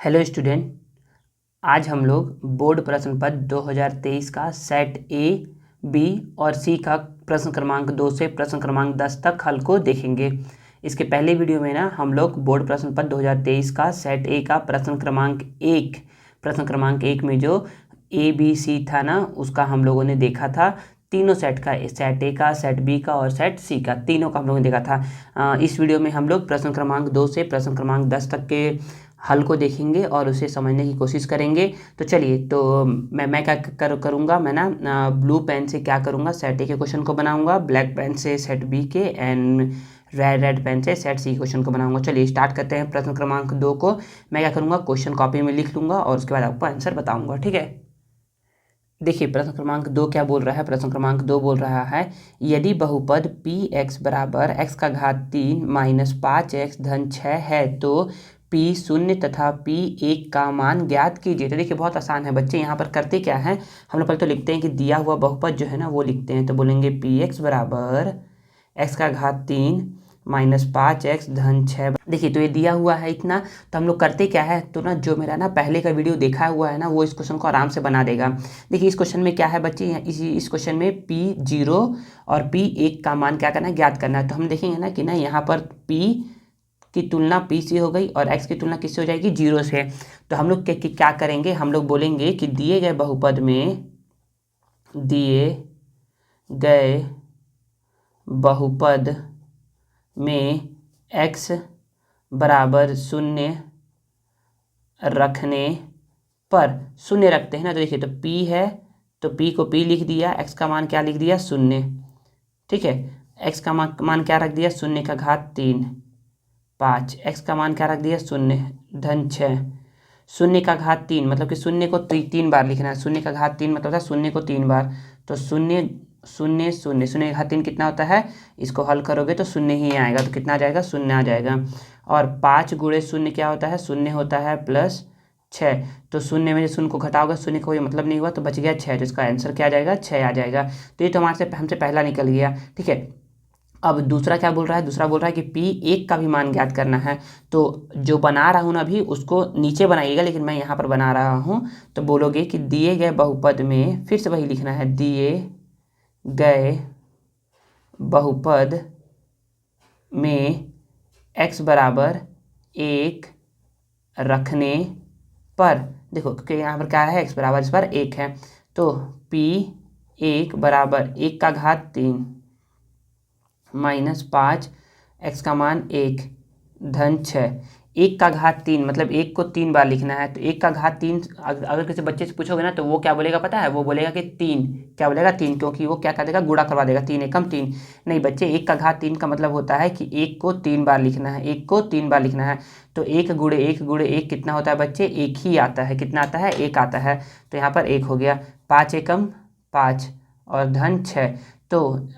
Hello student, आज हम लोग बोर्ड प्रश्न पत्र 2023 का सेट ए, बी और सी का प्रश्न क्रमांक 2 से प्रश्न क्रमांक 10 तक हल को देखेंगे। इसके पहले वीडियो में ना हम लोग बोर्ड प्रश्न पत्र 2023 का सेट ए का प्रश्न क्रमांक एक में जो ए बी सी था ना, उसका हम लोगों ने देखा था। तीनों सेट का, सेट ए का, सेट बी का और सेट सी का, तीनों का हम लोगों ने देखा था। इस वीडियो में हम लोग प्रश्न क्रमांक 2 से प्रश्न क्रमांक 10 तक के हल को देखेंगे और उसे समझने की कोशिश करेंगे। तो चलिए, तो मैं क्या करूँगा, मैं ना ब्लू पेन से क्या करूँगा, सेट ए के क्वेश्चन को बनाऊँगा, ब्लैक पेन से सेट बी के, एंड रेड पेन से सेट सी क्वेश्चन को बनाऊँगा। चलिए स्टार्ट करते हैं। प्रश्न क्रमांक 2 को मैं क्या करूँगा, क्वेश्चन कॉपी में लिख लूँगा और उसके बाद आपको आंसर बताऊँगा, ठीक है। देखिए प्रश्न क्रमांक 2 क्या बोल रहा है। प्रश्न क्रमांक 2 बोल रहा है, यदि बहुपद पी एक्स बराबर एक्स का घात 3 माइनस 5x धन 6 है तो पी शून्य तथा पी एक का मान ज्ञात कीजिए। तो देखिए बहुत आसान है बच्चे, यहाँ पर करते क्या है, हम लोग पहले तो लिखते हैं कि दिया हुआ बहुपद जो है ना वो लिखते हैं। तो बोलेंगे पी एक्स बराबर एक्स का घात 3 माइनस 5x धन 6। देखिए तो ये दिया हुआ है इतना, तो हम लोग करते क्या है, तो ना जो मेरा ना पहले का वीडियो देखा हुआ है ना वो इस क्वेश्चन को आराम से बना देगा। देखिए इस क्वेश्चन में क्या है बच्चे, इस क्वेश्चन में P0 और P1 का मान क्या करना है, ज्ञात करना है। तो हम देखेंगे ना कि ना यहाँ पर P की तुलना P से हो गई और x की तुलना किससे हो जाएगी, 0 से। तो हम लोग क्या करेंगे, हम लोग बोलेंगे कि दिए गए बहुपद में x बराबर 0 रखने पर, शून्य रखते हैं ना, तो देखिए तो p है तो p को p लिख दिया, x का मान क्या लिख दिया, 0, ठीक है। x का मान क्या रख दिया, 0 का घात 3 5, x का मान क्या रख दिया, 0 धन 6, 0 का घात 3 मतलब कि 0 को 3 बार लिखना है। 0 का घात 3 मतलब था 0 को 3 बार, तो 0 0 0 0 का घात 3 कितना होता है, इसको हल करोगे तो 0 ही आएगा। तो कितना आ जाएगा, 0 आ जाएगा। और 5 गुणे 0 क्या होता है, 0 होता है प्लस 6। तो 0 में से 0 को घटाओगे, 0 का कोई मतलब नहीं हुआ तो बच गया 6, तो इसका आंसर क्या आ जाएगा, 6 आ जाएगा। तो ये तो हमसे पहला निकल गया, ठीक है। अब दूसरा क्या बोल रहा है, दूसरा बोल रहा है कि P1 का भी मान ज्ञात करना है। तो जो बना रहा हूँ ना अभी उसको नीचे बनाइएगा, लेकिन मैं यहाँ पर बना रहा हूँ। तो बोलोगे कि दिए गए बहुपद में, फिर से वही लिखना है, दिए गए बहुपद में x बराबर 1 रखने पर, देखो क्योंकि यहाँ पर क्या है, x बराबर इस पर 1 है, तो P1 बराबर 1 का घात 3 माइनस 5, x का मान 1 धन 6, 1 का घात 3 मतलब 1 को 3 बार लिखना है। तो 1 का घात 3 अगर किसी बच्चे से पूछोगे ना तो वो क्या बोलेगा पता है, वो बोलेगा कि 3, क्या बोलेगा 3, क्योंकि वो क्या कर देगा, गुणा करवा देगा, 3 एकम 3। नहीं बच्चे, 1 का घात 3 का मतलब होता है कि 1 को 3 बार लिखना है, 1 को 3 बार लिखना है। तो 1 गुणे 1 गुणे 1 कितना होता है बच्चे, 1 ही आता है। कितना आता है, 1 आता है। तो यहाँ पर 1 हो गया, 5 एकम 5 और धन 6। तो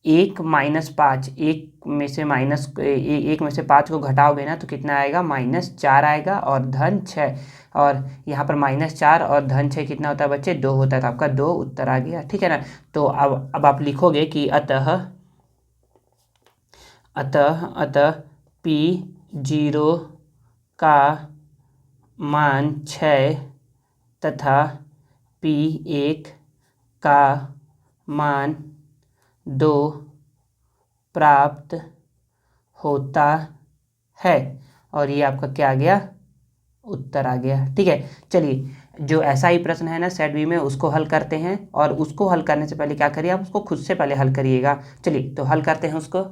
1 माइनस 5, एक में से 5 को घटाओगे ना तो कितना आएगा, -4 आएगा और धन 6। और यहाँ पर -4 और धन 6 कितना होता है बच्चे, 2 होता है। तो आपका 2 उत्तर आ गया, ठीक है ना। तो अब आप लिखोगे कि अतः P0 का मान 6 तथा P1 का मान 2 प्राप्त होता है। और ये आपका क्या आ गया, उत्तर आ गया, ठीक है। चलिए जो ऐसा ही प्रश्न है ना सेट बी में, उसको हल करते हैं। और उसको हल करने से पहले क्या करिए, आप उसको खुद से पहले हल करिएगा। चलिए तो हल करते हैं उसको।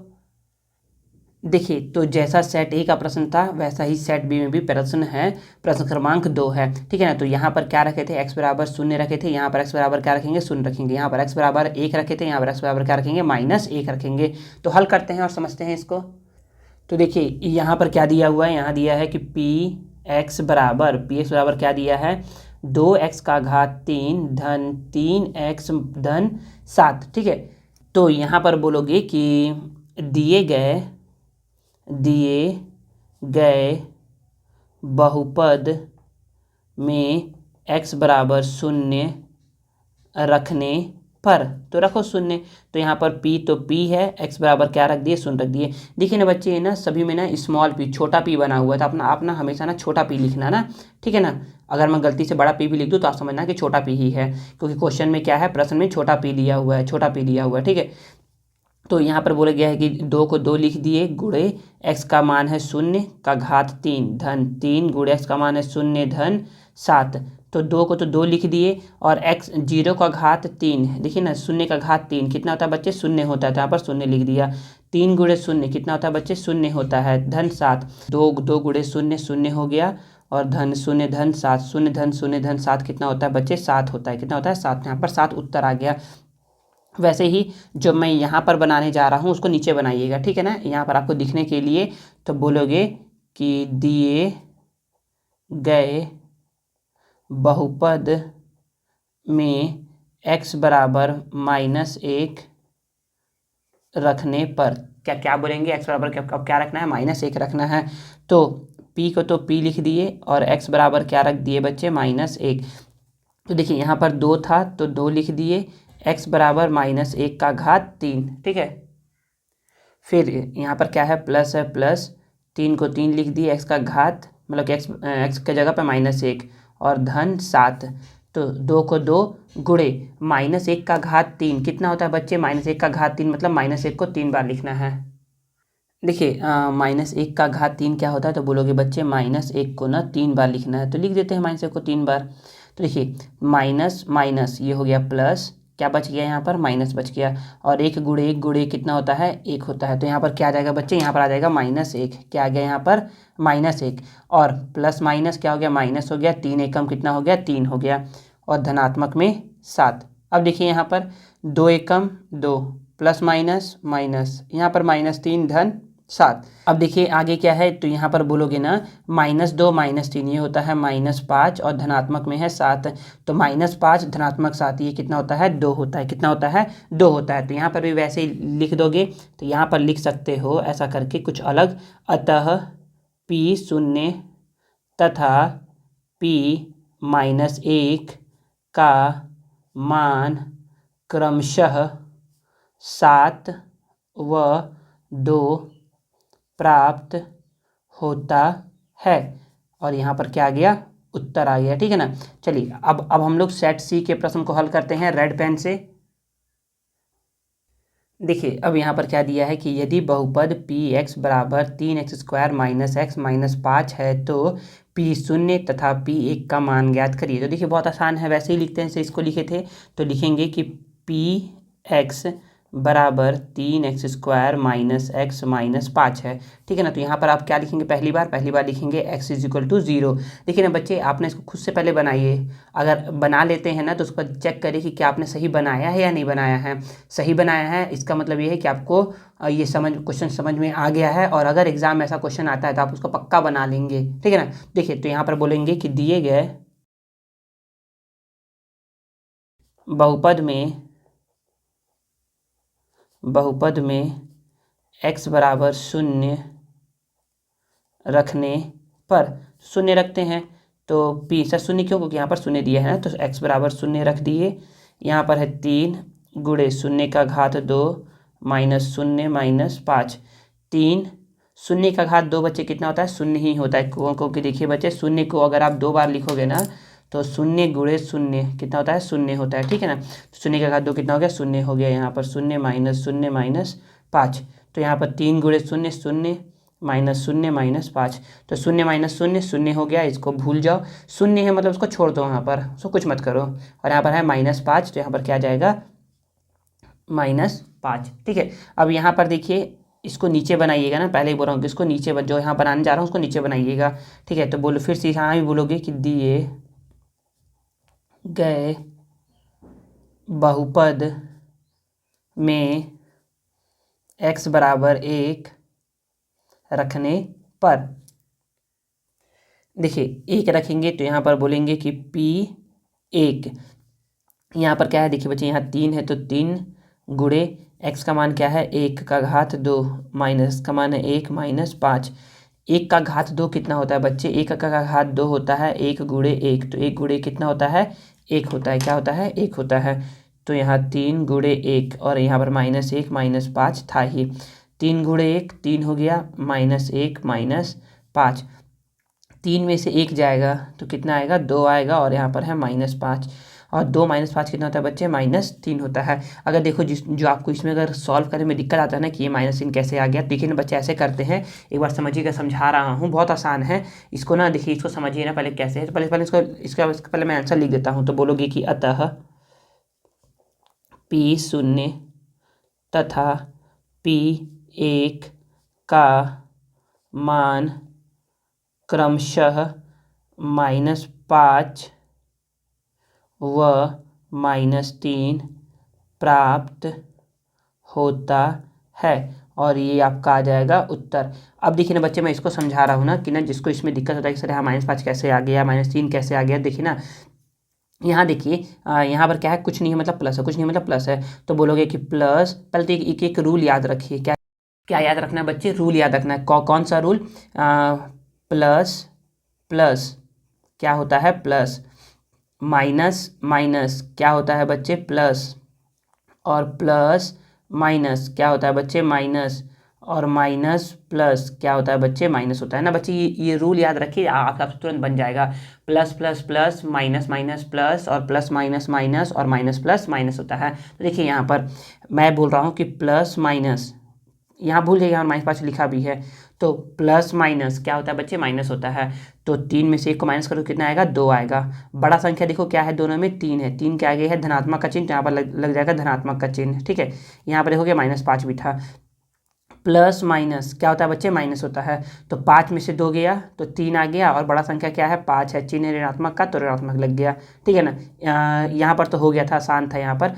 देखिए तो जैसा सेट ए का प्रश्न था वैसा ही सेट बी में भी प्रश्न है, प्रश्न क्रमांक 2 है, ठीक है ना। तो यहाँ पर क्या रखे थे, x बराबर 0 रखे थे, यहाँ पर x बराबर क्या रखेंगे, 0 रखेंगे। यहाँ पर x बराबर 1 रखे थे, यहाँ पर x बराबर क्या रखेंगे, -1 रखेंगे। तो हल करते हैं और समझते हैं इसको। तो देखिए यहाँ पर क्या दिया हुआ है, यहाँ दिया है कि px बराबर क्या दिया है, 2x का घात 3 धन 3x धन 7, ठीक है। तो यहाँ पर बोलोगे कि दिए गए बहुपद में x बराबर 0 रखने पर तो रखो शून्य। तो यहाँ पर p तो p है, x बराबर क्या रख दिए, शून्य रख दिए। देखिए ना बच्चे, ना सभी में ना स्मॉल p छोटा p बना हुआ है, तो अपना अपना हमेशा ना छोटा p लिखना ना, ठीक है ना। अगर मैं गलती से बड़ा p भी लिख दूँ तो आप समझना कि छोटा p ही है, क्योंकि क्वेश्चन में क्या है, प्रश्न में छोटा p दिया हुआ है, छोटा p दिया हुआ है, ठीक है। तो यहाँ पर बोला गया है कि 2 को 2 लिख दिए, गुणे x का मान है 0 का घात 3 धन 3 गुणे x का मान है 0 धन 7। तो 2 को तो 2 लिख दिए, और x 0 का घात 3, देखिए ना 0 का घात 3 कितना होता है बच्चे, 0 होता है, तो यहाँ पर 0 लिख दिया। 3 गुणे 0 कितना होता है बच्चे, 0 होता है, धन 7। 2 गुणे 0 0 हो गया, और धन 0 धन 7, 0 धन 7 कितना होता है बच्चे, 7 होता है, कितना होता है 7। यहाँ पर 7 उत्तर आ गया। वैसे ही जो मैं यहाँ पर बनाने जा रहा हूँ उसको नीचे बनाइएगा, ठीक है ना, यहाँ पर आपको दिखने के लिए। तो बोलोगे कि दिए गए बहुपद में x बराबर -1 रखने पर, क्या क्या बोलेंगे, x बराबर अब क्या रखना है, -1 रखना है। तो p को तो p लिख दिए, और x बराबर क्या रख दिए बच्चे, -1। तो देखिए यहाँ पर 2 था तो 2 लिख दिए, x बराबर -1 का घात 3, ठीक है। फिर यहाँ पर क्या है, प्लस है, प्लस 3 को 3 लिख दिए, x का घात मतलब कि x के जगह पे -1, और धन 7। तो 2 को 2 गुणे -1 का घात 3 कितना होता है बच्चे, -1 का घात 3 मतलब -1 को 3 बार लिखना है। देखिए -1 का घात 3 क्या होता है, तो बोलोगे बच्चे -1 को ना 3 बार लिखना है, तो लिख देते हैं -1 को 3 बार। तो देखिए माइनस माइनस ये हो गया प्लस, क्या बच गया यहाँ पर, माइनस बच गया, और 1 गुणे कितना होता है, 1 होता है। तो यहाँ पर क्या आ जाएगा बच्चे, यहाँ पर आ जाएगा -1, क्या आ गया यहाँ पर -1, और प्लस माइनस क्या हो गया, माइनस हो गया, 3 एकम कितना हो गया, 3 हो गया, और धनात्मक में 7। अब देखिए यहाँ पर 2 एकम 2, प्लस माइनस माइनस, यहाँ पर -3 धन 7। अब देखिए आगे क्या है, तो यहाँ पर बोलोगे ना -2 -3 ये होता है -5, और धनात्मक में है 7। तो -5 धनात्मक 7 ये कितना होता है, 2 होता है, कितना होता है, 2 होता है। तो यहाँ पर भी वैसे ही लिख दोगे, तो यहाँ पर लिख सकते हो ऐसा करके कुछ अलग, अतः p शून्य तथा p -1 का मान क्रमशः 7 व 2 प्राप्त होता है। और यहाँ पर क्या आ गया, उत्तर आ गया, ठीक है ना। चलिए अब हम लोग सेट सी के प्रश्न को हल करते हैं रेड पेन से। देखिए अब यहाँ पर क्या दिया है कि यदि बहुपद px बराबर 3x² - x -5 है तो p शून्य तथा p1 का मान ज्ञात करिए। तो देखिए बहुत आसान है, वैसे ही लिखते हैं जैसे इसको लिखे थे। तो लिखेंगे कि px बराबर 3x² - x -5 है, ठीक है ना। तो यहाँ पर आप क्या लिखेंगे, पहली बार लिखेंगे x = 0। देखिए ना बच्चे, आपने इसको खुद से पहले बनाइए, अगर बना लेते हैं ना तो उसको चेक करिए कि क्या आपने सही बनाया है या नहीं बनाया है। सही बनाया है इसका मतलब ये है कि आपको ये क्वेश्चन समझ में आ गया है, और अगर एग्जाम में ऐसा क्वेश्चन आता है तो आप उसको पक्का बना लेंगे, ठीक है ना। देखिए तो यहाँ पर बोलेंगे कि दिए गए बहुपद में x बराबर 0 रखने पर, 0 रखते हैं तो p से 0 क्यों, क्योंकि यहाँ पर 0 दिया है ना, तो x बराबर 0 रख दिए। यहाँ पर है 3 गुणे 0 का घात 2 -0 -5। 3 0 का घात 2 बच्चे कितना होता है, 0 ही होता है, क्योंकि देखिए बच्चे 0 को अगर आप 2 बार लिखोगे ना तो 0 गुणे 0 कितना होता है, 0 होता है, ठीक है ना। 0 का घात 2 कितना हो गया, 0 हो गया। यहाँ पर 0 -0 -5, तो यहाँ पर 3 गुणे 0 0 -0 -5, तो 0 -0 0 हो गया, इसको भूल जाओ, 0 है मतलब उसको छोड़ दो, यहाँ पर उसको कुछ मत करो। और यहाँ पर है -5, तो यहाँ पर क्या आ जाएगा, -5, ठीक है। अब यहाँ पर देखिए इसको नीचे बनाइएगा ना, पहले ही बोल रहा हूँ कि इसको नीचे जो यहाँ बनाने जा रहा हूँ उसको नीचे बनाइएगा, ठीक है। तो बोलो फिर से यहाँ भी बोलोगे कि दिए गए बहुपद में x बराबर 1 रखने पर, देखिए 1 रखेंगे तो यहाँ पर बोलेंगे कि p1, यहाँ पर क्या है, देखिए बच्चे यहाँ 3 है तो 3 गुणे x का मान क्या है, 1 का घात 2 माइनस का मान है 1 -5। 1 का घात 2 कितना होता है बच्चे, 1 का घात 2 होता है 1 गुणे 1, तो 1 गुणे कितना होता है, 1 होता है, क्या होता है, 1 होता है। तो यहाँ 3 × 1 और यहाँ पर -1 -5 था ही। 3 × 1 3 हो गया, -1 -5, 3 में से 1 जाएगा तो कितना आएगा, 2 आएगा, और यहाँ पर है -5, और 2 -5 कितना होता है बच्चे, -3 होता है। अगर देखो जो आपको इसमें अगर सॉल्व करने में दिक्कत आता है ना कि ये -3 कैसे आ गया, देखिए ना बच्चे ऐसे करते हैं, एक बार समझिएगा, समझा रहा हूँ, बहुत आसान है। इसको ना देखिए, इसको समझिए ना पहले कैसे है, तो पहले इसका पहले मैं आंसर लिख देता हूँ। तो बोलोगे कि अतः P0 तथा P1 का मान क्रमशः -5 व -3 प्राप्त होता है, और ये आपका आ जाएगा उत्तर। अब देखिए ना बच्चे, मैं इसको समझा रहा हूँ ना कि ना जिसको इसमें दिक्कत होता है कि सर यहाँ -5 कैसे आ गया, -3 कैसे आ गया, देखिए ना यहाँ देखिए, यहाँ पर क्या है, कुछ नहीं है मतलब प्लस है, कुछ नहीं मतलब प्लस है। तो बोलोगे कि प्लस, पहले तो एक एक रूल याद रखिए। क्या क्या याद रखना है बच्चे, रूल याद रखना है। कौन सा रूल, प्लस प्लस क्या होता है, प्लस, माइनस माइनस क्या होता है बच्चे, प्लस, और प्लस माइनस क्या होता है बच्चे, माइनस, और माइनस प्लस क्या होता है बच्चे, माइनस होता है ना बच्चे। ये रूल याद रखिए, आपका तुरंत बन जाएगा। Plus plus plus, minus minus plus, और प्लस माइनस माइनस, और माइनस प्लस माइनस होता है। तो देखिए यहाँ पर मैं बोल रहा हूँ कि प्लस माइनस, यहाँ भूल जाइए, यहाँ -5 लिखा भी है, तो प्लस माइनस क्या होता है बच्चे, माइनस होता है। तो 3 में से 1 को माइनस करो, कितना आएगा, 2 आएगा। बड़ा संख्या देखो क्या है, दोनों में 3 है, 3 के आगे है धनात्मक का चिन्ह, तो यहाँ पर लग जाएगा धनात्मक का चिन्ह, ठीक है। यहाँ पर देखोगे -5 भी था। प्लस माइनस क्या होता है बच्चे, माइनस होता है। तो 5 में से 2 गया तो 3 आ गया, और बड़ा संख्या क्या है, 5 है, चिन्ह ऋणात्मक का, तो ऋणात्मक लग गया, ठीक है ना। यहाँ पर तो हो गया था, आसान था यहाँ पर।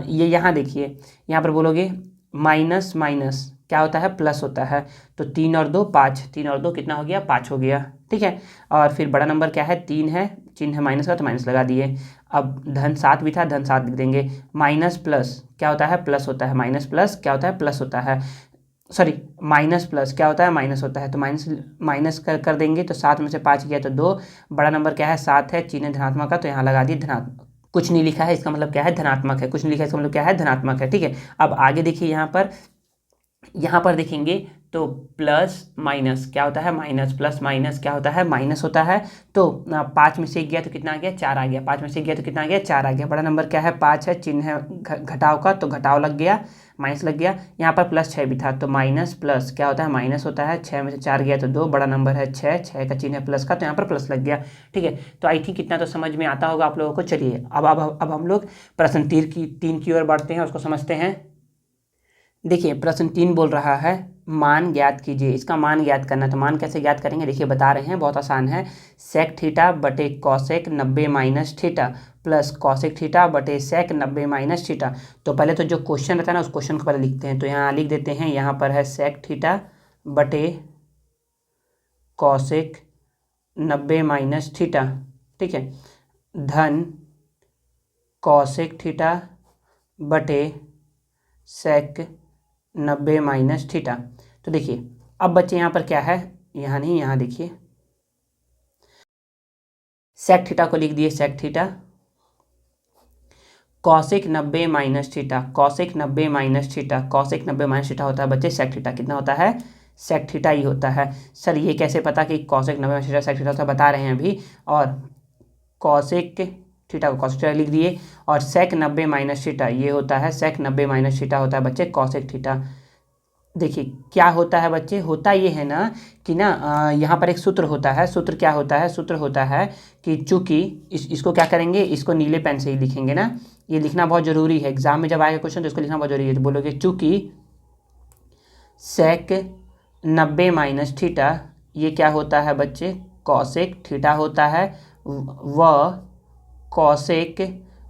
ये यहाँ देखिए, यहाँ पर बोलोगे माइनस माइनस क्या होता है, प्लस होता है। तो 3 और 2 5, 3 और 2 कितना हो गया, 5 हो गया, ठीक है। और फिर बड़ा नंबर क्या है, 3 है, चिन्ह है माइनस का, तो माइनस लगा दिए। अब धन 7 भी था, धन 7 लिख देंगे। माइनस प्लस क्या होता है, प्लस होता है, माइनस प्लस क्या होता है, प्लस होता है, सॉरी, माइनस प्लस क्या होता है, माइनस होता है। तो माइनस माइनस कर देंगे, तो 7 में से 5 गया तो 2, बड़ा नंबर क्या है, 7 है, चिन्ह धनात्मक का, तो यहाँ लगा दिए धनात्मक। कुछ नहीं लिखा है, इसका मतलब क्या है, धनात्मक है, कुछ नहीं लिखा है, इसका मतलब क्या है, धनात्मक है, ठीक है। अब आगे देखिए, यहाँ पर देखेंगे तो प्लस माइनस क्या होता है, माइनस, प्लस माइनस क्या होता है, माइनस होता है। तो 5 में से 1 गया तो कितना आ गया, 4 आ गया, 5 में से 1 गया तो कितना आ गया, 4 आ गया। बड़ा नंबर क्या है, 5 है, चिन्ह है घटाव का, तो घटाव लग गया, माइनस लग गया। यहाँ पर +6 भी था, तो माइनस प्लस क्या होता है, माइनस होता है। 6 में से 4 गया तो 2, बड़ा नंबर है 6, 6 का चिन्ह है प्लस का, तो यहाँ पर प्लस लग गया, ठीक है। तो आई थिंक इतना तो समझ में आता होगा आप लोगों को। चलिए अब हम लोग प्रश्न 3 की ओर बढ़ते हैं, उसको समझते हैं। देखिए प्रश्न 3 बोल रहा है, मान ज्ञात कीजिए। इसका मान ज्ञात करना, तो मान कैसे ज्ञात करेंगे, देखिए बता रहे हैं, बहुत आसान है। सेक थीटा बटे cosec 90 minus theta plus cosec theta बटे सेक 90 माइनस थीटा। तो पहले तो जो क्वेश्चन रहता है ना, उस क्वेश्चन को पहले लिखते हैं। तो यहाँ लिख देते हैं, यहाँ पर है सेक थीटा बटे कॉसेक 90 माइनस थीटा, ठीक है, धन कॉसेक थीटा बटे सेक 90 माइनस थीटा। तो देखिए अब बच्चे यहाँ पर क्या है, यहाँ नहीं, यहाँ देखिए, सेक थीटा को लिख दिए, sec theta, cosec 90 minus theta, cosec 90 minus theta, cosec 90 minus theta होता है बच्चे सेक थीटा, कितना होता है, सेक थीटा ही होता है। सर ये कैसे पता कि cosec 90 minus theta sec theta होता है, बता रहे हैं अभी। और कॉसेक थीटा को कॉसेक थीटा लिख दिए, और सेक 90 माइनस थीटा ये होता है, सेक 90 माइनस थीटा होता है बच्चे कॉसेक थीटा। देखिए क्या होता है बच्चे, होता ये है ना कि ना यहाँ पर एक सूत्र होता है। सूत्र क्या होता है, सूत्र होता है कि चूंकि इसको क्या करेंगे, इसको नीले पेन से ही लिखेंगे ना, ये लिखना बहुत ज़रूरी है, एग्जाम में जब आएगा क्वेश्चन तो इसको लिखना बहुत जरूरी है। तो बोलोगे चूंकि सेक 90 माइनस थीटा ये क्या होता है बच्चे, कॉसेक थीटा होता है, व कॉसेक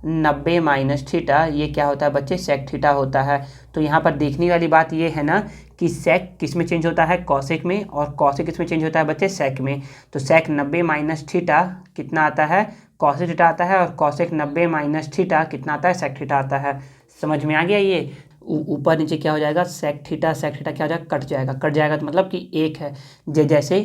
90 माइनस थीटा ये क्या होता है बच्चे, सेक थीटा होता है। तो यहाँ पर देखने वाली बात ये है ना कि सेक किस में चेंज होता है, कॉसेक में, और कॉसेक किस में चेंज होता है बच्चे, सेक में। तो सेक 90 माइनस थीटा कितना आता है, कॉसेक थीटा आता है, और कॉसेक 90 माइनस थीटा कितना आता है, सेक थीटा आता है। समझ में आ गया। ये ऊपर नीचे क्या हो जाएगा, सेक थीटा क्या हो जाएगा, कट जाएगा, कट जाएगा तो मतलब कि एक है। जैसे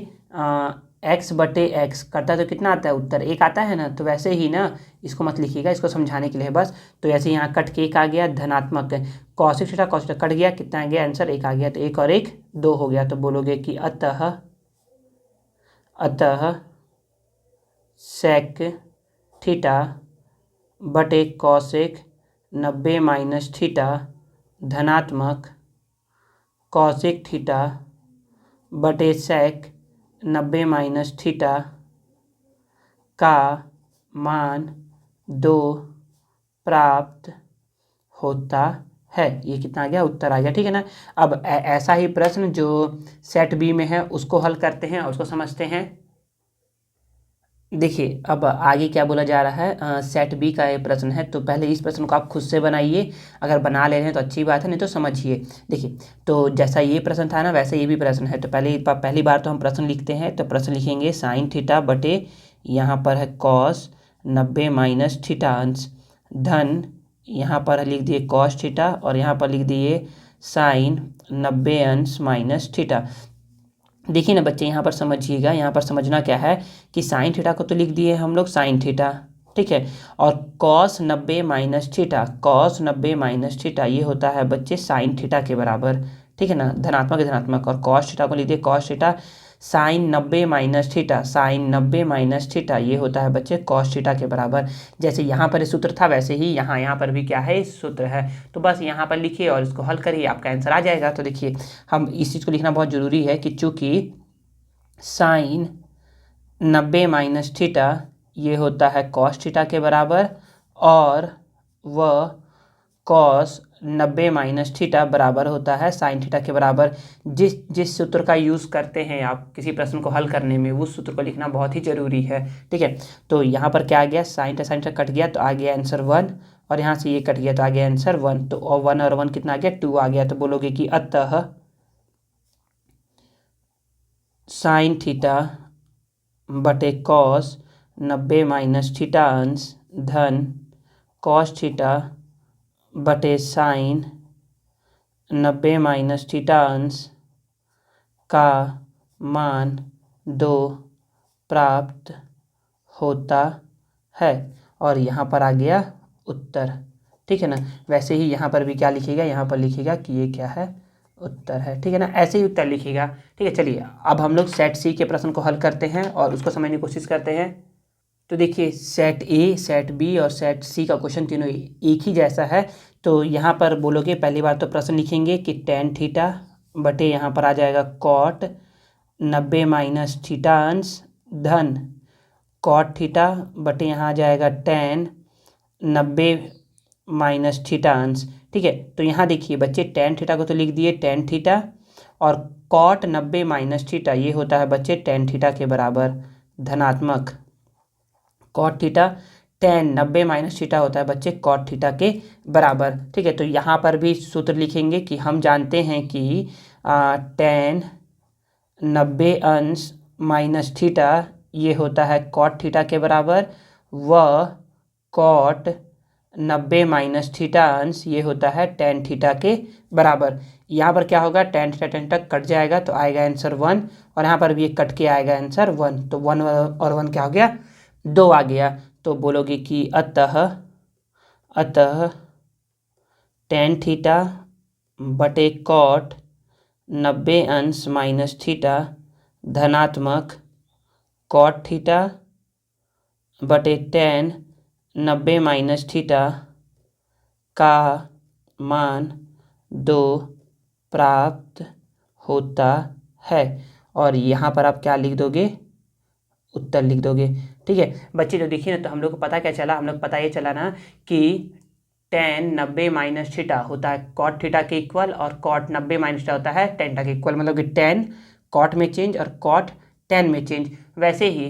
x बटे x करता है तो कितना आता है उत्तर 1 आता है ना। तो वैसे ही ना इसको मत लिखिएगा, इसको समझाने के लिए बस। तो ऐसे यहाँ कट के 1 आ गया धनात्मक कॉसेक थीटा कट गया, कितना आ गया आंसर 1 आ गया। तो 1 और 1 2 हो गया। तो बोलोगे कि अतः सेक थीटा बटे कॉसेक 90 माइनस थीटा धनात्मक कॉसेक थीटा बटे सेक 90 माइनस थीटा का मान 2 प्राप्त होता है। ये कितना आ गया उत्तर आ गया, ठीक है ना। अब ऐसा ही प्रश्न जो सेट बी में है उसको हल करते हैं और उसको समझते हैं। देखिए अब आगे क्या बोला जा रहा है, सेट बी का ये प्रश्न है। तो पहले इस प्रश्न को आप खुद से बनाइए, अगर बना ले रहे हैं तो अच्छी बात है, नहीं तो समझिए। देखिए तो जैसा ये प्रश्न था ना वैसे ये भी प्रश्न है। तो पहली बार तो हम प्रश्न लिखते हैं। तो प्रश्न लिखेंगे साइन थीटा बटे यहाँ पर है कॉस 90 माइनस थीटा अंश धन यहाँ पर लिख दिए कॉस थीटा और यहाँ पर लिख दिए साइन 90 अंश माइनस थीटा। देखिए ना बच्चे यहाँ पर समझिएगा, यहाँ पर समझना क्या है कि साइन थीटा को तो लिख दिए हम लोग साइन थीटा, ठीक है। और cos 90 minus theta, cos 90 minus theta ये होता है बच्चे साइन थीटा के बराबर, ठीक है ना। धनात्मक और कॉस थीटा को लिख दिए cos theta. Sine 90 minus theta, sine 90 minus theta ये होता है बच्चे कॉस थीटा के बराबर। जैसे यहाँ पर सूत्र था वैसे ही यहाँ पर भी क्या है सूत्र है। तो बस यहाँ पर लिखिए और इसको हल करिए, आपका आंसर आ जाएगा। तो देखिए हम इस चीज़ को लिखना बहुत ज़रूरी है कि चूँकि साइन 90 माइनस थीटा ये होता है कॉस थीटा के बराबर और वह कॉस 90 माइनस थीटा बराबर होता है साइन थीटा के बराबर। जिस सूत्र का यूज़ करते हैं आप किसी प्रश्न को हल करने में, उस सूत्र को लिखना बहुत ही ज़रूरी है, ठीक है। तो यहाँ पर क्या आ गया, साइन थीटा कट गया तो आ गया आंसर 1 और यहाँ से ये कट गया तो आ गया आंसर 1। तो 1 और 1 कितना आ गया 2 आ गया। तो बोलोगे कि अतः साइन थीटा बटे कॉस 90 माइनस थीटा अंश धन कॉस थीटा बटे साइन 90 माइनस थीटा अंश का मान 2 प्राप्त होता है। और यहाँ पर आ गया उत्तर, ठीक है ना। वैसे ही यहाँ पर भी क्या लिखिएगा, यहाँ पर लिखिएगा कि ये क्या है उत्तर है, ठीक है ना। ऐसे ही उत्तर लिखिएगा, ठीक है। चलिए अब हम लोग सेट सी के प्रश्न को हल करते हैं और उसको समझने की कोशिश करते हैं। तो देखिए सेट ए, सेट बी और सेट सी का क्वेश्चन तीनों एक ही जैसा है। तो यहाँ पर बोलोगे पहली बार तो प्रश्न लिखेंगे कि टेन थीटा बटे यहाँ पर आ जाएगा कॉट 90 माइनस थीटा अंश धन कॉट थीटा बटे यहाँ आ जाएगा टेन 90 माइनस थीटा अंश, ठीक है। तो यहाँ देखिए बच्चे टेन थीटा को तो लिख दिए टेन थीटा और कॉट 90 माइनस थीटा ये होता है बच्चे टेन थीटा के बराबर धनात्मक cot theta tan 90 minus theta होता है बच्चे कॉट थीटा के बराबर, ठीक है। तो यहाँ पर भी सूत्र लिखेंगे कि हम जानते हैं कि टेन 90 अंश माइनस थीटा ये होता है कॉट थीटा के बराबर व कॉट 90 माइनस थीटा अंश ये होता है टेन थीटा के बराबर। यहाँ पर क्या होगा टेन थीटा कट जाएगा तो आएगा आंसर 1 और यहाँ पर भी एक कट के आएगा आंसर 1। तो 1 और 1 क्या हो गया 2 आ गया। तो बोलोगे कि अतः टेन थीटा बटे कॉट 90 अंश माइनस थीटा धनात्मक कॉट थीटा बटे टेन 90 माइनस थीटा का मान 2 प्राप्त होता है। और यहाँ पर आप क्या लिख दोगे उत्तर लिख दोगे, ठीक है बच्चे। तो देखिए ना तो हम लोग को पता क्या चला, हम लोग पता ये चला ना कि टेन 90 माइनस थीटा होता है कॉट थीटा के इक्वल और कॉट 90 माइनस थीटा होता है टेन थीटा के इक्वल। मतलब कि टेन कॉट में चेंज और कॉट टेन में चेंज। वैसे ही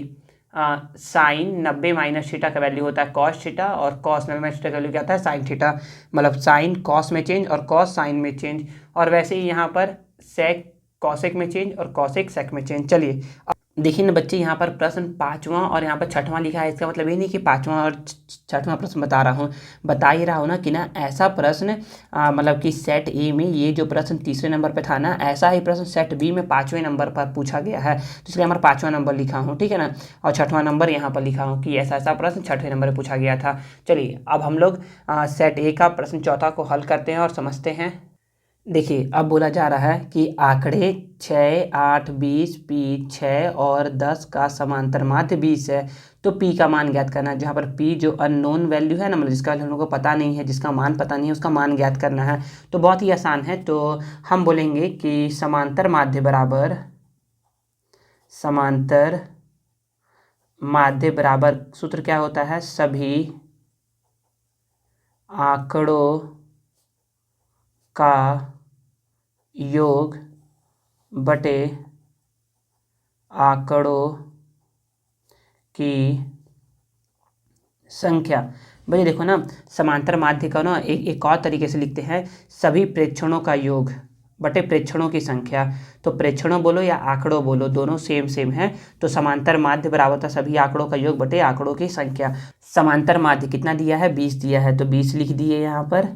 साइन 90 माइनस थीटा का वैल्यू होता है कॉस थीटा और कॉस 90 माइनस थीटा का वैल्यू क्या होता है साइन थीटा। मतलब साइन कॉस में चेंज और कॉस साइन में चेंज। और वैसे ही यहाँ पर सेक कॉसेक में चेंज और कॉसेक सेक में चेंज। चलिए देखिए ना बच्चे, यहाँ पर प्रश्न पाँचवां और यहाँ पर छठवां लिखा है। इसका मतलब ये नहीं कि पाँचवां और छठवां प्रश्न बता रहा हूँ, बता ही रहा हूँ ना कि ना ऐसा प्रश्न मतलब कि सेट ए में ये जो प्रश्न तीसरे नंबर पे था ना, ऐसा ही प्रश्न सेट बी में पाँचवें नंबर पर पूछा गया है। तो इसलिए हमारा पाँचवां नंबर लिखा हूँ, ठीक है ना, और छठवां नंबर यहाँ पर लिखा हूँ कि ऐसा ऐसा प्रश्न छठवें नंबर पर पूछा गया था। चलिए अब हम लोग सेट ए का प्रश्न चौथा को हल करते हैं और समझते हैं। देखिए अब बोला जा रहा है कि आंकड़े 6, 8, 20, पी 6 और 10 का समांतर माध्य 20 है, तो पी का मान ज्ञात करना है। जहाँ पर पी जो अननोन वैल्यू है ना, मतलब जिसका हम लोगों को पता नहीं है, जिसका मान पता नहीं है, उसका मान ज्ञात करना है। तो बहुत ही आसान है। तो हम बोलेंगे कि समांतर माध्य बराबर, समांतर माध्य बराबर सूत्र क्या होता है, सभी आंकड़ों का योग बटे आंकड़ों की संख्या। भाई देखो ना, समांतर माध्य का ना एक और तरीके से लिखते हैं, सभी प्रेक्षणों का योग बटे प्रेक्षणों की संख्या। तो प्रेक्षणों बोलो या आंकड़ों बोलो, दोनों सेम सेम है। तो समांतर माध्य बराबर होता है सभी आंकड़ों का योग बटे आंकड़ों की संख्या। समांतर माध्य कितना दिया है, 20 दिया है, तो 20 लिख दिए यहाँ पर।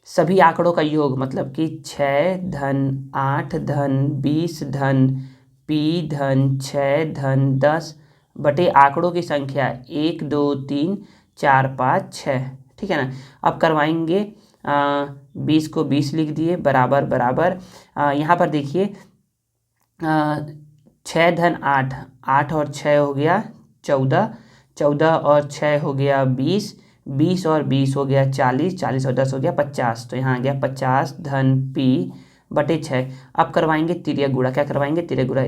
सभी आंकड़ों का योग मतलब कि 6 धन 8 धन 20 धन पी धन 6 धन 10 बटे आंकड़ों की संख्या 1 2 3 4 5 6, ठीक है ना। अब करवाएंगे 20 को 20 लिख दिए, बराबर बराबर। यहाँ पर देखिए 6 धन 8, 8 और 6 हो गया 14, 14 और 6 हो गया 20, 20 और 20 हो गया 40, 40 और 10 हो गया 50। तो यहाँ आ गया 50 धन पी बटे 6। अब करवाएंगे तिर्यक गुणा। क्या करवाएंगे, तिर्यक गुणा।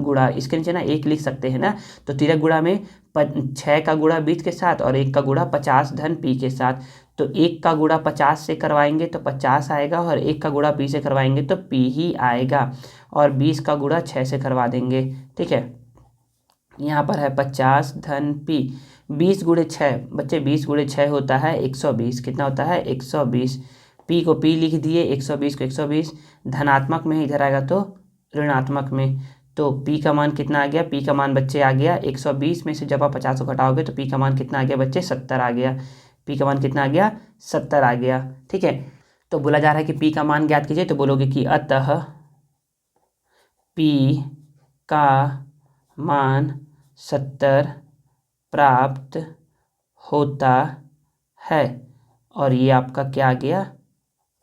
गुणा इसके नीचे ना एक लिख सकते हैं ना, तो तिर्यक गुणा में 6 का गुणा 20 के साथ और 1 का गुणा 50 धन पी के साथ। तो 1 का गुणा 50 से करवाएंगे तो 50 आएगा, और 1 का गुणा पी से करवाएंगे तो पी ही आएगा, और 20 का गुणा 6 से करवा देंगे, ठीक है। यहाँ पर है 50 धन पी, 20 गुणे 6 बच्चे, 20 गुणे 6 होता है 120। कितना होता है, 120। पी को पी लिख दिए, 120 को 120, धनात्मक में इधर आएगा तो ऋणात्मक में। तो पी का मान कितना आ गया, पी का मान बच्चे आ गया 120 में से जब आप 50 को घटाओगे तो पी का मान कितना आ गया बच्चे, 70 आ गया। पी का मान कितना आ गया, 70 आ गया, ठीक है। तो बोला जा रहा है कि पी का मान ज्ञात कीजिए, तो बोलोगे कि अतः पी का मान 70 प्राप्त होता है, और ये आपका क्या आ गया,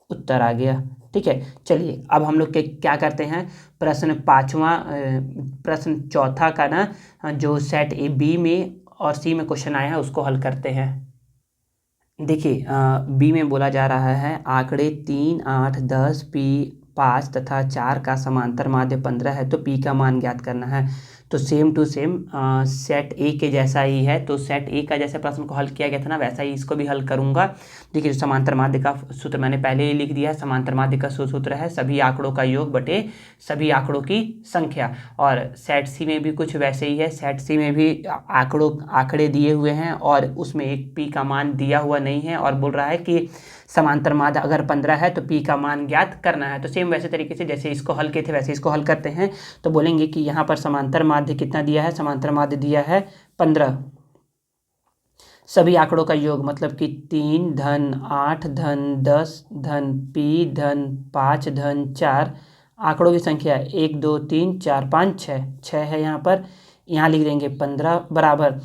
उत्तर आ गया, ठीक है। चलिए अब हम लोग के क्या करते हैं, प्रश्न पाँचवा प्रश्न चौथा का ना जो सेट ए बी में और सी में क्वेश्चन आया है उसको हल करते हैं। देखिए बी में बोला जा रहा है आंकड़े 3, 8, 10, पी 5 तथा 4 का समांतर माध्य 15 है, तो पी का मान ज्ञात करना है। तो same to same set A के जैसा ही है। तो सेट ए का जैसे प्रश्न को हल किया गया था ना, वैसा ही इसको भी हल करूंगा। देखिए समांतर माध्य का सूत्र मैंने पहले ही लिख दिया है। समांतर माध्य का सूत्र है सभी आंकड़ों का योग बटे सभी आंकड़ों की संख्या। और सेट सी में भी कुछ वैसे ही है। सेट सी में भी आंकड़े दिए हुए हैं और उसमें एक पी का मान दिया हुआ नहीं है, और बोल रहा है कि समांतर माध्य अगर 15 है तो पी का मान ज्ञात करना है। तो सेम वैसे तरीके से जैसे इसको हल किए थे वैसे इसको हल करते हैं। तो बोलेंगे कि यहाँ पर समांतर माध्य कितना दिया है, समांतर माध्य दिया है 15। सभी आंकड़ों का योग मतलब कि 3 धन 8 धन 10 धन पी धन 5 धन 4, आंकड़ों की संख्या 1 2 3 4 5 6, 6 है यहाँ पर। यहाँ लिख देंगे 15 बराबर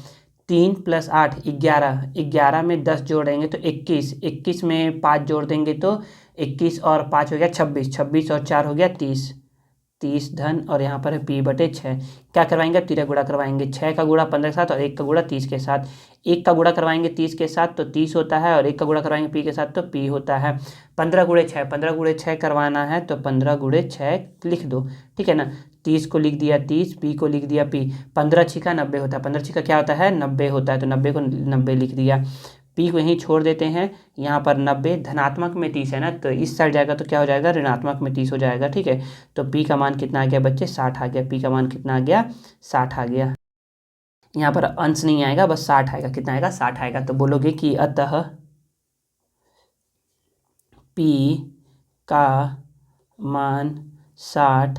3 + 8 11, 11 में 10 जोड़ेंगे तो 21, 21 में 5 जोड़ देंगे तो 21 और 5 हो गया 26, 26 और 4 हो गया 30, 30 धन, और यहाँ पर है पी बटे 6। क्या करवाएंगे, अब तिर्यक गुणा करवाएंगे। 6 का गुणा 15 के साथ और 1 का गुणा 30 के साथ। 1 का गुणा करवाएंगे 30 के साथ तो 30 होता है, और 1 का गुणा करवाएंगे पी के साथ तो पी होता है। 15 गुणे 6, 15 गुणे 6 करवाना है तो 15 गुणे 6 लिख दो, ठीक है ना। 30 को लिख दिया 30, पी को लिख दिया पी। 15 छिका 90 होता है, 15 छिका क्या होता है 90 होता है, तो 90 को 90 लिख दिया। पी को यहीं छोड़ देते हैं। यहाँ पर 90 धनात्मक में 30 है ना, तो इस साइड जाएगा तो क्या हो जाएगा, ऋणात्मक में 30 हो जाएगा, ठीक है। तो पी का मान कितना आ गया बच्चे, 60 आ गया। पी का मान कितना आ गया, 60 आ गया। यहाँ पर अंश नहीं आएगा, बस 60 आएगा। कितना आएगा, 60 आएगा। तो बोलोगे कि अतः पी का मान 60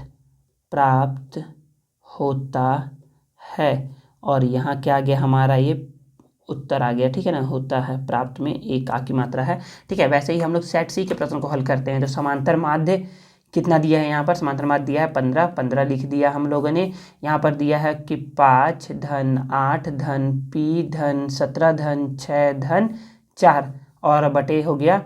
प्राप्त होता है। और यहाँ क्या आ गया हमारा, ये उत्तर आ गया, ठीक है ना। होता है प्राप्त में एक आ की मात्रा है, ठीक है। वैसे ही हम लोग सेट सी के प्रश्न को हल करते हैं। तो समांतर माध्य कितना दिया है, यहाँ पर समांतर माध्य दिया है 15, 15 लिख दिया हम लोगों ने। यहाँ पर दिया है कि 5 धन 8 धन पी धन 17 धन 6 धन 4 और बटे हो गया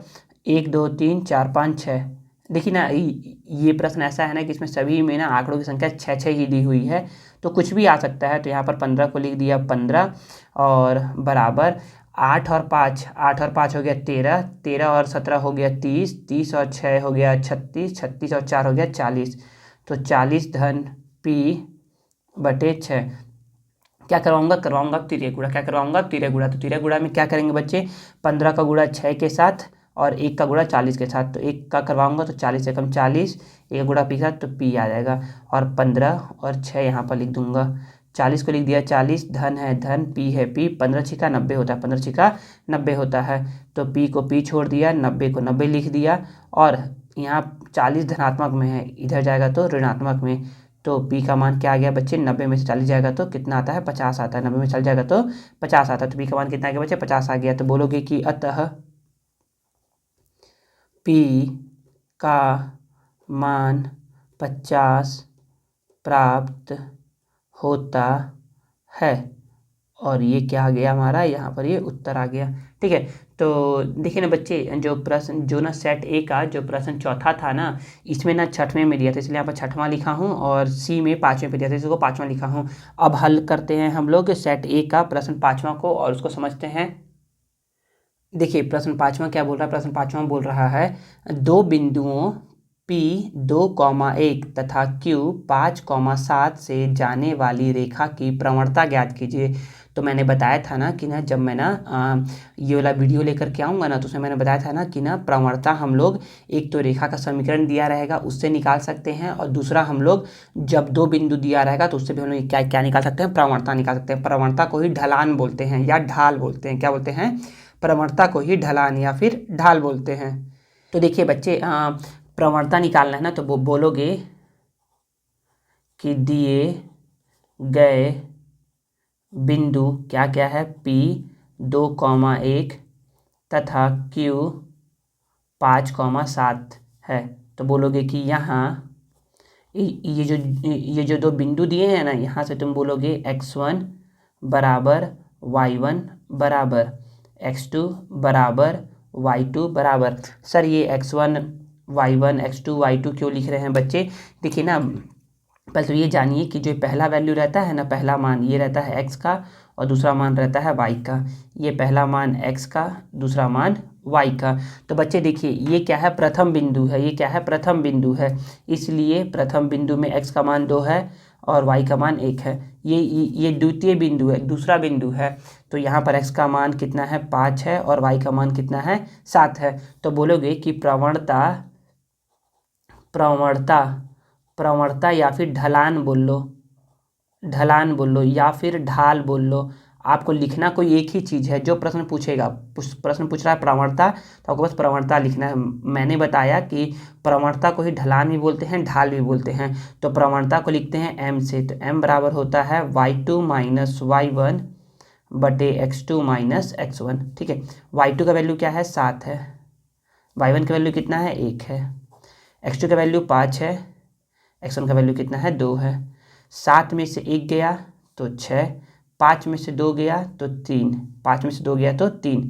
1 2 3 4 5 6। देखिए ना, ये प्रश्न ऐसा है ना कि इसमें सभी में ना आंकड़ों की संख्या 6 ही दी हुई है, तो कुछ भी आ सकता है। तो यहाँ पर 15 को लिख दिया 15 और बराबर 8 और 5, 8 और 5 हो गया 13, 13 और 17 हो गया 30, 30 और 6 हो गया 36, 36 और 4 हो गया 40। तो 40 धन पी बटे 6। क्या करवाऊंगा तिरय गुणा। क्या करवाऊंगा तिरय गुणा। तो तिरय गुणा में क्या करेंगे बच्चे, 15 का गुणा 6 के साथ और 1 का गुणा 40 के साथ। तो 1 का करवाऊंगा तो 40 से कम 40, 1 गुणा पी के साथ तो पी आ जाएगा। और 15 और 6 यहाँ पर लिख दूंगा। 40 को लिख दिया 40, धन है धन, पी है पी, 15 छिका 90 होता है, 15 छिका 90 होता है। तो पी को पी छोड़ दिया, 90 को 90 लिख दिया। और यहाँ 40 धनात्मक में है, इधर जाएगा तो ऋणात्मक में। तो पी का मान क्या आ गया बच्चे, 90 में से 40 जाएगा तो कितना आता है, 50 आता है। 90 में से 40 जाएगा तो 50 आता है। तो पी का मान कितना आ गया बच्चे, 50 आ गया। तो बोलोगे कि अतः पी का मान 50 प्राप्त होता है। और ये क्या आ गया हमारा, यहाँ पर ये उत्तर आ गया, ठीक है। तो देखिए ना बच्चे, जो प्रश्न जो ना सेट ए का जो प्रश्न चौथा था ना, इसमें ना 6वें में दिया था, इसलिए यहाँ पर 6वां लिखा हूँ। और सी में 5वें पे दिया था, इसको 5वां लिखा हूँ। अब हल करते हैं हम लोग सेट ए का प्रश्न 5वां को और उसको समझते हैं। देखिए प्रश्न 5वां क्या बोल रहा है, प्रश्न 5वां बोल रहा है दो बिंदुओं P 2,1 तथा Q 5,7 से जाने वाली रेखा की प्रवणता ज्ञात कीजिए। तो मैंने बताया था ना कि ना, जब मैं ना ये वाला वीडियो लेकर के आऊँगा ना, तो उसमें मैंने बताया था ना कि ना प्रवणता हम लोग एक तो रेखा का समीकरण दिया रहेगा उससे निकाल सकते हैं, और दूसरा हम लोग जब दो बिंदु दिया रहेगा तो उससे भी हम लोग क्या क्या निकाल सकते हैं, प्रवणता निकाल सकते हैं। प्रवणता को ही ढलान बोलते हैं या ढाल बोलते हैं। क्या बोलते हैं, प्रवणता को ही ढलान या फिर ढाल बोलते हैं। तो देखिए बच्चे, प्रवणता निकालना है ना, तो वो बोलोगे कि दिए गए बिंदु क्या क्या है, P 2,1 तथा Q 5,7 है। तो बोलोगे कि यहाँ ये जो दो बिंदु दिए हैं ना, यहाँ से तुम बोलोगे x1 बराबर y1 बराबर x2 बराबर y2 बराबर। सर ये x1 y1 x2 y2 क्यों लिख रहे हैं बच्चे, देखिए ना, पहले तो ये जानिए कि जो पहला वैल्यू रहता है ना, पहला मान ये रहता है x का और दूसरा मान रहता है y का। ये पहला मान x का, दूसरा मान y का। तो बच्चे देखिए, ये क्या है, प्रथम बिंदु है, ये क्या है, प्रथम बिंदु है, इसलिए प्रथम बिंदु में x का मान 2 है और y का मान 1 है। ये द्वितीय बिंदु है, दूसरा बिंदु है। तो यहाँ पर x का मान कितना है, 5 है और y का मान कितना है, 7 है। तो बोलोगे कि प्रवणता प्रवणता प्रवणता या फिर ढलान बोल लो, ढलान बोल लो या फिर ढाल बोल लो। आपको लिखना कोई एक ही चीज़ है, जो प्रश्न पूछेगा, प्रश्न पूछ रहा है प्रवणता, तो आपको बस प्रवणता लिखना है। मैंने बताया कि प्रवणता को ही ढलान भी बोलते हैं, ढाल भी बोलते हैं। तो प्रवणता को लिखते हैं m से, तो m बराबर होता है y2 माइनस y1 बटे x2 माइनस x1, ठीक है। y2 का वैल्यू क्या है, 7 है, y1 का वैल्यू कितना है, 1 है, x2 का वैल्यू 5 है, x1 का वैल्यू कितना है, 2 है। 7 में से 1 गया तो 6, 5 में से 2 गया तो 3, 5 में से 2 गया तो 3,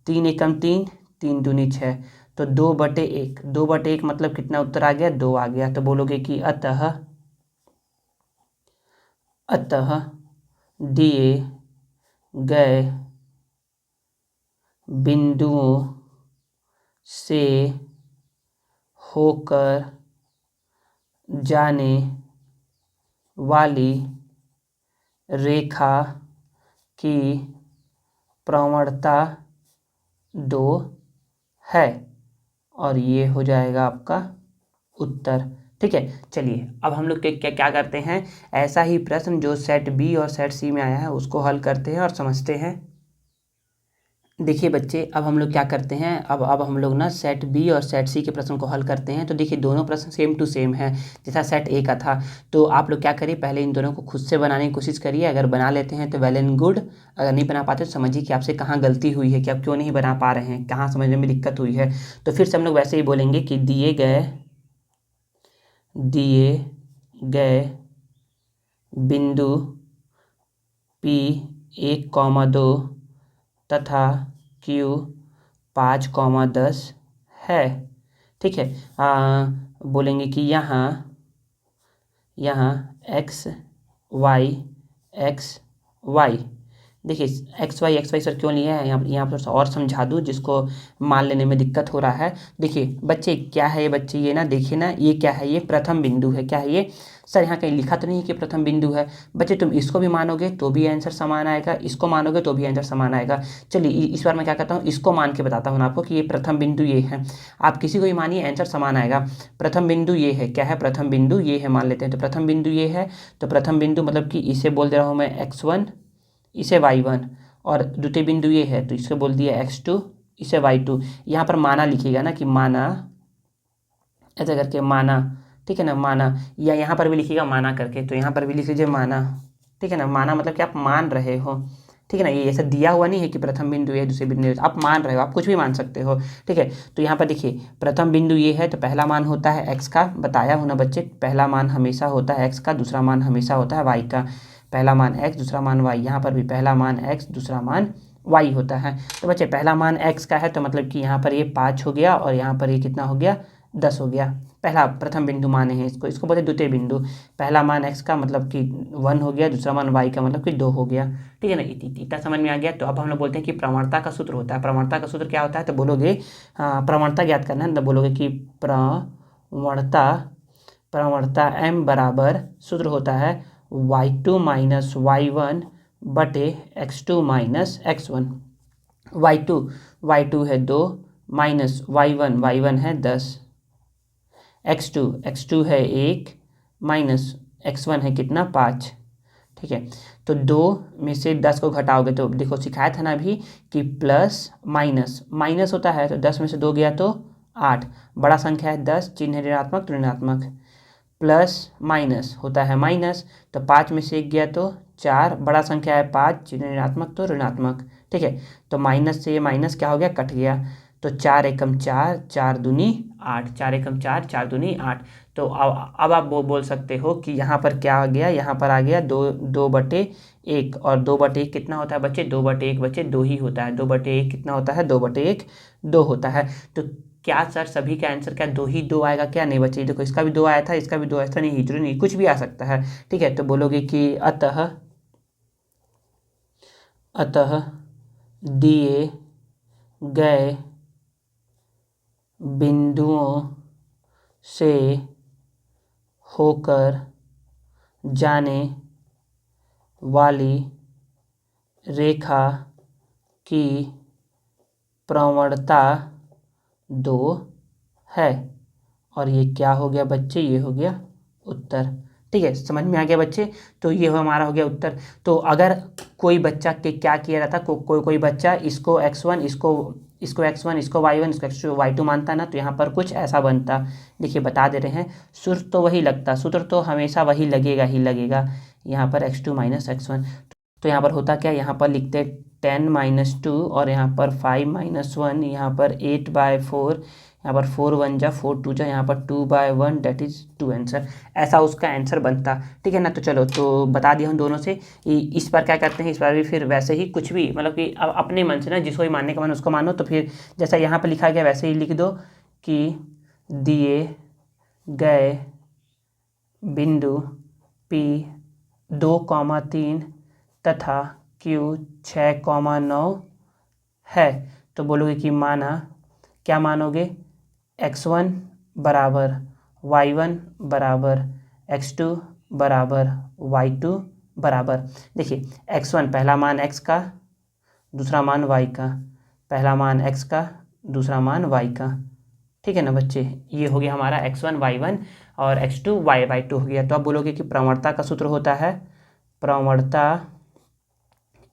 3 एकम 3, 3 दूनी 6, तो 2/1, 2/1 मतलब कितना उत्तर आ गया, 2 आ गया। तो बोलोगे कि अतः दिए गए बिंदुओं से होकर जाने वाली रेखा की प्रवणता 2 है, और ये हो जाएगा आपका उत्तर, ठीक है। चलिए अब हम लोग क्या क्या करते हैं, ऐसा ही प्रश्न जो सेट बी और सेट सी में आया है उसको हल करते हैं और समझते हैं। देखिए बच्चे, अब हम लोग क्या करते हैं, अब हम लोग ना सेट बी और सेट सी के प्रश्न को हल करते हैं। तो देखिए दोनों प्रश्न सेम टू सेम है जैसा सेट ए का था। तो आप लोग क्या करिए, पहले इन दोनों को खुद से बनाने की कोशिश करिए। अगर बना लेते हैं तो वेल एंड गुड, अगर नहीं बना पाते तो समझिए कि आपसे कहाँ गलती हुई है, कि आप क्यों नहीं बना पा रहे हैं, कहाँ समझने में दिक्कत हुई है। तो फिर से हम लोग वैसे ही बोलेंगे कि दिए गए बिंदु P 1,2 तथा Q 5,10 है। ठीक है। बोलेंगे कि यहाँ एक्स वाई। देखिए एक्स वाई सर क्यों लिया है, यहाँ पर और समझा दूँ जिसको मान लेने में दिक्कत हो रहा है। देखिए बच्चे क्या है ये, बच्चे ये ना देखिए ना, ये क्या है, ये प्रथम बिंदु है। क्या है ये सर, यहाँ कहीं लिखा तो नहीं है कि प्रथम बिंदु है। बच्चे तुम इसको भी मानोगे तो भी आंसर समान आएगा, इसको मानोगे तो भी आंसर समान आएगा। चलिए इस बार मैं क्या करता हूँ, इसको मान के बताता हूँ आपको कि ये प्रथम बिंदु ये है। आप किसी को भी मानिए, आंसर समान आएगा। प्रथम बिंदु ये है, क्या है, प्रथम बिंदु ये है, मान लेते हैं। तो प्रथम बिंदु ये है, तो प्रथम बिंदु मतलब कि इसे बोल दे रहा हूँ मैं x1, इसे y1, और द्वितीय बिंदु ये है तो इसको बोल दिया x2, इसे y2। यहाँ पर माना लिखिएगा ना, कि माना, ऐसा करके माना, ठीक है ना, माना। या यहाँ पर भी लिखिएगा माना करके, तो यहाँ पर भी लिख लीजिए माना, ठीक है ना। माना मतलब कि आप मान रहे हो, ठीक है ना। ये ऐसा दिया हुआ नहीं है कि प्रथम बिंदु ये दूसरे बिंदु, आप मान रहे हो, आप कुछ भी मान सकते हो, ठीक है। तो यहाँ पर देखिए प्रथम बिंदु ये है, तो पहला मान होता है x का, बताया हूँ ना बच्चे, पहला मान हमेशा होता है x का, दूसरा मान हमेशा होता है y का। पहला मान x, दूसरा मान y, यहाँ पर भी पहला मान x, दूसरा मान y होता है। तो बच्चे पहला मान x का है, तो मतलब कि यहाँ पर ये 5 हो गया, और यहाँ पर ये कितना हो गया, 10 हो गया। पहला प्रथम बिंदु माने हैं इसको बोलते द्वितीय बिंदु। पहला मान x का मतलब कि 1 हो गया, दूसरा मान y का मतलब कि 2 हो गया, ठीक है ना। इतना समझ में आ गया। तो अब हम लोग बोलते हैं कि प्रवणता का सूत्र होता है। प्रवणता का सूत्र क्या होता है, तो बोलोगे प्रवणता ज्ञात करना है, तो बोलोगे कि प्रवणता m बराबर सूत्र होता है y2 माइनस y1 बटे x2 माइनस x1। y2 है 2, माइनस y1 है 10, x2 है 1, माइनस x1 है कितना, 5, ठीक है। तो 2 में से 10 को घटाओगे तो देखो सिखाया था ना अभी कि प्लस माइनस माइनस होता है, तो 10 में से 2 गया तो 8, बड़ा संख्या है 10, चिन्ह ऋणात्मक तो ऋणात्मक, प्लस माइनस होता है माइनस, तो 5 में से 1 गया तो 4, बड़ा संख्या है 5, चिन्ह ऋणात्मक तो ऋणात्मक, ठीक है। तो माइनस से ये माइनस क्या हो गया, कट गया। तो 4 एकम 4, 4 दूनी 8, 4 एकम 4, 4 दूनी 8। तो अब आप बोल सकते हो कि यहाँ पर क्या आ गया, यहाँ पर आ गया 2/1, और 2/1 कितना होता है बच्चे, 2/1 बच्चे 2 ही होता है। 2/1 कितना होता है, 2/1 2 होता है। तो क्या सर सभी का आंसर क्या 2 ही 2 आएगा, क्या नहीं बच्चे, देखो इसका भी 2 आया था, इसका भी 2 आया था, नहीं जरूरी नहीं, कुछ भी आ सकता है, ठीक है। तो बोलोगे कि अतः दिए गए बिंदुओं से होकर जाने वाली रेखा की प्रवणता 2 है। और ये क्या हो गया बच्चे, ये हो गया उत्तर, ठीक है। समझ में आ गया बच्चे। तो ये हमारा हो गया उत्तर। तो अगर कोई बच्चा के क्या किया जाता, कोई बच्चा इसको x1, इसको x1, इसको y1, इसको x2 y2 मानता ना, तो यहाँ पर कुछ ऐसा बनता। देखिए बता दे रहे हैं, सूत्र तो वही लगता, सूत्र तो हमेशा वही लगेगा ही लगेगा। यहाँ पर x2 माइनस x1, तो यहाँ पर होता क्या, यहाँ पर लिखते 10 माइनस 2, और यहाँ पर 5 माइनस 1, यहाँ पर 8/4, यहाँ पर 4 1 जा 4 2 जा, यहाँ पर 2/1, डेट इज 2 आंसर। ऐसा उसका आंसर बनता, ठीक है ना। तो चलो, तो बता दिया हम दोनों से। इस बार क्या करते हैं, इस बार भी फिर वैसे ही कुछ भी, मतलब कि अब अपने मन से ना, जिसको भी मानने का मन उसको मानो। तो फिर जैसा यहाँ पर लिखा गया वैसे ही लिख दो कि दिए गए बिंदु P 2,3 तथा Q 6,9 है। तो बोलोगे कि माना, क्या मानोगे, x1 बराबर y1 बराबर x2 बराबर y2 बराबर, देखिए x1 पहला मान x का, दूसरा मान y का, पहला मान x का, दूसरा मान y का, ठीक है ना बच्चे। ये हो गया हमारा x1 y1 और x2 y2 हो गया। तो आप बोलोगे कि प्रवणता का सूत्र होता है, प्रवणता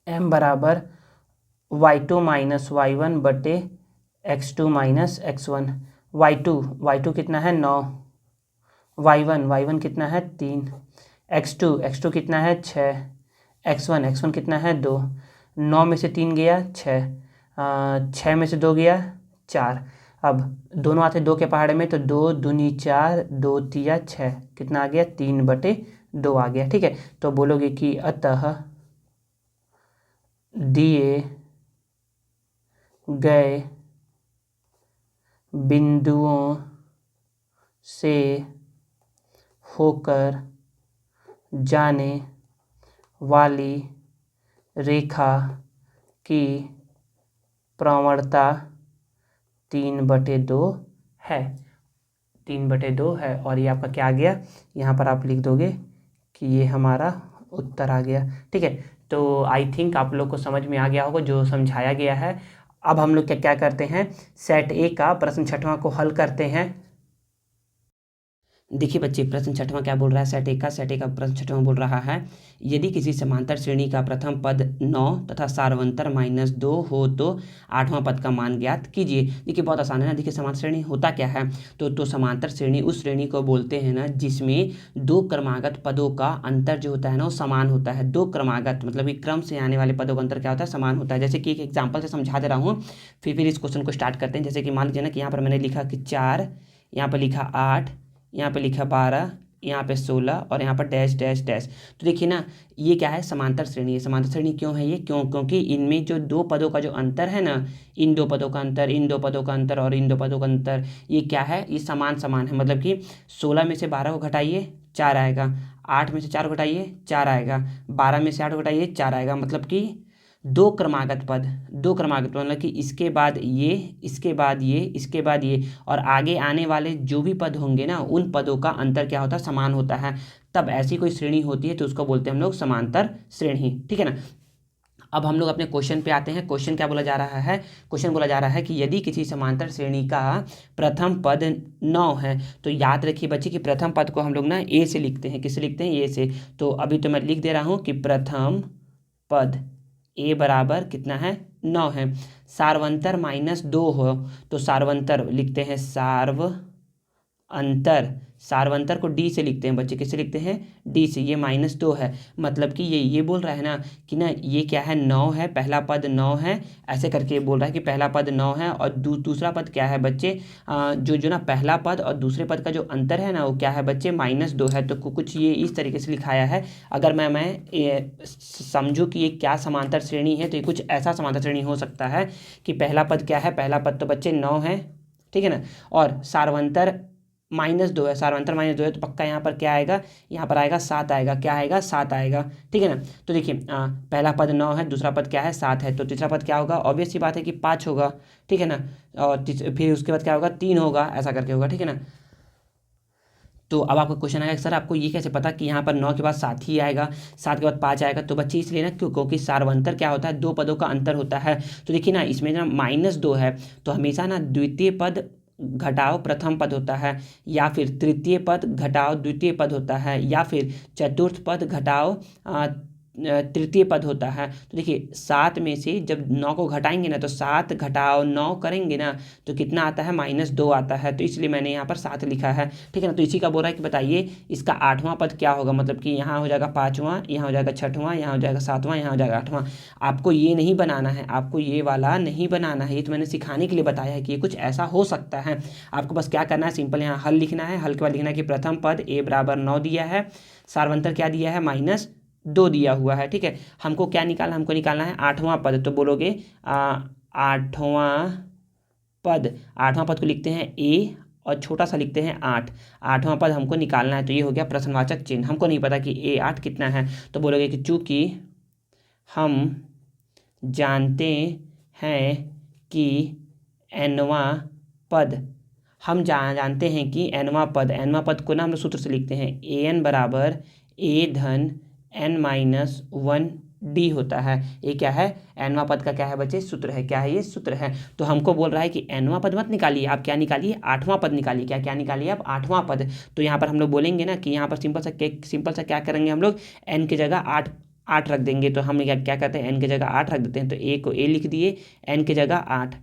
m बराबर y2 माइनस y1 बटे x2 माइनस x1। y2 कितना है 9, y1 कितना है 3, x2 कितना है 6, x1 कितना है 2। 9 में से 3 गया 6, 6 में से 2 गया 4। अब दोनों आते 2 के पहाड़े में, तो 2 दूनी 4, 2 तिया 6, कितना आ गया 3/2 आ गया। ठीक है, तो बोलोगे कि अतः दिए गए बिंदुओं से होकर जाने वाली रेखा की प्रवणता 3/2 है। 3/2 है, और ये आपका क्या आ गया, यहाँ पर आप लिख दोगे कि ये हमारा उत्तर आ गया। ठीक है, तो आई थिंक आप लोग को समझ में आ गया होगा जो समझाया गया है। अब हम लोग क्या क्या करते हैं, सेट ए का प्रश्न 6वां को हल करते हैं। देखिए बच्चे, प्रश्न 6वां क्या बोल रहा है, सेट ए का प्रश्न 6वां बोल रहा है, यदि किसी समांतर श्रेणी का प्रथम पद 9 तथा सार्वंतर -2 हो तो 8वां पद का मान ज्ञात कीजिए। देखिए बहुत आसान है ना। देखिए समांतर श्रेणी होता क्या है, तो समांतर श्रेणी उस श्रेणी को बोलते हैं ना जिसमें दो क्रमागत पदों का अंतर जो होता है ना वो समान होता है। दो क्रमागत मतलब कि क्रम से आने वाले पदों का अंतर क्या होता है, समान होता है। जैसे कि एक एग्जाम्पल से समझा दे रहा हूँ, फिर इस क्वेश्चन को स्टार्ट करते हैं। जैसे कि मान लीजिए ना कि यहाँ पर मैंने लिखा कि 4, यहाँ पर लिखा 8, यहाँ पे लिखा 12, यहाँ पे 16 और यहाँ पर डैश डैश डैश। तो देखिए ना, ये क्या है, समांतर श्रेणी है। समांतर श्रेणी क्यों है ये, क्योंकि इनमें जो दो पदों का जो अंतर है ना, इन दो पदों का अंतर, इन दो पदों का अंतर और इन दो पदों का अंतर, ये क्या है, ये समान समान है। मतलब कि 16 में से 12 को घटाइए 4 आएगा, 8 में से 4 को घटाइए 4 आएगा, 12 में से 8 को घटाइए 4 आएगा। मतलब कि दो क्रमागत मतलब कि इसके बाद ये, इसके बाद ये, इसके बाद ये, और आगे आने वाले जो भी पद होंगे ना उन पदों का अंतर क्या होता है, समान होता है। तब ऐसी कोई श्रेणी होती है तो उसको बोलते हैं हम लोग समांतर श्रेणी। ठीक है ना। अब हम लोग अपने क्वेश्चन पे आते हैं। क्वेश्चन क्या बोला जा रहा है, क्वेश्चन बोला जा रहा है कि यदि किसी समांतर श्रेणी का प्रथम पद 9 है, तो याद रखिए बच्चे कि प्रथम पद को हम लोग ना ए से लिखते हैं। किससे लिखते हैं, ए से। तो अभी तो मैं लिख दे रहा हूँ कि प्रथम पद ए बराबर कितना है 9 है। सार्वंतर -2 हो तो सार्वंतर लिखते हैं सार्वंतर को डी से लिखते हैं बच्चे। किससे लिखते हैं, डी से। ये -2 है, मतलब कि ये बोल रहा है ना कि ना ये क्या है 9 है, पहला पद 9 है, ऐसे करके बोल रहा है कि पहला पद 9 है और दूसरा पद क्या है बच्चे, जो ना पहला पद और दूसरे पद का जो अंतर है ना वो क्या है बच्चे, -2 है। तो कुछ ये इस तरीके से लिखाया है। अगर मैं समझूँ कि ये क्या समांतर श्रेणी है, तो ये कुछ ऐसा समांतर श्रेणी हो सकता है कि पहला पद क्या है, पहला पद तो बच्चे 9 है, ठीक है ना, और सार्वंतर -2 है, सार्वंतर -2 है, तो पक्का यहाँ पर क्या आएगा, यहाँ पर आएगा 7 आएगा। क्या आएगा, 7 आएगा। ठीक है ना। तो देखिए पहला पद 9 है, दूसरा पद क्या है 7 है, तो तीसरा पद क्या होगा, ऑब्वियस सी बात है कि 5 होगा। ठीक है ना। और फिर उसके बाद क्या होगा, 3 होगा, ऐसा करके होगा। ठीक है ना। तो अब आपका क्वेश्चन आएगा सर आपको ये कैसे पता कि यहाँ पर 9 के बाद 7 ही आएगा, 7 के बाद 5 आएगा। तो बच्चे इसलिए ना क्योंकि सार्वंतर क्या होता है, दो पदों का अंतर होता है। तो देखिए ना इसमें ना -2 है, तो हमेशा ना द्वितीय पद घटाओ प्रथम पद होता है, या फिर तृतीय पद घटाओ द्वितीय पद होता है, या फिर चतुर्थ पद घटाओ तृतीय पद होता है। तो देखिए 7 में से जब 9 को घटाएंगे ना, तो 7 घटाओ 9 करेंगे ना तो कितना आता है, -2 आता है। तो इसलिए मैंने यहाँ पर 7 लिखा है। ठीक है ना। तो इसी का बोल रहा है कि बताइए इसका 8वां पद क्या होगा। मतलब कि यहाँ हो जाएगा 5वां, यहाँ हो जाएगा 6वां, यहाँ हो जाएगा 7वां, यहाँ हो जाएगा 8वां। आपको ये नहीं बनाना है, आपको ये वाला नहीं बनाना है, ये तो मैंने सिखाने के लिए बताया है कि ये कुछ ऐसा हो सकता है। आपको बस क्या करना है, सिंपल यहाँ हल लिखना है। हल के बाद लिखना है कि प्रथम पद a बराबर 9 दिया है, सार्वंतर क्या दिया है, -2 दिया हुआ है। ठीक है। हमको क्या निकालना, हमको निकालना है 8वां पद। तो बोलोगे 8वां पद को लिखते हैं ए और छोटा सा लिखते हैं 8। 8वां पद हमको निकालना है, तो ये हो गया प्रश्नवाचक चिन्ह। हमको नहीं पता कि A8 कितना है, तो बोलोगे कि चूंकि हम जानते हैं कि nवां पद, हम जानते हैं कि nवां पद को ना हम लोग सूत्र से लिखते हैं an बराबर a धन n-1 डी होता है। ये क्या है, nवां पद का क्या है बच्चे, सूत्र है। क्या है ये, सूत्र है। तो हमको बोल रहा है कि nवां पद मत निकालिए, आप क्या निकालिए, 8वां पद निकालिए। क्या निकालिए आप, 8वां पद। तो यहाँ पर हम लोग बोलेंगे ना कि यहाँ पर सिंपल सा क्या करेंगे हम लोग, n की जगह 8 8 रख देंगे। तो हम क्या क्या करते हैं, n की जगह 8 रख देते हैं। तो a को a लिख दिए, n की जगह 8।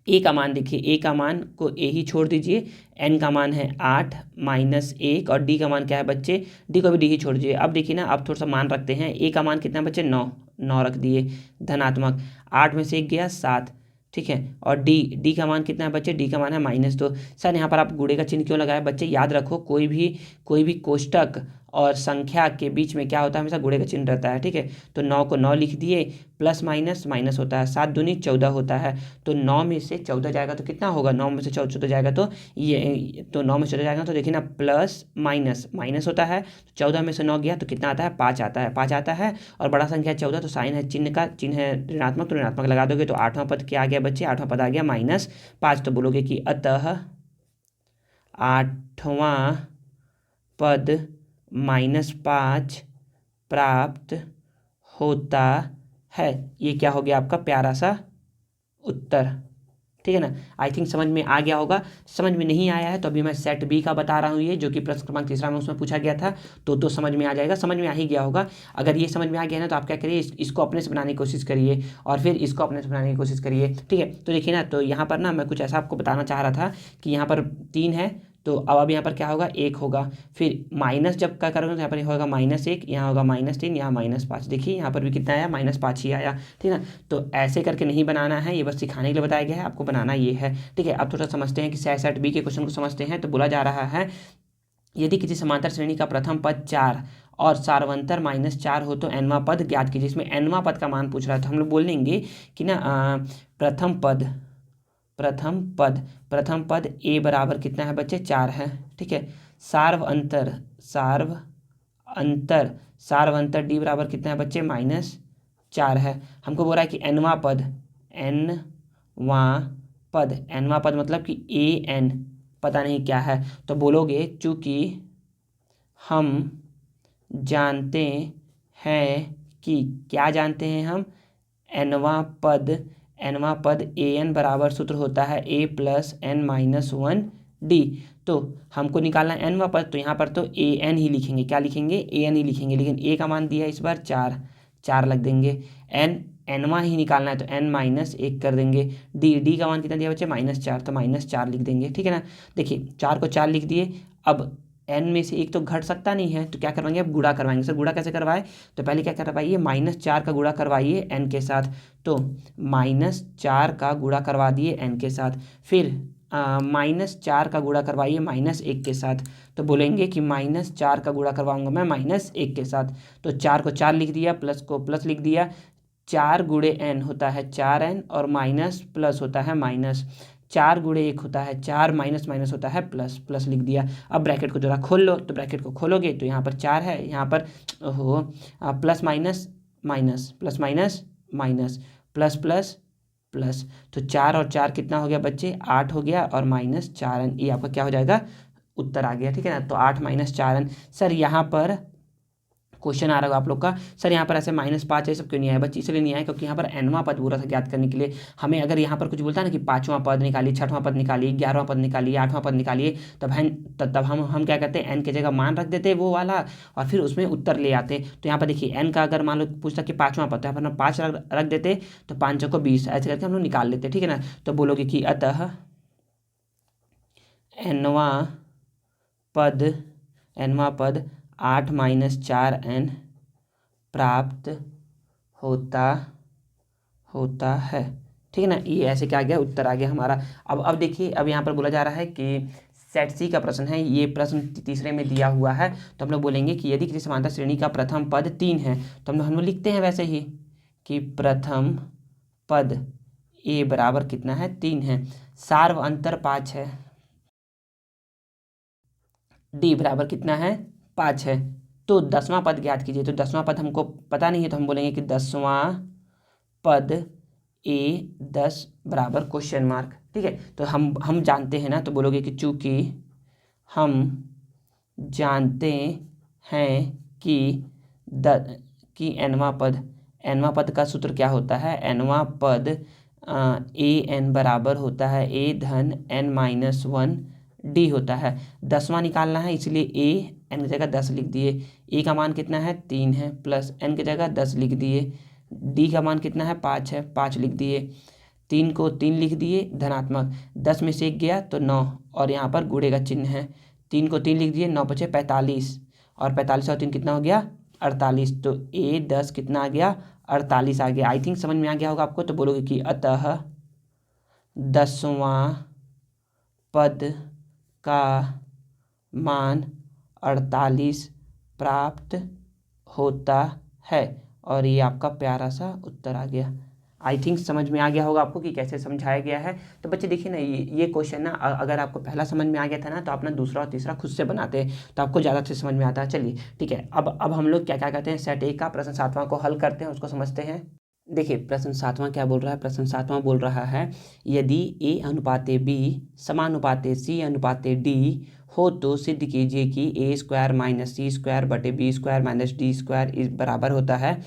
a का मान देखिए, a का मान को a ही छोड़ दीजिए, n का मान है 8 माइनस 1 और d का मान क्या है बच्चे, d को भी d ही छोड़ दीजिए। अब देखिए ना, अब थोड़ा सा मान रखते हैं। a का मान कितना है बच्चे, 9, 9 रख दिए धनात्मक, 8 में से 1 गया 7, ठीक है। और d का मान कितना है बच्चे, d का मान है -2। सर यहाँ पर आप गुणे का चिन्ह क्यों लगाया बच्चे, याद रखो कोई भी कोष्टक और संख्या के बीच में क्या होता है, हमेशा गुणे का चिन्ह रहता है, ठीक है। तो 9 को 9 लिख दिए, प्लस माइनस माइनस होता है, 7 दूनी 14 होता है। तो 9 में से 14 जाएगा तो कितना होगा, 9 में से 14 जाएगा तो ये, तो 9 में से 14 जाएगा तो देखिए ना, प्लस माइनस माइनस होता है। 14 में से 9 गया तो कितना आता है, 5 आता है, 5 आता है। और बड़ा संख्या 14, तो साइन है, चिन्ह है ऋणात्मक, तो ऋणात्मक लगा दोगे। तो 8वां पद क्या आ गया बच्चे, 8वां पद आ गया -5। तो बोलोगे कि अतः 8वां पद -5 प्राप्त होता है। ये क्या हो गया आपका प्यारा सा उत्तर, ठीक है ना। आई थिंक समझ में आ गया होगा। समझ में नहीं आया है तो अभी मैं सेट बी का बता रहा हूँ, ये जो कि प्रश्न क्रमांक 3 में उसमें पूछा गया था। तो समझ में आ जाएगा, समझ में आ ही गया होगा। अगर ये समझ में आ गया ना तो आप क्या करिए, इसको अपने से बनाने की कोशिश करिए और फिर इसको अपने से बनाने की कोशिश करिए, ठीक है। तो देखिए ना, तो यहाँ पर ना मैं कुछ ऐसा आपको बताना चाह रहा था कि यहाँ पर 3 है, तो अब यहाँ पर क्या होगा, 1 होगा। फिर माइनस जब क्या करोगे तो यहाँ पर होगा -1, यहाँ होगा -3, यहाँ -5। देखिए यहाँ पर भी कितना आया, -5 ही आया, ठीक है ना। तो ऐसे करके नहीं बनाना है, ये बस सिखाने के लिए बताया गया है, आपको बनाना ये है, ठीक है। अब थोड़ा समझते हैं कि सेट बी के क्वेश्चन को समझते हैं। तो बोला जा रहा है, यदि किसी समांतर श्रेणी का प्रथम पद 4 और सार्वंतर -4 हो तो nवां पद ज्ञात कीजिए। इसमें nवां पद का मान पूछ रहा है, तो हम लोग बोल देंगे कि ना प्रथम पद a बराबर कितना है बच्चे, 4 है, ठीक है। सार्वंतर d बराबर कितना है बच्चे, -4 है। हमको बोल रहा है कि nवां पद मतलब कि an पता नहीं क्या है। तो बोलोगे चूंकि हम जानते हैं कि, क्या जानते हैं हम, nवां पद an बराबर सूत्र होता है a + n-1d। तो हमको निकालना है nवां पद, तो यहाँ पर तो an ही लिखेंगे, क्या लिखेंगे, an ही लिखेंगे। लेकिन a का मान दिया है इस बार 4 लग देंगे। nवां ही निकालना है तो n-1 कर देंगे। d का मान कितना दिया बच्चे, -4, तो -4 लिख देंगे, ठीक है ना। देखिए 4 को 4 लिख दिए। अब n में से 1 तो घट सकता नहीं है, तो क्या करवाएंगे, अब गुणा करवाएंगे। सर गुणा कैसे करवाए, तो पहले क्या करवाइए, -4 का गुणा करवाइए n के साथ। तो -4 का गुणा करवा दिए n के साथ, फिर -4 का गुणा करवाइए -1 के साथ। तो बोलेंगे कि -4 का गुणा करवाऊंगा मैं -1 के साथ। तो 4 को 4 लिख दिया, प्लस को प्लस लिख दिया। 4 गुणे n होता है 4n और माइनस प्लस होता है माइनस। 4 गुणे 1 होता है 4, माइनस माइनस होता है प्लस, प्लस लिख दिया। अब ब्रैकेट को जरा खोल लो, तो ब्रैकेट को खोलोगे तो यहाँ पर 4 है, यहाँ पर ओहो plus minus minus, plus minus minus, plus plus plus. तो 4 और 4 कितना हो गया बच्चे, 8 हो गया और -4n, ये आपका क्या हो जाएगा, उत्तर आ गया, ठीक है ना। तो 8 - 4n। सर यहाँ पर क्वेश्चन आ रहा होगा आप लोग का, सर यहाँ पर ऐसे -5 ये सब क्यों नहीं आया बच्चे, इसलिए नहीं आया क्योंकि यहाँ पर nवां पद पूरा था ज्ञात करने के लिए। हमें अगर यहाँ पर कुछ बोलता है ना कि 5वां पद निकालिए, 6वां पद निकालिए, 11वां पद निकालिए, 8वां पद निकालिए, तब हम क्या करते हैं, n की जगह मान रख देते वो वाला और फिर उसमें उत्तर ले आते। तो यहाँ पर देखिए n का अगर मान लो पूछता कि 5वां पद, तो यहाँ पर हम 5 रख देते, तो 5 को 20, ऐसे करके हम लोग निकाल लेते, ठीक है ना। तो बोलोगे कि अतः nवां पद 8 - 4n प्राप्त होता है, ठीक है ना। ये ऐसे क्या आ गया, उत्तर आ गया हमारा। अब देखिए, अब यहाँ पर बोला जा रहा है कि सेट सी का प्रश्न है, ये प्रश्न तीसरे में दिया हुआ है। तो हम लोग बोलेंगे कि यदि किसी समांतर श्रेणी का प्रथम पद 3 है, तो हम लोग लिखते हैं वैसे ही कि प्रथम पद a बराबर कितना है, 3 है, सार्वअंतर 5 है, d बराबर कितना है, 5 है। तो 10वां पद ज्ञात कीजिए। तो 10वां पद हमको पता नहीं है, तो हम बोलेंगे कि 10वां पद a 10 बराबर क्वेश्चन मार्क, ठीक है। तो हम जानते हैं ना, तो बोलोगे कि चूंकि हम जानते हैं कि nवां पद का सूत्र क्या होता है, nवां पद an बराबर होता है a धन n - 1 डी होता है। 10वां निकालना है, इसलिए ए एन की जगह 10 लिख दिए। ए का मान कितना है 3 है, प्लस एन की जगह 10 लिख दिए। डी का मान कितना है 5 है, 5 लिख दिए। 3 को 3 लिख दिए धनात्मक, 10 में से 1 गया तो 9, और यहाँ पर गुणे का चिन्ह है। 3 को 3 लिख दिए, 9 बचे 45, और 45 और 3 कितना हो गया 48। तो ए 10 कितना आ गया 48 आ गया। आई थिंक समझ में आ गया होगा आपको। तो बोलोगे कि अतः 10वां पद का मान 48 प्राप्त होता है, और ये आपका प्यारा सा उत्तर आ गया। आई थिंक समझ में आ गया होगा आपको कि कैसे समझाया गया है। तो बच्चे देखिए ना, ये क्वेश्चन ना अगर आपको पहला समझ में आ गया था ना, तो आप ना दूसरा और तीसरा खुद से बनाते हैं, तो आपको ज़्यादा अच्छे समझ में आता है। चलिए ठीक है, अब हम लोग क्या क्या करते हैं, सेट ए का प्रश्न 7वां को हल करते हैं, उसको समझते हैं। देखिए प्रश्न 7वां क्या बोल रहा है, प्रश्न 7वां बोल रहा है यदि ए अनुपाते बी समानुपाते सी अनुपाते डी हो तो सिद्ध कीजिए कि A square minus C square बटे B square minus D square इस बराबर होता है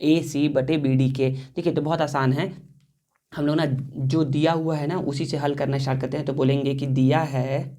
ए सी बटे बी डी के। देखिए तो बहुत आसान है, हम लोग ना जो दिया हुआ है ना उसी से हल करना स्टार्ट करते हैं। तो बोलेंगे कि दिया है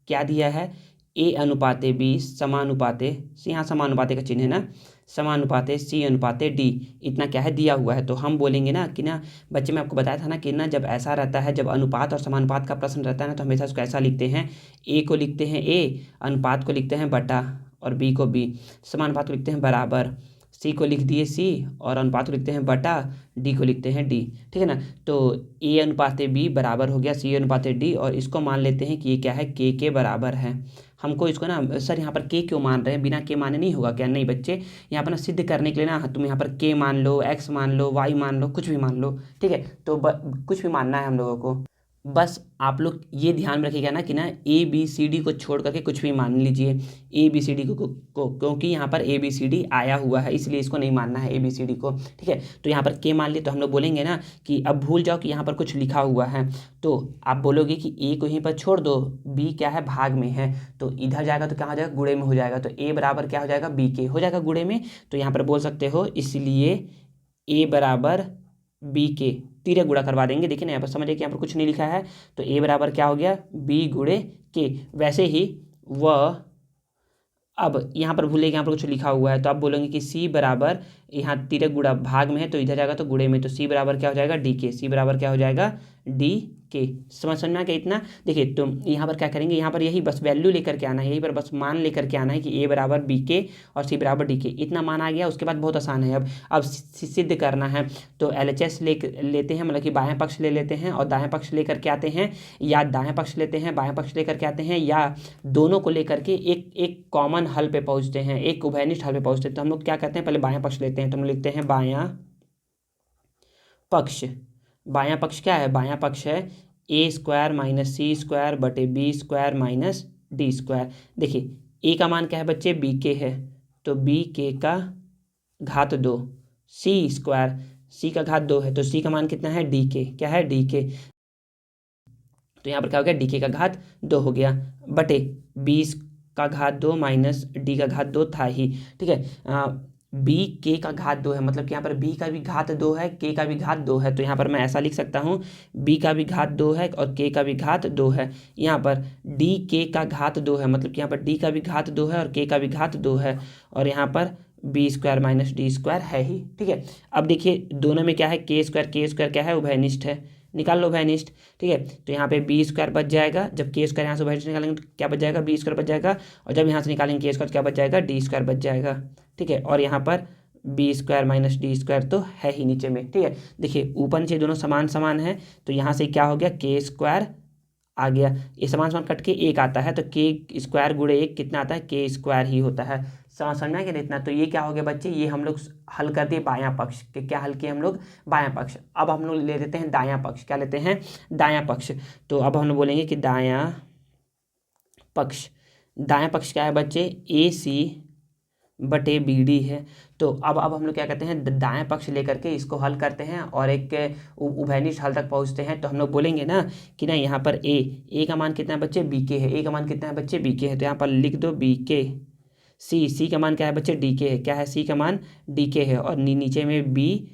क्या दिया है, ए अनुपाते बी समानुपाते, यहाँ समानुपाते का चिन्ह है ना, समानुपाते सी अनुपाते डी, इतना क्या है दिया हुआ है। तो हम बोलेंगे ना कि ना बच्चे में आपको बताया था ना कि ना जब ऐसा रहता है, जब अनुपात और समानुपात का प्रश्न रहता है ना, तो हमेशा उसको ऐसा लिखते हैं, ए को लिखते हैं ए, अनुपात को लिखते हैं बटा, और बी को बी, समानुपात को लिखते हैं बराबर, सी को लिख दिए सी, और अनुपात को लिखते हैं बटा, डी को लिखते हैं डी। ठीक है ना। तो ए अनुपाते बी बराबर हो गया सी अनुपाते डी, और इसको मान लेते हैं कि ये क्या है के बराबर है। हमको इसको ना सर यहाँ पर के क्यों मान रहे हैं, बिना के माने नहीं होगा क्या, नहीं बच्चे, यहाँ पर ना सिद्ध करने के लिए ना तुम यहाँ पर के मान लो, एक्स मान लो, वाई मान लो, कुछ भी मान लो। ठीक है, तो कुछ भी मानना है हम लोगों को। बस आप लोग ये ध्यान में रखिएगा ना कि ना ए बी सी डी को छोड़ करके कुछ भी मान लीजिए, ए बी सी डी को क्योंकि यहाँ पर ए बी सी डी आया हुआ है, इसलिए इसको नहीं मानना है ए बी सी डी को। ठीक है, तो यहाँ पर के मान लिए, तो हम लोग बोलेंगे ना कि अब भूल जाओ कि यहाँ पर कुछ लिखा हुआ है, तो आप बोलोगे कि ए को यहीं पर छोड़ दो, बी क्या है भाग में है, तो इधर जाएगा तो क्या हो जाएगा गुणे में हो जाएगा, तो ए बराबर क्या हो जाएगा बी के हो जाएगा गुणे में। तो यहाँ पर बोल सकते हो इसलिए ए बराबर बी के, तिरे गुणा करवा देंगे। देखिए ना यहाँ पर समझिए कि यहाँ पर कुछ नहीं लिखा है, तो ए बराबर क्या हो गया बी गुणे के। वैसे ही वह, अब यहाँ पर भूलेंगे यहाँ पर कुछ लिखा हुआ है, तो आप बोलेंगे कि सी बराबर, यहाँ तिरे गुणा भाग में है तो इधर जाएगा तो गुणे में, तो सी बराबर क्या हो जाएगा डी के, सी बराबर क्या हो जाएगा डी के। समझ में आ गया इतना। देखिए तो यहाँ पर क्या करेंगे, यहाँ पर यही बस वैल्यू लेकर के आना है, यहीं पर बस मान लेकर के आना है कि ए बराबर बी के और सी बराबर डी के, इतना मान आ गया। उसके बाद बहुत आसान है, अब सिद्ध करना है, तो LHS लेते हैं, मतलब कि बाएं पक्ष ले लेते हैं और दाएं पक्ष लेकर के आते हैं, या दाएं पक्ष लेते हैं बाएं पक्ष लेकर के आते हैं, या दोनों को लेकर के एक कॉमन हल पे पहुंचते हैं, एक उभयनिष्ठ हल पे पहुंचते हैं। तो हम लोग क्या करते हैं, पहले बायां पक्ष लेते हैं, तो हम लिखते हैं बायां पक्ष। बायां पक्ष क्या है, बायां पक्ष है A square minus C square बटे B square minus D square. देखिए ए का मान क्या है बच्चे बी के है, तो बी के का घात 2, सी स्क्वायर, सी का घात 2 है, तो सी का मान कितना है डी के, क्या है डी के, तो यहाँ पर क्या हो गया डी के का घात 2 हो गया, बटे बी का घात 2 माइनस डी का घात 2 था ही। ठीक है, बी के का घात 2 है, मतलब कि यहाँ पर बी का भी घात 2 है, के का भी घात 2 है, तो यहाँ पर मैं ऐसा लिख सकता हूँ बी का भी घात 2 है और के का भी घात 2 है। यहाँ पर डी के का घात 2 है, मतलब कि यहाँ पर डी का भी घात 2 है और के का भी घात 2 है, और यहाँ पर B square minus D square है ही। ठीक है, अब देखिए दोनों में क्या है के स्क्वायर क्या है उभयनिष्ठ है, निकाल लो उभयनिष्ठ। ठीक है, तो यहाँ पे बी स्क्वायर बच जाएगा, जब के स्क्वायर यहाँ से उभयनिष्ठ निकालेंगे तो क्या बच जाएगा बी स्क्वायर बच जाएगा, और जब यहाँ से निकालेंगे के स्क्वायर क्या बच जाएगा डी स्क्वायर बच जाएगा। ठीक है, और यहाँ पर B square minus D square तो है ही नीचे में। ठीक है, देखिए ऊपर नीचे दोनों समान समान है, तो यहाँ से क्या हो गया के स्क्वायर आ गया, ये समान समान कट के एक आता है, तो के स्क्वायर गुणे एक कितना आता है के स्क्वायर ही होता है। समझना कि इतना। तो ये क्या हो गया बच्चे, ये हम लोग हल कर दिए बायां पक्ष के, क्या हल किए हम लोग बायां पक्ष। अब हम लोग ले लेते हैं दायां पक्ष, क्या लेते हैं दायां पक्ष। तो अब हम लोग बोलेंगे कि दायां पक्ष, दायां पक्ष क्या है बच्चे ए सी बटे बी डी है। तो अब हम लोग क्या करते हैं दाएं पक्ष लेकर के इसको हल करते हैं और एक उभयनिष्ठ हल तक पहुंचते हैं। तो हम लोग बोलेंगे ना कि ना यहाँ पर ए का मान कितना है बच्चे बी के है, ए का मान कितना है बच्चे बी के है, तो यहाँ पर लिख दो बी के। सी का मान क्या है बच्चे डी के है, क्या है सी का मान डी के है, और नीचे में बी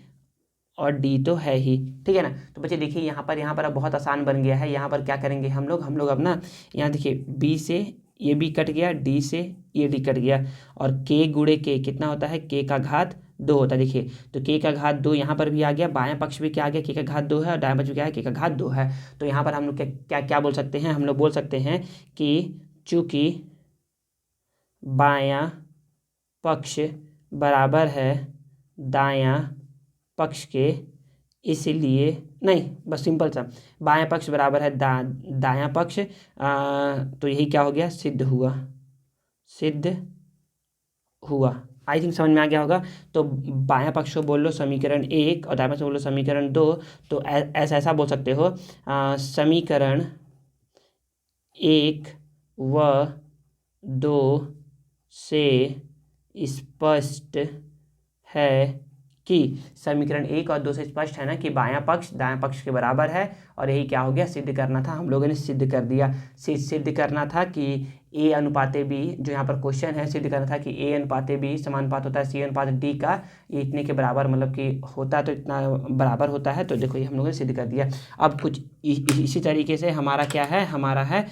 और डी तो है ही, ठीक है ना। तो बच्चे देखिए यहाँ पर अब बहुत आसान बन गया है। यहाँ पर क्या करेंगे हम लोग अब ना, यहाँ देखिए बी से ये बी कट गया, डी से ये डी कट गया, और के गुणे के कितना होता है, के का घात 2 होता है। देखिए तो के का घात 2 यहाँ पर भी आ गया, बायां पक्ष भी क्या आ गया, के का घात 2 है, और दायां पक्ष भी क्या है, के का घात 2 है। तो यहाँ पर हम लोग क्या क्या बोल सकते हैं, हम लोग बोल सकते हैं कि चूंकि बायां पक्ष बराबर है दायां पक्ष के, इसलिए नहीं, बस सिंपल सा, बायां पक्ष बराबर है दायां पक्ष, तो यही क्या हो गया, सिद्ध हुआ। आई थिंक समझ में आ गया होगा। तो बायां पक्ष को बोल लो समीकरण 1 और दायां पक्ष को बोल लो समीकरण 2। तो ऐसा बोल सकते हो, समीकरण 1 व 2 से स्पष्ट है कि, समीकरण 1 और 2 से स्पष्ट है ना कि बायां पक्ष दायां पक्ष के बराबर है, और यही क्या हो गया, सिद्ध करना था। हम लोगों ने सिद्ध कर दिया। सिद्ध करना था कि ए अनुपाते बी, जो यहाँ पर क्वेश्चन है, सिद्ध करना था कि ए अनुपाते बी समानुपात होता है सी अनुपात डी का, ये इतने के बराबर, मतलब कि होता है तो इतना बराबर होता है। तो देखो ये हम लोगों ने सिद्ध कर दिया। अब कुछ इसी तरीके से हमारा क्या है, हमारा है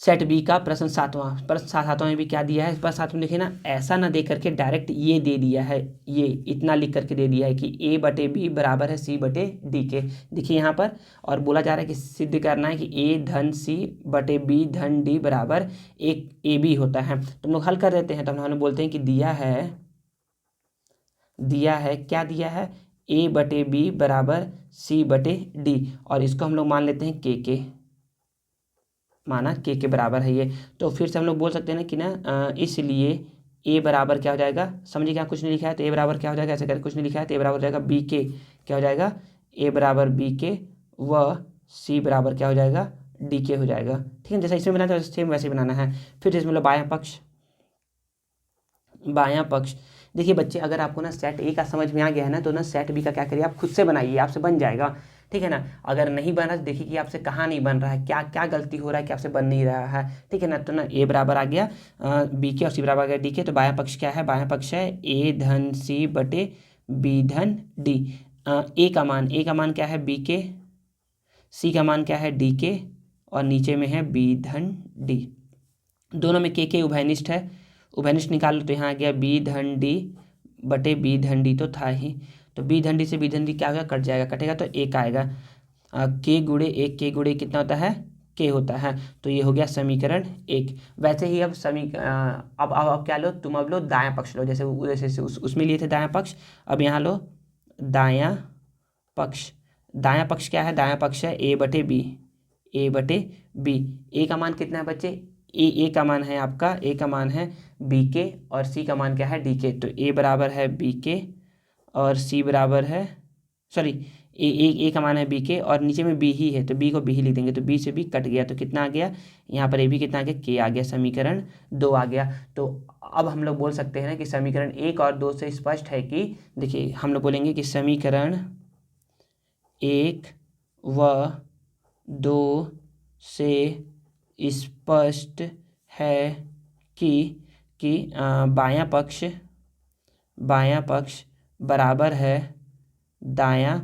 सेट बी का प्रश्न 7वां में भी क्या दिया है, प्रश्न 7 में देखिए ना, ऐसा ना दे करके डायरेक्ट ये दे दिया है, ये इतना लिख करके दे दिया है कि ए बटे बी बराबर है सी बटे डी के। देखिए यहाँ पर, और बोला जा रहा है कि सिद्ध करना है कि ए धन सी बटे बी धन डी बराबर एक ए बी होता है। तो हम लोग हल कर देते हैं। तो हम लोग बोलते हैं कि दिया है क्या दिया है, ए बटे बी बराबर सी बटे डी, और इसको हम लोग मान लेते हैं के माना के बराबर है ये। तो फिर से हम लोग बोल सकते हैं ना कि ना, इसलिए ए बराबर क्या हो जाएगा, समझिए क्या कुछ नहीं लिखा है तो ए बराबर क्या हो जाएगा, ऐसे करके कुछ नहीं लिखा है तो ए बराबर हो जाएगा बी के, क्या हो जाएगा, ए बराबर बी के व सी बराबर क्या हो जाएगा, डी के हो जाएगा। ठीक है, जैसा इसमें बनाया था सेम वैसे बनाना है। फिर इसमें मतलब बायां पक्ष देखिए बच्चे, अगर आपको ना सेट ए का समझ में आ गया है ना, तो ना सेट बी का क्या करिए, आप खुद से बनाइए, आपसे बन जाएगा। ठीक है ना। अगर नहीं बन रहा तो देखिए कि आपसे कहाँ नहीं बन रहा है, क्या क्या गलती हो रहा है कि आपसे बन नहीं रहा है। ठीक है ना। तो ना ए बराबर आ गया बी के और सी बराबर आ गया डी के। तो बायां पक्ष क्या है, बायां पक्ष है ए धन सी बटे बी धन डी। ए का मान क्या है, बी के, सी का मान क्या है, डी के, और नीचे में है बी धन डी। दोनों में के उभयनिष्ठ है, उभयनिष्ठ निकाल लो। तो यहाँ आ गया बी धन डी बटे बी धन डी तो था ही, तो बी धन डी से बी धन डी क्या होगा, कट जाएगा, कटेगा तो एक आएगा। के गुणे एक, के गुणे कितना होता है, के होता है। तो ये हो गया समीकरण 1। वैसे ही अब अब क्या लो तुम, अब लो दायां पक्ष लो, जैसे उसमें लिए थे दायां पक्ष, अब यहाँ लो दायां पक्ष। दायां पक्ष क्या है, दायां पक्ष है ए बटे बी, ए बटे बी। ए का मान कितना है बच्चे, ए का मान है आपका, ए का मान है बी के, और सी का मान क्या है, डी के। तो ए बराबर है बी के और सी बराबर है, सॉरी ए का मान है बी के, और नीचे में बी ही है तो बी को बी ही लिख देंगे। तो बी से बी कट गया, तो कितना आ गया यहाँ पर, ए बी कितना आ गया, के आ गया, समीकरण 2 आ गया। तो अब हम लोग बोल सकते हैं ना कि समीकरण 1 और 2 से स्पष्ट है कि, देखिए हम लोग बोलेंगे कि समीकरण 1 व 2 से स्पष्ट है कि बायां पक्ष बराबर है दायां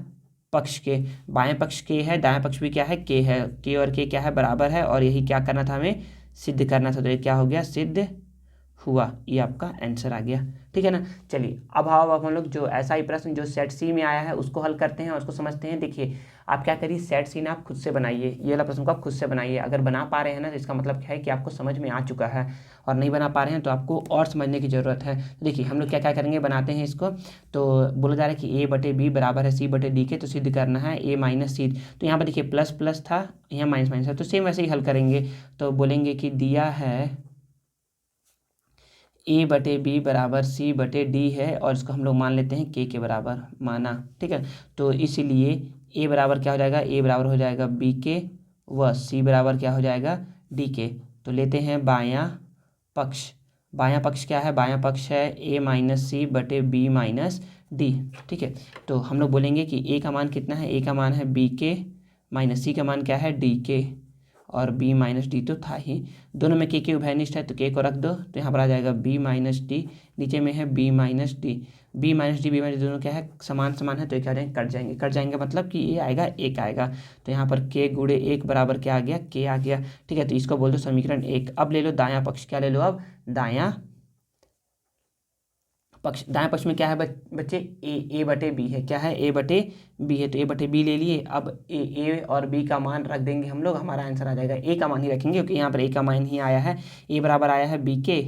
पक्ष के। बायां पक्ष के है, दायां पक्ष भी क्या है, के है, के और के क्या है, बराबर है, और यही क्या करना था, हमें सिद्ध करना था। तो ये क्या हो गया, सिद्ध हुआ, ये आपका आंसर आ गया। ठीक है ना। चलिए अब हम लोग जो ऐसा ही प्रश्न जो सेट सी में आया है उसको हल करते हैं और उसको समझते हैं। देखिए आप क्या करिए, सेट सी ना आप खुद से बनाइए, ये वाला प्रश्न को आप खुद से बनाइए। अगर बना पा रहे हैं ना तो इसका मतलब क्या है कि आपको समझ में आ चुका है, और नहीं बना पा रहे हैं तो आपको और समझने की ज़रूरत है। देखिए हम लोग क्या क्या करेंगे, बनाते हैं इसको। तो बोला जा रहा है कि ए बटे बी बराबर है सी बटे डी के, तो सिद्ध करना है ए माइनस सी। तो यहाँ पर देखिए प्लस प्लस था, यहाँ माइनस माइनस है, तो सेम वैसे ही हल करेंगे। तो बोलेंगे कि दिया है ए बटे बी बराबर सी बटे डी है, और इसको हम लोग मान लेते हैं के बराबर माना। ठीक है। तो इसीलिए ए बराबर क्या हो जाएगा, ए बराबर हो जाएगा बी के व सी बराबर क्या हो जाएगा, डी के। तो लेते हैं बायां पक्ष। बायां पक्ष क्या है, बायां पक्ष है ए माइनस सी बटे बी माइनस डी। ठीक है। तो हम लोग बोलेंगे कि ए का मान कितना है, ए का मान है बी के माइनस सी का मान क्या है, डी के, और b माइनस डी तो था ही, दोनों में के उभयनिष्ठ है तो के को रख दो, तो यहाँ पर आ जाएगा b माइनस डी, नीचे में है b minus D, b minus D दोनों क्या है, समान समान है, तो क्या जाएंगे, कट जाएंगे मतलब कि ये आएगा एक आएगा, तो यहाँ पर k गुणे 1 बराबर क्या आ गया, k आ गया। ठीक है, तो इसको बोल दो समीकरण 1। अब ले लो दायां पक्ष, क्या ले लो अब, दायां पक्ष। दाएं पक्ष में क्या है बच्चे, ए बटे बी है, क्या है, ए बटे बी है, तो ए बटे बी ले लिए। अब ए और बी का मान रख देंगे हम लोग, हमारा आंसर आ जाएगा, ए का मान ही रखेंगे क्योंकि यहाँ पर ए का मान ही आया है, ए बराबर आया है बी के,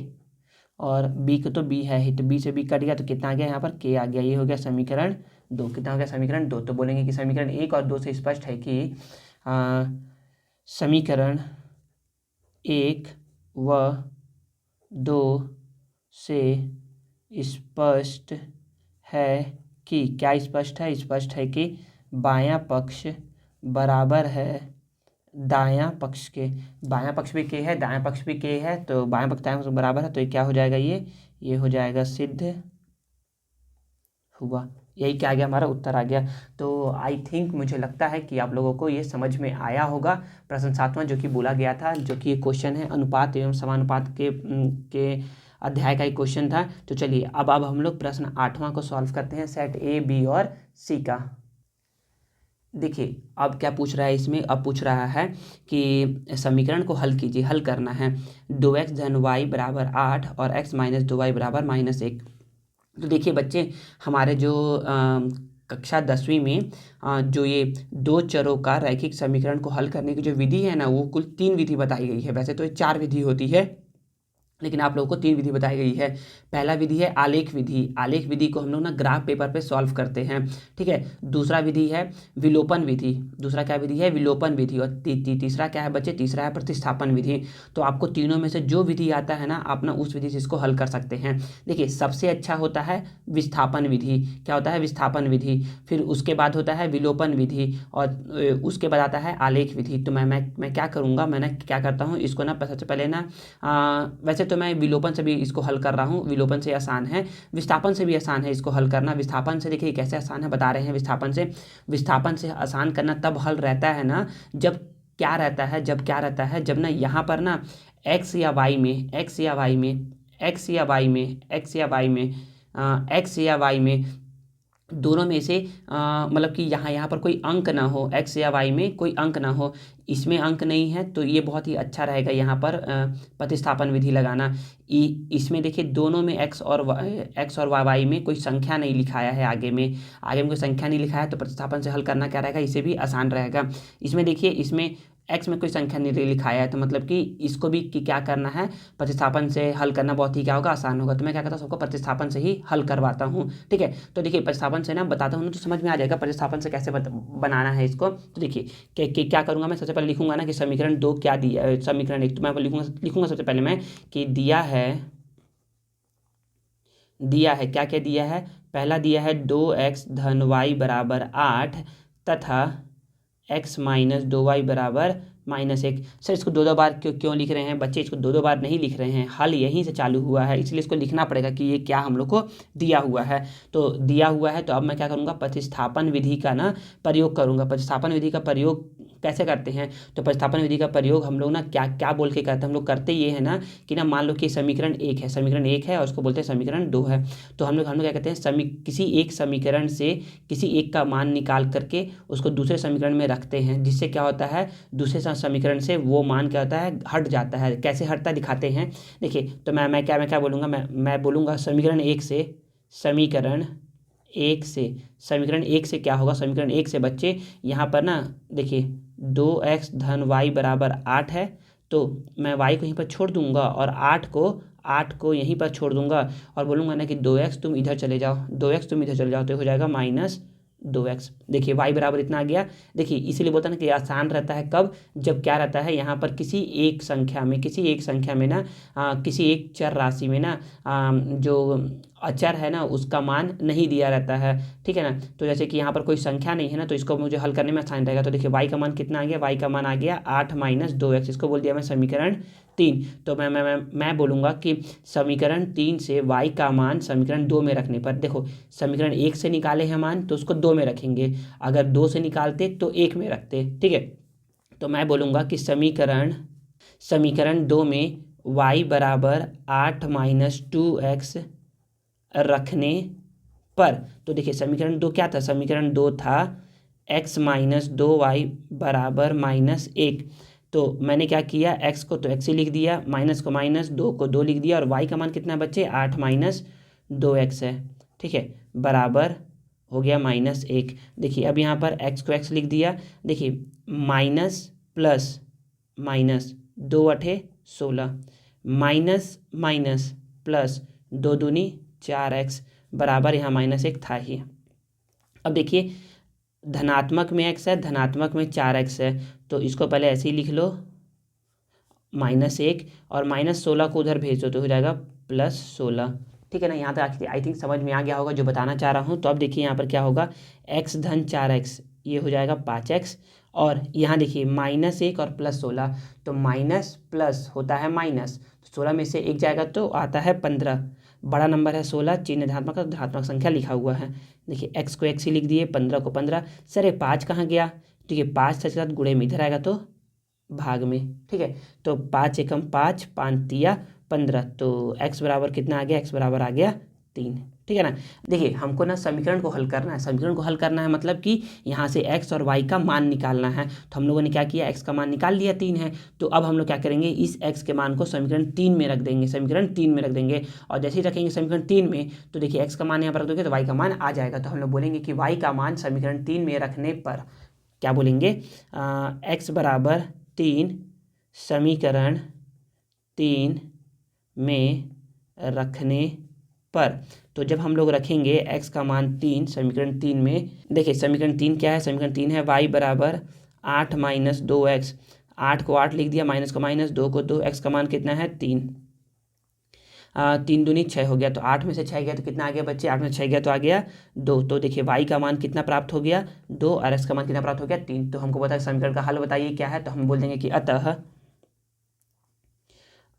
और बी को तो बी है ही, तो बी से बी कट गया तो कितना आ गया, यहाँ पर के आ गया। ये हो गया समीकरण 2। कितना हो गया, समीकरण 2। तो बोलेंगे कि समीकरण 1 और 2 से स्पष्ट है कि समीकरण 1 व 2 से स्पष्ट है कि, क्या स्पष्ट है, स्पष्ट है कि बायां पक्ष बराबर है दायां पक्ष के। बायां पक्ष भी के है, दायां पक्ष भी के है, तो बायां पक्ष दायां पक्ष बराबर है, तो ये क्या हो जाएगा, ये हो जाएगा सिद्ध हुआ। यही क्या आ गया, हमारा उत्तर आ गया। तो आई थिंक, मुझे लगता है कि आप लोगों को ये समझ में आया होगा। प्रश्न 7वां जो कि बोला गया था, जो कि ये क्वेश्चन है अनुपात एवं समानुपात के अध्याय का एक क्वेश्चन था। तो चलिए अब हम लोग प्रश्न 8वां को सॉल्व करते हैं, सेट ए बी और सी का। देखिए अब क्या पूछ रहा है इसमें, अब पूछ रहा है कि समीकरण को हल कीजिए, हल करना है 2x धन y बराबर 8 और x माइनस 2y बराबर -1। तो देखिए बच्चे, हमारे जो कक्षा 10वीं में जो ये दो चरों का रैखिक समीकरण को हल करने की जो विधि है ना, वो कुल 3 विधि बताई गई है। वैसे तो ये 4 विधि होती है, लेकिन आप लोगों को 3 विधि बताई गई है। पहला विधि है आलेख विधि। आलेख विधि को हम लोग ना ग्राफ पेपर पे सॉल्व करते हैं, ठीक है। दूसरा विधि है विलोपन विधि। दूसरा क्या विधि है, विलोपन विधि। और तीसरा क्या है बच्चे, तीसरा है प्रतिस्थापन विधि। तो आपको तीनों में से जो विधि आता है ना, आप ना उस विधि से इसको हल कर सकते हैं। देखिए सबसे अच्छा होता है विस्थापन विधि। क्या होता है, विस्थापन विधि। फिर उसके बाद होता है विलोपन विधि, और उसके बाद आता है आलेख विधि। तो मैं क्या करूँगा, मैं क्या करता हूँ इसको ना, सबसे पहले ना वैसे तो मैं विलोपन से भी इसको हल कर रहा हूँ, विलोपन से आसान है, विस्थापन से भी आसान है इसको हल करना। विस्थापन से देखिए कैसे आसान है, बता रहे हैं। विस्थापन से आसान करना तब हल रहता है ना, जब क्या रहता है, जब ना यहाँ पर ना x या y में दोनों में से मतलब कि यहाँ पर कोई अंक ना हो, x या y में कोई अंक ना हो, इसमें अंक नहीं है, तो ये बहुत ही अच्छा रहेगा यहाँ पर प्रतिस्थापन विधि लगाना। इसमें देखिए दोनों में x और y में कोई संख्या नहीं लिखाया है, आगे में कोई संख्या नहीं लिखा है, तो प्रतिस्थापन से हल करना क्या रहेगा, इसे भी आसान रहेगा। इसमें देखिए, इसमें x में कोई संख्या नहीं लिखाया है, तो मतलब कि इसको भी क्या करना है, प्रतिस्थापन से हल करना बहुत ही क्या होगा, आसान होगा। तो मैं क्या करता हूँ, सबको प्रतिस्थापन से ही हल करवाता हूँ, ठीक है। तो देखिए प्रतिस्थापन से ना बताता हूँ तो समझ में आ जाएगा प्रतिस्थापन से कैसे बनाना है इसको। तो देखिए क्या करूँगा, मैं सबसे पहले लिखूंगा ना कि समीकरण 2 क्या दिया, समीकरण 1 तो मैं लिखूंगा सबसे पहले मैं कि दिया है क्या दिया है, पहला दिया है 2x धन y बराबर 8 तथा x माइनस 2y बराबर -1। सर इसको दो बार क्यों लिख रहे हैं बच्चे, इसको दो बार नहीं लिख रहे हैं, हल यहीं से चालू हुआ है, इसलिए इसको लिखना पड़ेगा कि ये क्या हम लोग को दिया हुआ है। तो दिया हुआ है, तो अब मैं क्या करूँगा, प्रतिस्थापन विधि का ना प्रयोग करूँगा। प्रतिस्थापन विधि का प्रयोग कैसे करते हैं, तो प्रतिस्थापन विधि का प्रयोग हम लोग ना क्या बोल के करते हैं, हम लोग करते ये है ना कि ना, मान लो कि समीकरण 1 है और उसको बोलते हैं समीकरण 2 है, तो हम लोग क्या कहते हैं, किसी एक समीकरण से किसी एक का मान निकाल करके उसको दूसरे समीकरण में रखते हैं, जिससे क्या होता है, दूसरे समीकरण से वो मान क्या होता है, हट जाता है। कैसे हटता दिखाते हैं, देखिए। तो मैं क्या बोलूँगा, मैं बोलूँगा समीकरण 1 से क्या होगा, समीकरण 1 से बच्चे यहाँ पर ना देखिए 2x धन y बराबर 8 है, तो मैं y को यहीं पर छोड़ दूंगा और 8 को यहीं पर छोड़ दूंगा और बोलूँगा ना कि 2x तुम इधर चले जाओ, तो हो जाएगा -2x। देखिए y बराबर इतना आ गया। देखिए इसीलिए बोलता है ना कि आसान रहता है कब, जब क्या रहता है, यहाँ पर किसी एक संख्या में ना किसी एक चर राशि में ना जो अचर है ना उसका मान नहीं दिया रहता है, ठीक है ना। तो जैसे कि यहाँ पर कोई संख्या नहीं है ना, तो इसको मुझे हल करने में आसान रहेगा। तो देखिए y का मान कितना आ गया, y का मान आ गया 8 माइनस 2x, इसको बोल दिया मैं समीकरण 3। तो मैं बोलूँगा कि समीकरण 3 से y का मान समीकरण 2 में रखने पर, देखो समीकरण 1 से निकाले हैं मान तो उसको 2 में रखेंगे, अगर 2 से निकालते तो 1 में रखते, ठीक है। तो मैं बोलूँगा कि समीकरण 2 में y बराबर 8-2x रखने पर, तो देखिए समीकरण 2 क्या था, समीकरण 2 था x माइनस 2y बराबर -1। तो मैंने क्या किया, x को तो x ही लिख दिया, माइनस को माइनस, 2 को 2 लिख दिया, और y का मान कितना बच्चे 8-2x है, ठीक है, बराबर हो गया -1। देखिए अब यहाँ पर x को x लिख दिया, देखिए minus plus minus 2×8=16, minus minus plus 2×2=4x बराबर यहाँ -1 था ही। अब देखिए धनात्मक में x है, धनात्मक में 4x है, तो इसको पहले ऐसे ही लिख लो -1, और -16 को उधर भेज दो तो हो जाएगा +16, ठीक है ना। यहाँ तक आई थिंक समझ में आ गया होगा जो बताना चाह रहा हूँ। तो अब देखिए यहाँ पर क्या होगा, x धन 4x ये हो जाएगा 5x, और यहाँ देखिए -1 और +16, तो माइनस प्लस होता है माइनस, 16 में से 1 जाएगा तो आता है 15, बड़ा नंबर है 16, चिन्ह धनात्मक धनात्मक संख्या लिखा हुआ है। देखिए x को x ही लिख दिए, 15 को 15, सर ये 5 कहाँ गया, ठीक है 5 के साथ गुणे में इधर आएगा तो भाग में, ठीक है, तो 5 एकम 5, 5 तिया 15, तो x बराबर कितना आ गया, x बराबर आ गया 3, ठीक है ना। देखिए हमको ना समीकरण को हल करना है, समीकरण को हल करना है मतलब कि यहाँ से x और y का मान निकालना है। तो हम लोगों ने क्या किया, x का मान निकाल लिया 3 है, तो अब हम लोग क्या करेंगे, इस x के मान को समीकरण 3 में रख देंगे, समीकरण 3 में रख देंगे, और जैसे ही रखेंगे समीकरण 3 में तो देखिए x का मान यहाँ पर रख दोगे तो y का मान आ जाएगा। तो हम लोग बोलेंगे कि y का मान समीकरण 3 में रखने पर क्या बोलेंगे, x बराबर 3 समीकरण 3 में रखने पर। तो जब हम लोग रखेंगे x का मान 3 समीकरण 3 में, देखिए समीकरण 3 क्या है, समीकरण 3 है y बराबर 8-2x, 8 को 8 लिख दिया, माइनस को माइनस, 2 को 2, x का मान कितना है 3, 3 दूनी 6 हो गया, तो 8 में से 6 गया तो कितना आ गया बच्चे, 8 में से 6 गया तो आ गया 2। तो देखिए y का मान कितना प्राप्त हो गया 2, और x का मान कितना प्राप्त हो गया 3। तो हमको पता है समीकरण का हल बताइए क्या है, तो हम बोल देंगे कि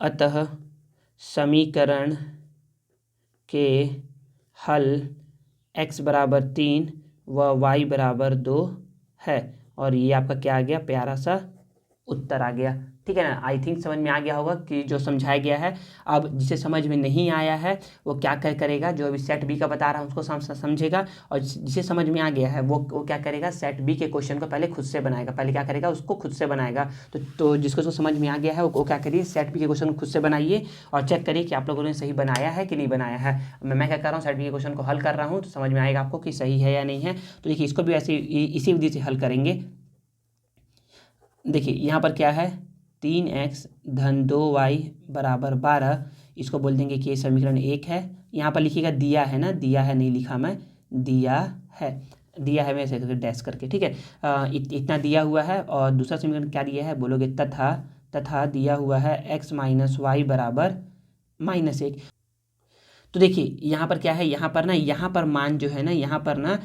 अतः समीकरण के हल x बराबर 3 व y बराबर 2 है, और ये आपका क्या आ गया, प्यारा सा उत्तर आ गया, ठीक है ना। आई थिंक समझ में आ गया होगा कि जो समझाया गया है। अब जिसे समझ में नहीं आया है वो क्या करेगा, जो अभी सेट बी का बता रहा हूँ उसको समझेगा, और जिसे समझ में आ गया है वो क्या करेगा, सेट बी के क्वेश्चन को पहले खुद से बनाएगा, पहले क्या करेगा उसको खुद से बनाएगा। तो जिसको समझ में आ गया है वो क्या करिए, सेट बी के क्वेश्चन को खुद से बनाइए और चेक करिए कि आप लोगों ने सही बनाया है कि नहीं बनाया है। मैं क्या कर रहा हूँ, सेट बी के क्वेश्चन को हल कर रहा हूँ, तो समझ में आएगा आपको कि सही है या नहीं है। तो देखिए इसको भी ऐसे इसी विधि से हल करेंगे। देखिए यहाँ पर क्या है, 3x धन 2y बराबर 12, इसको बोल देंगे कि ये समीकरण 1 है। यहाँ पर लिखिएगा दिया है ना, दिया है नहीं लिखा मैं, दिया है मैं ऐसे करके डैश करके, ठीक है। इतना दिया हुआ है, और दूसरा समीकरण क्या दिया है बोलोगे, तथा दिया हुआ है x माइनस वाई बराबर -1। तो देखिए यहाँ पर क्या है, यहाँ पर मान जो है ना, यहाँ पर ना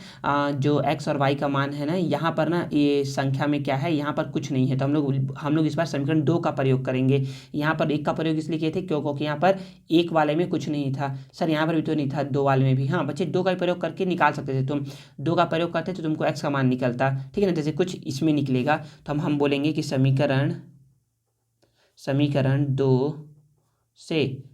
जो x और y का मान है ना, यहाँ पर ना ये संख्या में क्या है, यहाँ पर कुछ नहीं है। तो हम लोग इस बार समीकरण 2 का प्रयोग करेंगे। यहाँ पर 1 का प्रयोग इसलिए किए थे क्योंकि यहाँ पर 1 वाले में कुछ नहीं था। सर यहाँ पर भी तो नहीं था, 2 वाले में भी, हाँ बच्चे 2 का प्रयोग करके निकाल सकते थे तुम, 2 का प्रयोग करते तो तुमको x का मान निकलता, ठीक है ना, जैसे कुछ इसमें निकलेगा। तो हम बोलेंगे कि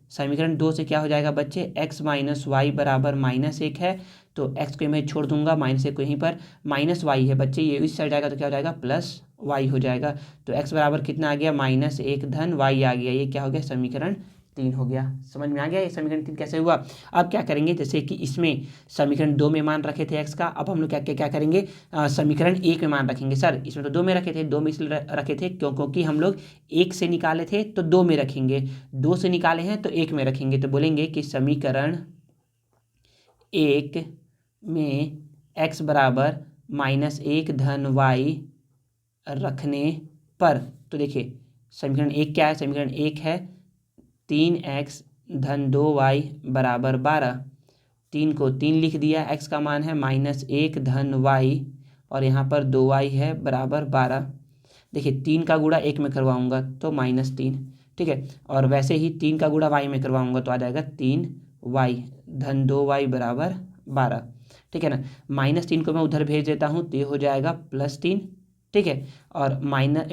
समीकरण 2 से क्या हो जाएगा बच्चे, x माइनस वाई बराबर -1 है, तो x को मैं छोड़ दूंगा, -1 को यहीं पर, माइनस वाई है बच्चे, ये इस साइड आएगा तो क्या हो जाएगा प्लस वाई हो जाएगा। तो x बराबर कितना आ गया, -1 धन वाई आ गया, ये क्या हो गया, समीकरण 3 हो गया। समझ में आ गया ये समीकरण 3 कैसे हुआ। अब क्या करेंगे, जैसे कि इसमें समीकरण 2 में मान रखे थे x का, अब हम लोग क्या करेंगे, समीकरण 1 में मान रखेंगे। सर इसमें तो 2 में रखे थे, 2 में इसलिए रखे थे क्योंकि हम लोग 1 से निकाले थे तो 2 में रखेंगे, 2 से निकाले हैं तो 1 में रखेंगे। तो बोलेंगे कि समीकरण 1 में x बराबर -1 धन वाई रखने पर। तो देखिए समीकरण 1 क्या है, समीकरण 1 है 3x धन 2y बराबर 12, 3 को 3 लिख दिया, x का मान है -1 धन y, और यहाँ पर 2y है बराबर 12। देखिए 3 का गुणा 1 में करवाऊंगा तो -3, ठीक है, और वैसे ही 3 का गुणा y में करवाऊंगा तो आ जाएगा 3y धन 2y बराबर 12, ठीक है ना। -3 को मैं उधर भेज देता हूँ तो ये हो जाएगा +3, ठीक है। और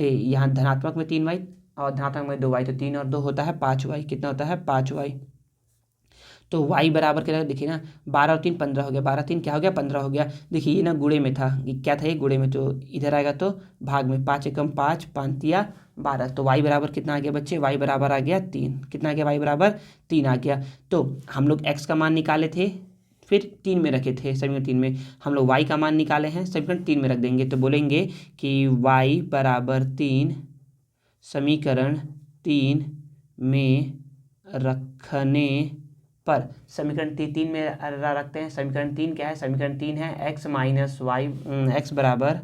यहाँ धनात्मक में 3y और धनात्मक में 2y, तो 3 और 2 होता है 5y। कितना होता है? 5y। तो y बराबर क्या देखिए ना, 12 और 3 15 हो गया, 12 3 क्या हो गया? 15 हो गया। देखिए ये ना गुणे में था, ये क्या था? ये गुणे में, तो इधर आएगा तो भाग में, 5 एकम 5, 5 तिया 12। तो y बराबर कितना आ गया बच्चे? y बराबर आ गया 3। कितना आ गया? y बराबर 3 आ गया। तो हम लोग x का मान निकाले थे, फिर 3 में रखे थे, समीकरण 3 में। हम लोग y का मान निकाले हैं, समीकरण 3 में रख देंगे। तो बोलेंगे कि y बराबर 3 समीकरण 3 में रखने पर, समीकरण 3 में रखते हैं। समीकरण 3 क्या है? समीकरण 3 है x माइनस वाई, x बराबर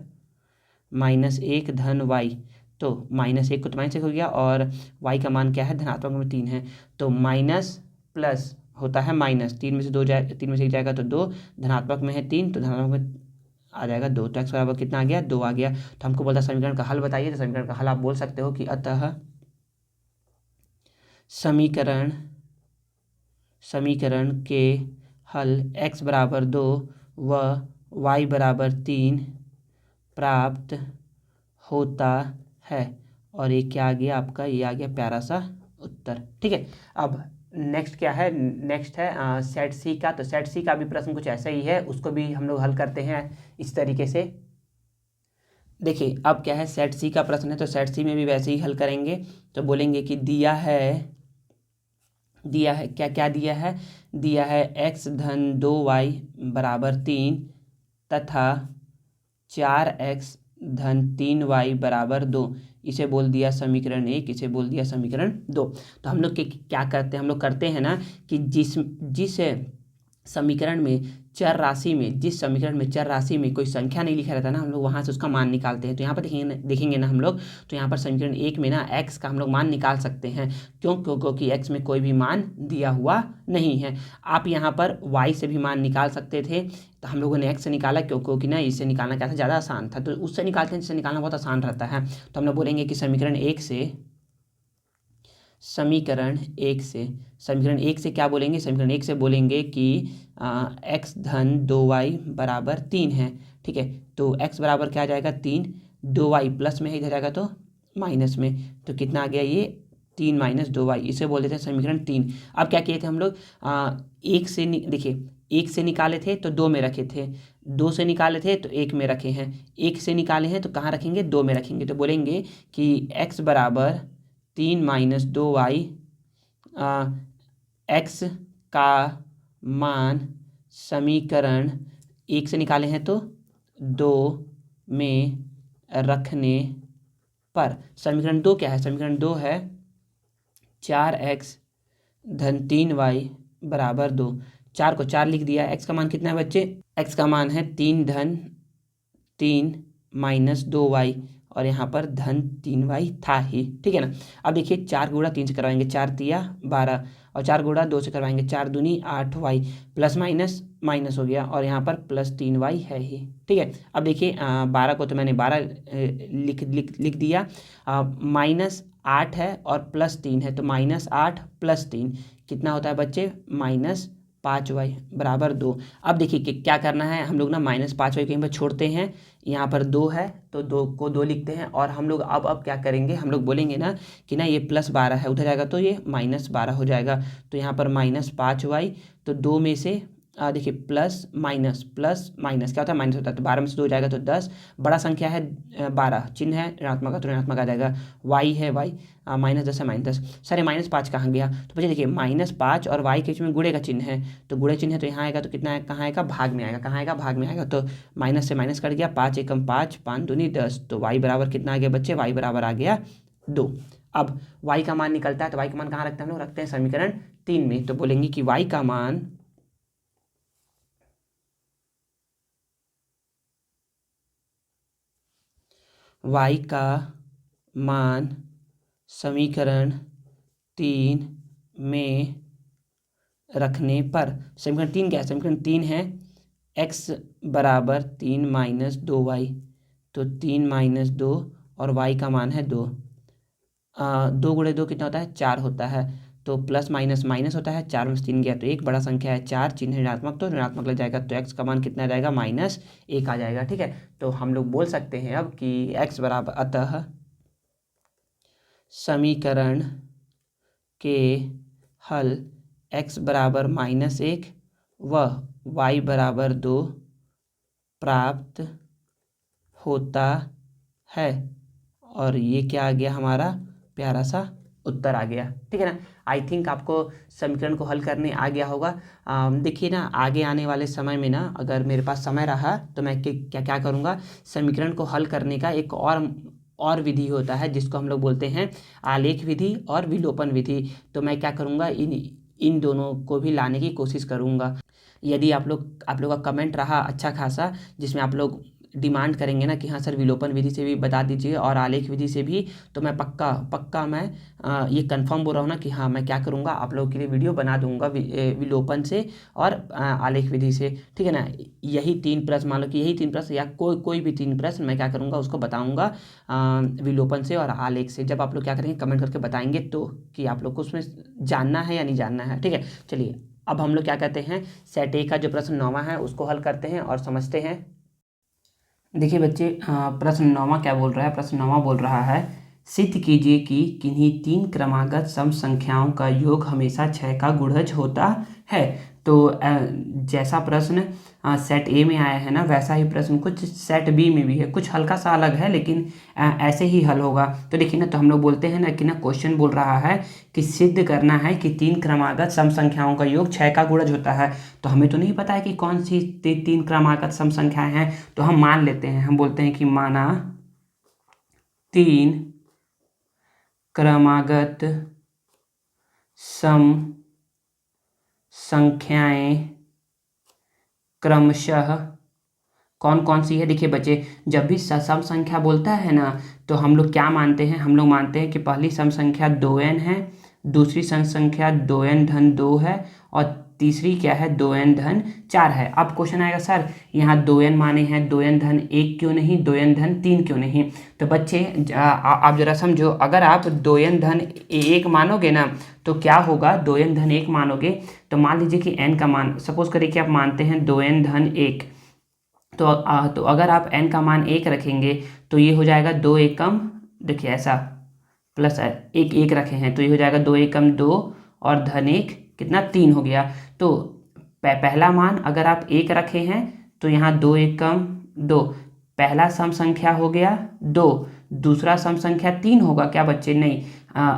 -1 धन y। तो -1 को तो -1 हो गया, और y का मान क्या है? धनात्मक में 3 है, तो माइनस प्लस होता है माइनस, 3 में से 2 जाए, 3 में से 1 जाएगा तो 2, धनात्मक में है 3 तो धनात्मक में आ जाएगा 2। तो x बराबर कितना आ गया? 2 आ गया। तो हमको बोलता है समीकरण का हल बताइए। तो समीकरण का हल आप बोल सकते हो कि अतः समीकरण के हल x बराबर 2 व y बराबर 3 प्राप्त होता है। और ये क्या आ गया आपका? ये आ गया प्यारा सा उत्तर। ठीक है। अब नेक्स्ट क्या है? नेक्स्ट है सेट सी का। तो सेट सी का भी प्रश्न कुछ ऐसा ही है, उसको भी हम लोग हल करते हैं इस तरीके से। देखिए अब क्या है, सेट सी का प्रश्न है, तो सेट सी में भी वैसे ही हल करेंगे। तो बोलेंगे कि दिया है क्या क्या दिया है? दिया है x धन 2y बराबर 3 तथा 4x धन 3y बराबर 2। इसे बोल दिया समीकरण 1, इसे बोल दिया समीकरण 2। तो हम लोग क्या करते हैं? हम लोग करते हैं ना कि जिस समीकरण में चर राशि में, जिस समीकरण में चर राशि में कोई संख्या नहीं लिखा रहता ना, हम लोग वहाँ से उसका मान निकालते हैं। तो यहाँ पर देखेंगे ना हम लोग, तो यहाँ पर समीकरण 1 में ना x का हम लोग मान निकाल सकते हैं। क्यों? क्योंकि x में कोई भी मान दिया हुआ नहीं है। आप यहाँ पर y से भी मान निकाल सकते थे, तो हम लोगों ने x से निकाला क्योंकि ना इससे निकालना क्या था? ज़्यादा आसान था। तो उससे निकालते हैं जिससे निकालना बहुत आसान रहता है। तो हम लोग बोलेंगे कि समीकरण 1 से क्या बोलेंगे? समीकरण 1 से बोलेंगे कि x धन 2y बराबर 3 है। ठीक है। तो x बराबर क्या आ जाएगा? 3। 2y प्लस में है, इधर जाएगा तो माइनस में। तो कितना आ गया? ये 3 माइनस 2y। इसे बोल देते हैं समीकरण 3। अब क्या किए थे हम लोग? देखिए 1 से निकाले थे तो 2 में रखे थे, 2 से निकाले थे तो 1 में रखे हैं, 1 से निकाले हैं तो कहाँ रखेंगे? 2 में रखेंगे। तो बोलेंगे कि x बराबर 3 माइनस 2y, x का मान समीकरण 1 से निकाले हैं तो 2 में रखने पर, समीकरण 2 क्या है? समीकरण 2 है 4x धन 3y बराबर 2। 4 को 4 लिख दिया। x का मान कितना है बच्चे? x का मान है 3 धन 3 माइनस 2y, और यहाँ पर धन 3y था ही। ठीक है ना। अब देखिए 4 गुणा 3 से करवाएंगे, 4 तिया 12, और 4 गुणा 2 से करवाएंगे, 4 दूनी 8y, प्लस माइनस माइनस हो गया, और यहाँ पर प्लस 3y है ही। ठीक है। अब देखिए 12 को तो मैंने 12 लिख दिया, माइनस 8 है और प्लस 3 है, तो -8 प्लस 3 कितना होता है बच्चे? -5y बराबर 2। अब देखिए कि क्या करना है हम लोग ना, -5y कहीं पर छोड़ते हैं, यहाँ पर 2 है तो 2 को 2 लिखते हैं, और हम लोग अब क्या करेंगे? हम लोग बोलेंगे ना कि ना ये +12 है, उधर जाएगा तो ये -12 हो जाएगा। तो यहाँ पर -5y, तो 2 में से देखिए प्लस माइनस क्या होता है? माइनस होता है। तो 12 में से 2 जाएगा तो 10, बड़ा संख्या है 12, चिन्ह है ऋणात्मक का तो ऋणात्मक आ जाएगा। y है y, -10 है -10। सर ये -5 कहाँ गया? तो बच्चे देखिए -5 और y के बीच में गुणे का चिन्ह है, तो गुणे चिन्ह है तो यहाँ आएगा तो कितना है? कहाँ आएगा? भाग में आएगा। कहाँ आएगा? भाग में आएगा। तो माइनस से माइनस कट गया, 5 एकम 5, 5 दूनी 10, तो y बराबर कितना आ गया बच्चे? y बराबर आ गया 2। अब y का मान निकलता है, तो y का मान कहाँ रखते हैं हम लोग? रखते हैं समीकरण 3 में। तो बोलेंगे कि y का मान समीकरण 3 में रखने पर, समीकरण 3 क्या है? समीकरण 3 है x बराबर 3 माइनस 2y, तो 3 माइनस 2 और y का मान है 2। 2 गुणे 2 कितना होता है? 4 होता है। तो प्लस माइनस माइनस होता है, 4 में से 3 गया तो 1, बड़ा संख्या है 4, चिन्ह ऋणात्मक तो ऋणात्मक लग जाएगा, तो x का मान कितना आ जाएगा -1 आ जाएगा। ठीक है, तो हम लोग बोल सकते हैं अब कि x बराबर, अतः समीकरण के हल x बराबर -1 व y बराबर 2 प्राप्त होता है। और ये क्या आ गया, हमारा प्यारा सा उत्तर आ गया। ठीक है ना, आई थिंक आपको समीकरण को हल करने आ गया होगा। देखिए ना, आगे आने वाले समय में ना, अगर मेरे पास समय रहा तो मैं क्या क्या करूँगा, समीकरण को हल करने का एक और विधि होता है जिसको हम लोग बोलते हैं आलेख विधि और विलोपन विधि। तो मैं क्या करूँगा, इन दोनों को भी लाने की कोशिश करूँगा। यदि आप लोग का कमेंट रहा अच्छा खासा, जिसमें आप लोग डिमांड करेंगे ना कि हाँ सर विलोपन विधि से भी बता दीजिए और आलेख विधि से भी, तो मैं पक्का मैं ये कंफर्म बोल रहा हूँ ना कि हाँ मैं क्या करूँगा, आप लोगों के लिए वीडियो बना दूंगा विलोपन से और आलेख विधि से। ठीक है ना, यही 3 प्रश्न, मान लो कि यही 3 प्रश्न या कोई भी 3 प्रश्न मैं क्या करूँगा, उसको बताऊँगा विलोपन से और आलेख से। जब आप लोग क्या करेंगे, कमेंट करके बताएंगे तो कि आप लोग को उसमें जानना है या नहीं जानना है। ठीक है, चलिए अब हम लोग क्या कहते हैं, सेट ए का जो प्रश्न 9वां है उसको हल करते हैं और समझते हैं। देखिए बच्चे, प्रश्न 9वां क्या बोल रहा है, प्रश्न 9वां बोल रहा है सिद्ध कीजिए कि किन्हीं 3 क्रमागत सम संख्याओं का योग हमेशा 6 का गुणज होता है। तो जैसा प्रश्न सेट ए में आया है ना, वैसा ही प्रश्न कुछ सेट बी में भी है, कुछ हल्का सा अलग है लेकिन ऐसे ही हल होगा। तो देखिए ना, तो हम लोग बोलते हैं ना कि ना, क्वेश्चन बोल रहा है कि सिद्ध करना है कि 3 क्रमागत सम संख्याओं का योग 6 का गुणज होता है। तो हमें तो नहीं पता है कि कौन सी 3 क्रमागत सम संख्याएं हैं, तो हम मान लेते हैं, हम बोलते हैं कि माना 3 क्रमागत सम संख्याएं क्रमशः कौन कौन सी है। देखिए बच्चे, जब भी सम संख्या बोलता है ना, तो हम लोग क्या मानते हैं, हम लोग मानते हैं कि पहली सम संख्या 2n है, दूसरी सम संख्या 2n धन 2 है और तीसरी क्या है 2n धन 4 है। अब क्वेश्चन आएगा सर यहाँ 2n माने हैं, 2n धन 1 क्यों नहीं, 2n धन 3 क्यों नहीं। तो बच्चे आप जरा समझो, अगर आप 2n धन 1 मानोगे ना तो क्या होगा, 2n धन 1 मानोगे तो मान लीजिए कि n का मान, सपोज करिए कि आप मानते हैं 2n धन 1, तो अगर आप n का मान 1 रखेंगे तो ये हो जाएगा 2 एकम, देखिए ऐसा प्लस 1 रखे हैं तो ये हो जाएगा 2 एकम 2 और धन 1 कितना 3 हो गया। तो पहला मान अगर आप 1 रखे हैं तो यहाँ 2 एकम 2, पहला सम संख्या हो गया 2, दूसरा सम संख्या 3 होगा क्या बच्चे, नहीं।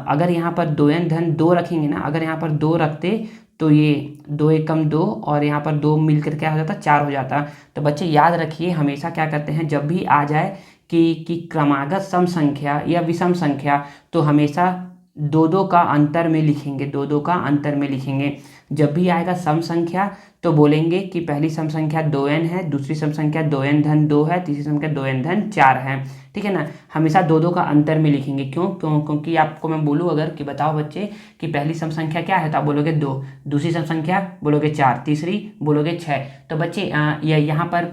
अगर यहाँ पर 2n धन 2 रखेंगे ना, अगर यहाँ पर 2 रखते तो ये 2 एकम 2 और यहाँ पर 2 मिलकर क्या हो जाता, 4 हो जाता। तो बच्चे याद रखिए, हमेशा क्या करते हैं, जब भी आ जाए कि क्रमागत सम संख्या या विषम संख्या, तो हमेशा 2-2 का अंतर में लिखेंगे, 2-2 का अंतर में लिखेंगे। जब भी आएगा सम संख्या तो बोलेंगे कि पहली सम संख्या 2n है, दूसरी सम संख्या 2n धन 2 है, तीसरी संख्या 2n धन 4 है। ठीक है ना, हमेशा 2-2 का अंतर में लिखेंगे। क्योंकि आपको मैं बोलूँ अगर कि बताओ बच्चे कि पहली सम संख्या क्या है, तो आप बोलोगे 2, दूसरी सम संख्या बोलोगे 4, तीसरी बोलोगे 6। तो बच्चे यहाँ पर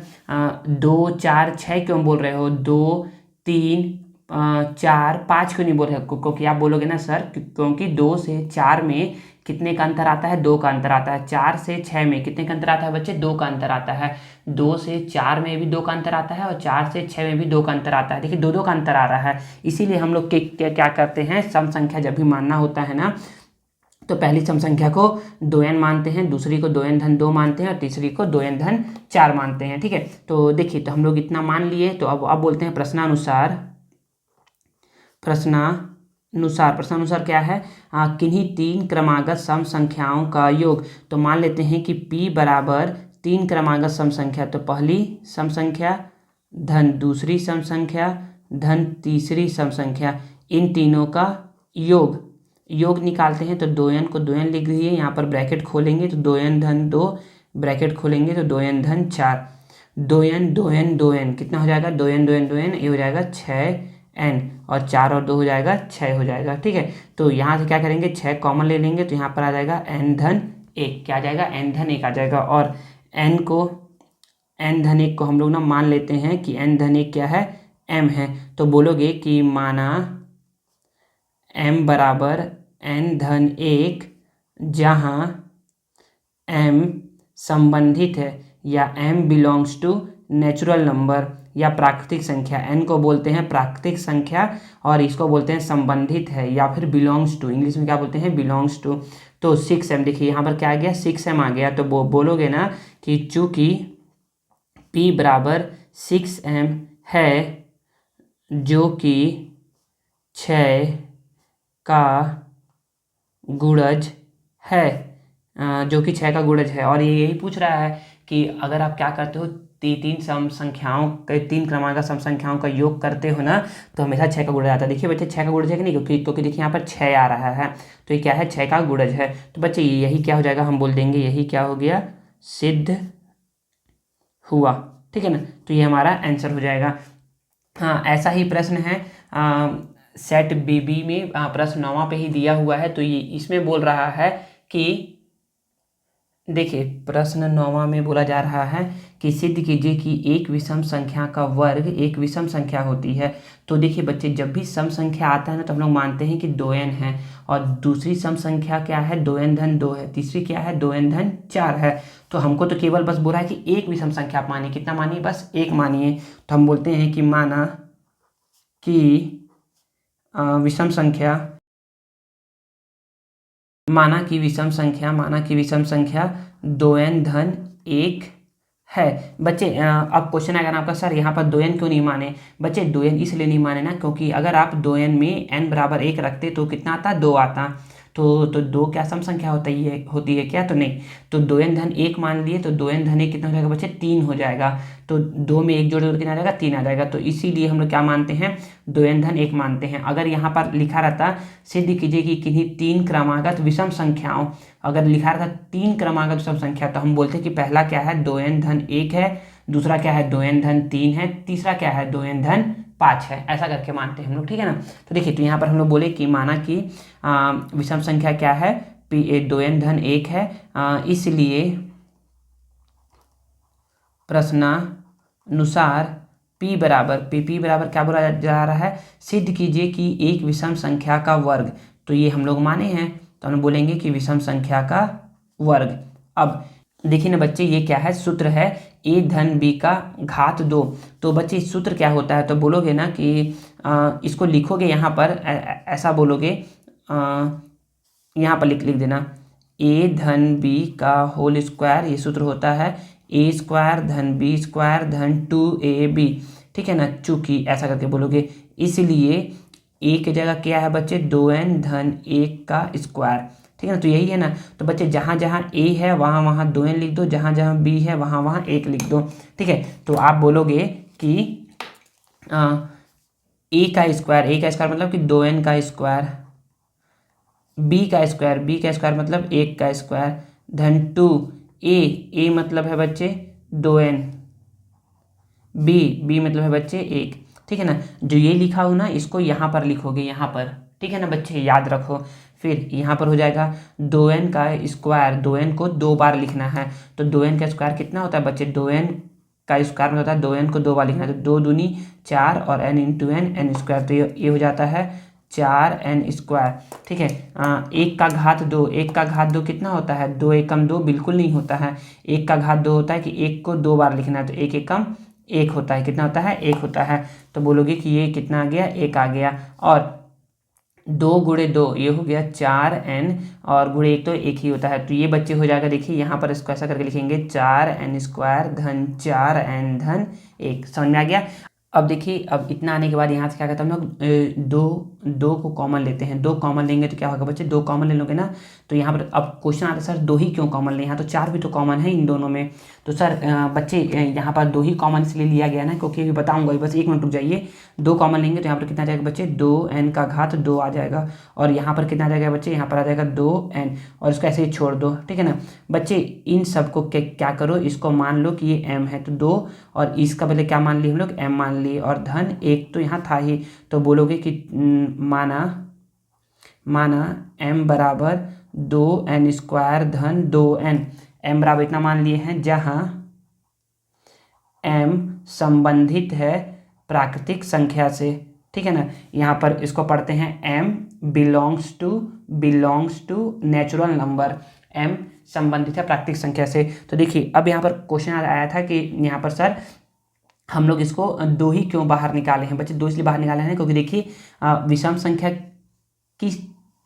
2 4 6 क्यों बोल रहे हो, 2 3 4 5 क्यों नहीं बोल रहे, क्योंकि आप बोलोगे ना सर क्योंकि 2 से 4 में कितने का अंतर आता है, 2 का अंतर आता है। 4 से 6 में कितने का अंतर आता है बच्चे, 2 का अंतर आता है। 2 से 4 में भी 2 का अंतर आता है और 4 से 6 में भी 2 का अंतर आता है। देखिए 2-2 का अंतर आ रहा है, इसीलिए हम लोग क्या करते हैं, सम संख्या जब भी मानना होता है ना, तो पहली सम संख्या को 2n मानते हैं, दूसरी को 2n धन 2 मानते हैं और तीसरी को 2n धन 4 मानते हैं। ठीक है, तो देखिए, तो हम लोग इतना मान लिए। तो अब बोलते हैं प्रश्नानुसार क्या है, किन्हीं 3 क्रमागत सम संख्याओं का योग। तो मान लेते हैं कि p बराबर 3 क्रमागत सम संख्या, तो पहली सम संख्या धन दूसरी सम संख्या धन तीसरी सम संख्या, इन तीनों का योग निकालते हैं। तो 2n को 2n लिख दीजिए, यहाँ पर ब्रैकेट खोलेंगे तो 2n धन 2, ब्रैकेट खोलेंगे तो 2n धन 4, 2n कितना हो जाएगा, 2n ये हो जाएगा 6n और 4 और 2 हो जाएगा 6 हो जाएगा। ठीक है, तो यहाँ से क्या करेंगे, 6 कॉमन ले लेंगे तो यहाँ पर आ जाएगा n धन 1, क्या आ जाएगा, n धन 1 आ जाएगा। और n धन 1 को हम लोग ना मान लेते हैं कि n धन 1 क्या है, m है। तो बोलोगे कि माना m बराबर n-1 जहाँ m संबंधित है या m belongs to natural number या प्राकृतिक संख्या। n को बोलते हैं प्राकृतिक संख्या और इसको बोलते हैं संबंधित है या फिर बिलोंग्स टू, इंग्लिश में क्या बोलते हैं, बिलोंग्स टू। तो 6m, देखिए यहाँ पर क्या आ गया, 6m आ गया। तो बोलोगे ना कि चूंकि p बराबर 6m है जो कि 6 का गुणज है, जो कि 6 का गुणज है। और ये यही पूछ रहा है कि अगर आप क्या करते हो, तीन सम संख्याओं के 3 क्रमांक सम संख्याओं का योग करते हो ना, तो हमेशा 6 का गुणज आता है। देखिए बच्चे 6 का गुणज है कि नहीं, क्योंकि देखिए यहाँ पर 6 आ रहा है, तो ये क्या है, 6 का गुणज है। तो बच्चे यही क्या हो जाएगा, हम बोल देंगे यही क्या हो गया, सिद्ध हुआ। ठीक है ना, तो ये हमारा आंसर हो जाएगा। हाँ, ऐसा ही प्रश्न है सेट बीबी में, प्रश्न 9वां पे ही दिया हुआ है। तो ये इसमें बोल रहा है कि देखिए प्रश्न 9वां में बोला जा रहा है कि सिद्ध कीजिए कि एक विषम संख्या का वर्ग एक विषम संख्या होती है। तो देखिए बच्चे, जब भी सम संख्या आता है ना, तो हम लोग मानते हैं कि 2n है, और दूसरी सम संख्या क्या है, 2n धन 2 है, तीसरी क्या है, 2n धन 4 है। तो हमको तो केवल बस बोला है कि एक विषम संख्या आप मानिए, कितना मानिए, बस एक मानिए। तो हम बोलते हैं कि माना कि विषम संख्या, माना कि विषम संख्या 2n धन 1 है। बच्चे अब क्वेश्चन आएगा ना आपका, सर यहाँ पर 2n क्यों नहीं माने। बच्चे 2n इसलिए नहीं माने ना, क्योंकि अगर आप 2n में n बराबर 1 रखते तो कितना आता, 2 आता। तो 2 क्या सम संख्या होती है क्या, तो नहीं। तो 2n धन 1 मान लिए, तो 2n धन 1 कितना हो जाएगा बच्चे, 3 हो जाएगा। तो 2 में 1 जोड़ कितना आ जाएगा, 3 आ जाएगा। तो इसीलिए हम लोग क्या मानते हैं, 2n धन 1 मानते हैं। अगर यहाँ पर लिखा रहता सिद्ध कीजिए कि किन्हीं 3 क्रमागत विषम संख्याओं, अगर लिखा रहता 3 क्रमागत विषम संख्या, तो हम बोलते हैं कि पहला क्या है, 2n धन 1 है, दूसरा क्या है, 2n धन 3 है, तीसरा क्या है, 2n धन 5 है। ऐसा करके मानते हैं हम लोग, ठीक है ना। तो देखिए, तो यहाँ पर हम लोग बोले कि माना कि विषम संख्या क्या है, 2n धन 1 है, इसलिए प्रश्नानुसार p बराबर क्या बोला जा रहा है, सिद्ध कीजिए कि एक विषम संख्या का वर्ग। तो ये हम लोग माने हैं, तो हम बोलेंगे कि विषम संख्या का वर्ग। अब देखिए ना बच्चे, ये क्या है, सूत्र है a धन b का घात 2। तो बच्चे सूत्र क्या होता है, तो बोलोगे ना कि इसको लिखोगे यहाँ पर, ऐसा बोलोगे, यहाँ पर लिख देना, a धन b का होल स्क्वायर, ये सूत्र होता है a स्क्वायर धन b स्क्वायर धन 2ab। ठीक है ना, चूंकि ऐसा करके बोलोगे, इसलिए a की जगह क्या है बच्चे, 2n धन 1 का स्क्वायर। ठीक है ना, तो यही है ना। तो बच्चे जहाँ जहाँ a है वहाँ वहाँ 2n लिख दो, जहाँ जहाँ b है वहाँ वहाँ 1 लिख दो। ठीक है, तो आप बोलोगे कि a का स्क्वायर मतलब कि 2n का स्क्वायर, b का स्क्वायर मतलब 1 का स्क्वायर, धन 2 a मतलब है बच्चे 2n, b मतलब है बच्चे 1। ठीक है ना, जो ये लिखा हो ना, इसको यहाँ पर लिखोगे, यहाँ पर। ठीक है ना बच्चे, याद रखो। फिर यहाँ पर हो जाएगा 2n का स्क्वायर, 2n को 2 बार लिखना है। तो 2n का स्क्वायर कितना होता है बच्चे, 2n का स्क्वायर में होता है 2n को 2 बार लिखना है, तो 2 दूनी 4 और n इंटू n स्क्वायर, तो ये हो जाता है 4n स्क्वायर। ठीक है, 1 का घात 2, 1 का घात 2 कितना होता है, 2 एकम 2 बिल्कुल नहीं होता है। 1 का घात 2 होता है कि 1 को 2 बार लिखना है, तो 1 एकम 1 होता है, कितना होता है, 1 होता है। तो बोलोगे कि ये कितना आ गया, 1 आ गया। और 2 गुणे 2 ये हो गया 4n, और गुणे 1 तो 1 ही होता है। तो ये बच्चे हो जाएगा, देखिए यहाँ पर इसको ऐसा करके लिखेंगे, 4n स्क्वायर धन 4n धन 1। समझ में आ गया। अब देखिए, अब इतना आने के बाद यहाँ से क्या कहते हैं हम लोग, दो को कॉमन लेते हैं। 2 कॉमन लेंगे तो क्या होगा बच्चे, 2 कॉमन ले लोगे ना, तो यहाँ पर अब क्वेश्चन आता है, सर 2 ही क्यों कॉमन ले, यहाँ तो 4 भी तो कॉमन है इन दोनों में। तो सर बच्चे यहाँ पर 2 ही कॉमन इसलिए लिया गया ना, क्योंकि अभी बताऊंगा, बस 1 मिनट रुक जाइए। 2 कॉमन लेंगे तो यहाँ पर कितना आ जाएगा बच्चे, 2n का घात 2 आ जाएगा, और यहाँ पर कितना आ जाएगा बच्चे, यहाँ पर आ जाएगा 2n, और इसको ऐसे ही छोड़ दो। ठीक है ना बच्चे, इन सब को क्या करो, इसको मान लो कि ये m है, तो 2, और इसका पहले क्या मान लिए हम लोग, m मान लिए, और धन 1 तो यहाँ था ही। तो बोलोगे कि माना m बराबर 2n स्क्वायर धन 2n, m बराबर इतना मान लिए हैं, जहाँ m संबंधित है प्राकृतिक संख्या से। ठीक है ना, यहाँ पर इसको पढ़ते हैं m belongs to natural number, m संबंधित है प्राकृतिक संख्या से। तो देखिए अब यहाँ पर क्वेश्चन आया था कि यहाँ पर सर हम लोग इसको 2 ही क्यों बाहर निकाले हैं बच्चे। 2 इसलिए बाहर निकाले हैं क्योंकि देखिए विषम संख्या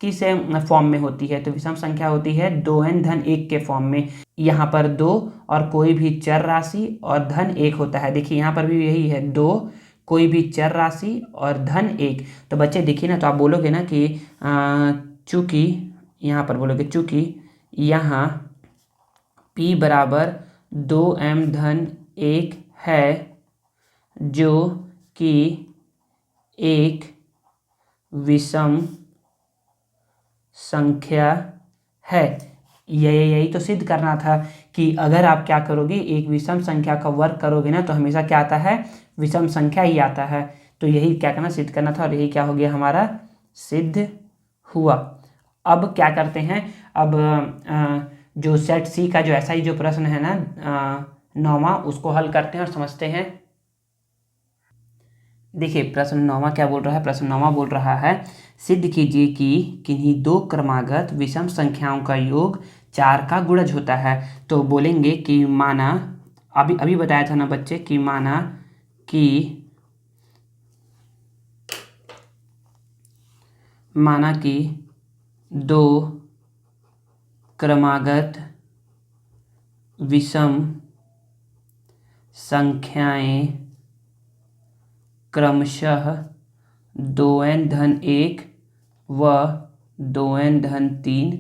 किस फॉर्म में होती है, तो विषम संख्या होती है 2n-1 के फॉर्म में। यहाँ पर 2 और कोई भी चर राशि और धन 1 होता है। देखिए यहाँ पर भी यही है, 2 कोई भी चर राशि और धन 1। तो बच्चे देखिए ना, तो आप बोलोगे ना कि चूँकि यहाँ पर बोलोगे चूँकि यहाँ p बराबर 2m-1 है, जो कि एक विषम संख्या है। यही तो सिद्ध करना था कि अगर आप क्या करोगे, एक विषम संख्या का वर्ग करोगे ना, तो हमेशा क्या आता है, विषम संख्या ही आता है। तो यही क्या करना, सिद्ध करना था, और यही क्या हो गया हमारा, सिद्ध हुआ। अब क्या करते हैं, अब जो सेट सी का जो ऐसा ही जो प्रश्न है ना 9वां, उसको हल करते हैं और समझते हैं। देखिए प्रश्न 9वां क्या बोल रहा है, प्रश्न 9वां बोल रहा है सिद्ध कीजिए कि किन्हीं 2 क्रमागत विषम संख्याओं का योग 4 का गुणज होता है। तो बोलेंगे कि माना, अभी बताया था ना बच्चे कि माना कि 2 क्रमागत विषम संख्याएं क्रमशः 2n-1 व 2n-3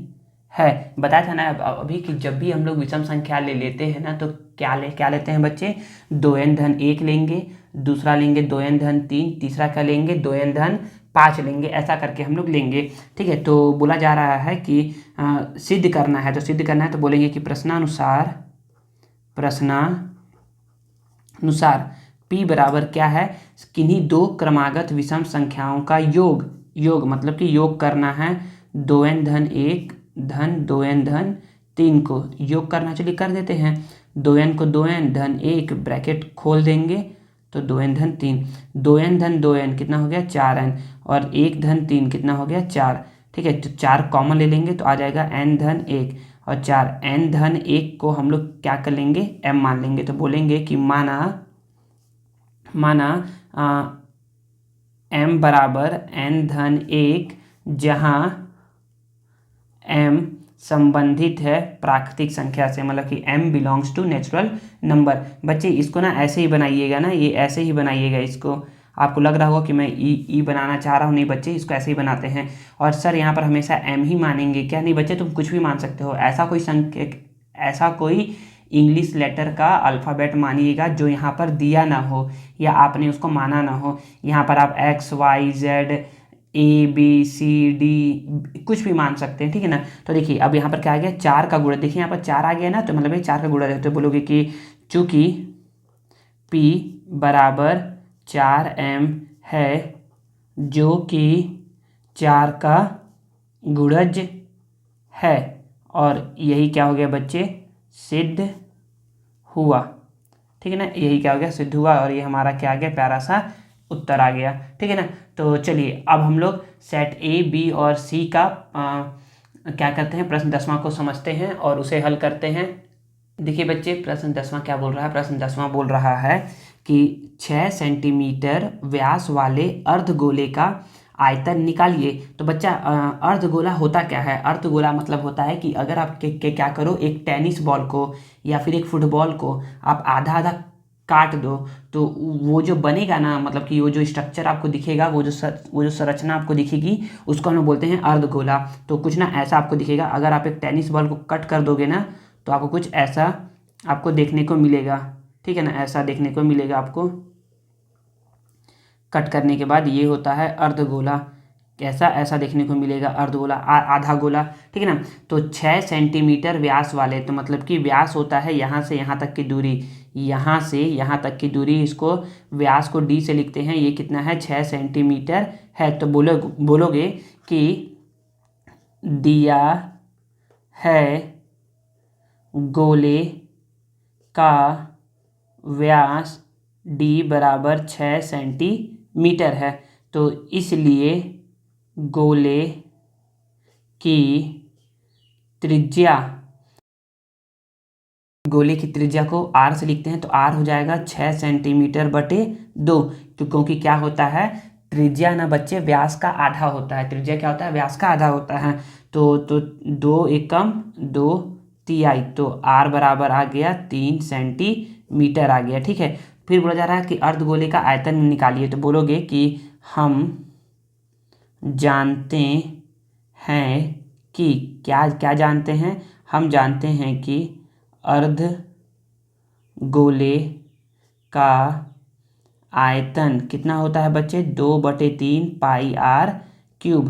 है। बताया था ना अभी कि जब भी हम लोग विषम संख्या ले लेते हैं ना, तो क्या लेते हैं बच्चे, 2n-1 लेंगे, दूसरा लेंगे 2n-3, तीसरा क्या लेंगे, 2n-5 लेंगे, ऐसा करके हम लोग लेंगे। ठीक है, तो बोला जा रहा है कि सिद्ध करना है, तो बोलेंगे कि प्रश्नानुसार p बराबर क्या है, किन्हीं 2 क्रमागत विषम संख्याओं का योग मतलब कि योग करना है 2n-1 धन 2n-3 को योग करना। चलिए कर देते हैं, 2n को 2n-1 ब्रैकेट खोल देंगे तो 2n-3, 2n-2n कितना हो गया 4n, और 1-3 कितना हो गया 4। ठीक है, तो 4 कॉमन ले लेंगे तो आ जाएगा n-1, और 4n-1 को हम लोग क्या कर लेंगे, m मान लेंगे। तो बोलेंगे कि माना m बराबर n-1, जहाँ m संबंधित है प्राकृतिक संख्या से, मतलब कि m belongs to natural number. बच्चे इसको ना ऐसे ही बनाइएगा ना, ये ऐसे ही बनाइएगा इसको। आपको लग रहा होगा कि मैं ई बनाना चाह रहा हूँ, नहीं बच्चे इसको ऐसे ही बनाते हैं। और सर यहाँ पर हमेशा m ही मानेंगे क्या, नहीं बच्चे तुम कुछ भी मान सकते हो। ऐसा कोई इंग्लिश लेटर का अल्फ़ाबेट मानिएगा जो यहाँ पर दिया ना हो या आपने उसको माना ना हो। यहाँ पर आप XYZ ABCD कुछ भी मान सकते हैं, ठीक है ना। तो देखिए अब यहाँ पर क्या आ गया, 4 का गुणज। देखिए यहाँ पर 4 आ गया ना, तो मतलब ये 4 का गुणज है। तो बोलोगे कि चूँकि P बराबर 4m है, जो कि 4 का गुणज है, और यही क्या हो गया बच्चे, सिद्ध हुआ। ठीक है ना, यही क्या हो गया, सिद्ध हुआ, और ये हमारा क्या आ गया, प्यारा सा उत्तर आ गया। ठीक है ना। तो चलिए अब हम लोग सेट ए बी और सी का क्या करते हैं, प्रश्न 10वां को समझते हैं और उसे हल करते हैं। देखिए बच्चे प्रश्न 10वां क्या बोल रहा है, प्रश्न 10वां बोल रहा है कि 6 सेंटीमीटर व्यास वाले अर्धगोले का आयतन निकालिए। तो बच्चा अर्धगोला होता क्या है, अर्धगोला मतलब होता है कि अगर आप क्या करो, एक टेनिस बॉल को या फिर एक फुटबॉल को आप आधा आधा काट दो, तो वो जो बनेगा ना, मतलब कि वो जो स्ट्रक्चर आपको दिखेगा, वो जो संरचना आपको दिखेगी, उसको हम लोग बोलते हैं अर्धगोला। तो कुछ ना ऐसा आपको दिखेगा। अगर आप एक टेनिस बॉल को कट कर दोगे ना, तो आपको कुछ ऐसा आपको देखने को मिलेगा। ठीक है ना, ऐसा देखने को मिलेगा आपको। कट करने के बाद ये होता है अर्धगोला। कैसा, ऐसा देखने को मिलेगा अर्धगोला, आधा गोला। ठीक है ना। तो 6 सेंटीमीटर व्यास वाले, तो मतलब कि व्यास होता है यहाँ से यहाँ तक की दूरी, यहाँ से यहाँ तक की दूरी, इसको व्यास को d से लिखते हैं। ये कितना है, 6 सेंटीमीटर है। तो बोलोगे कि दिया है गोले का व्यास d बराबर 6 सेंटीमीटर है, तो इसलिए गोले की त्रिज्या, गोले की त्रिज्या को r से लिखते हैं तो r हो जाएगा 6 सेंटीमीटर बटे 2, क्योंकि क्या होता है, त्रिज्या ना बच्चे व्यास का आधा होता है। त्रिज्या क्या होता है, व्यास का आधा होता है। तो 2 एकम 2 तिहाई, तो r बराबर आ गया 3 सेंटीमीटर आ गया। ठीक है, फिर बोला जा रहा है कि अर्धगोले का आयतन निकालिए, तो बोलोगे कि हम जानते हैं कि क्या क्या जानते हैं, हम जानते हैं कि अर्ध गोले का आयतन कितना होता है बच्चे, 2/3 pi R cube,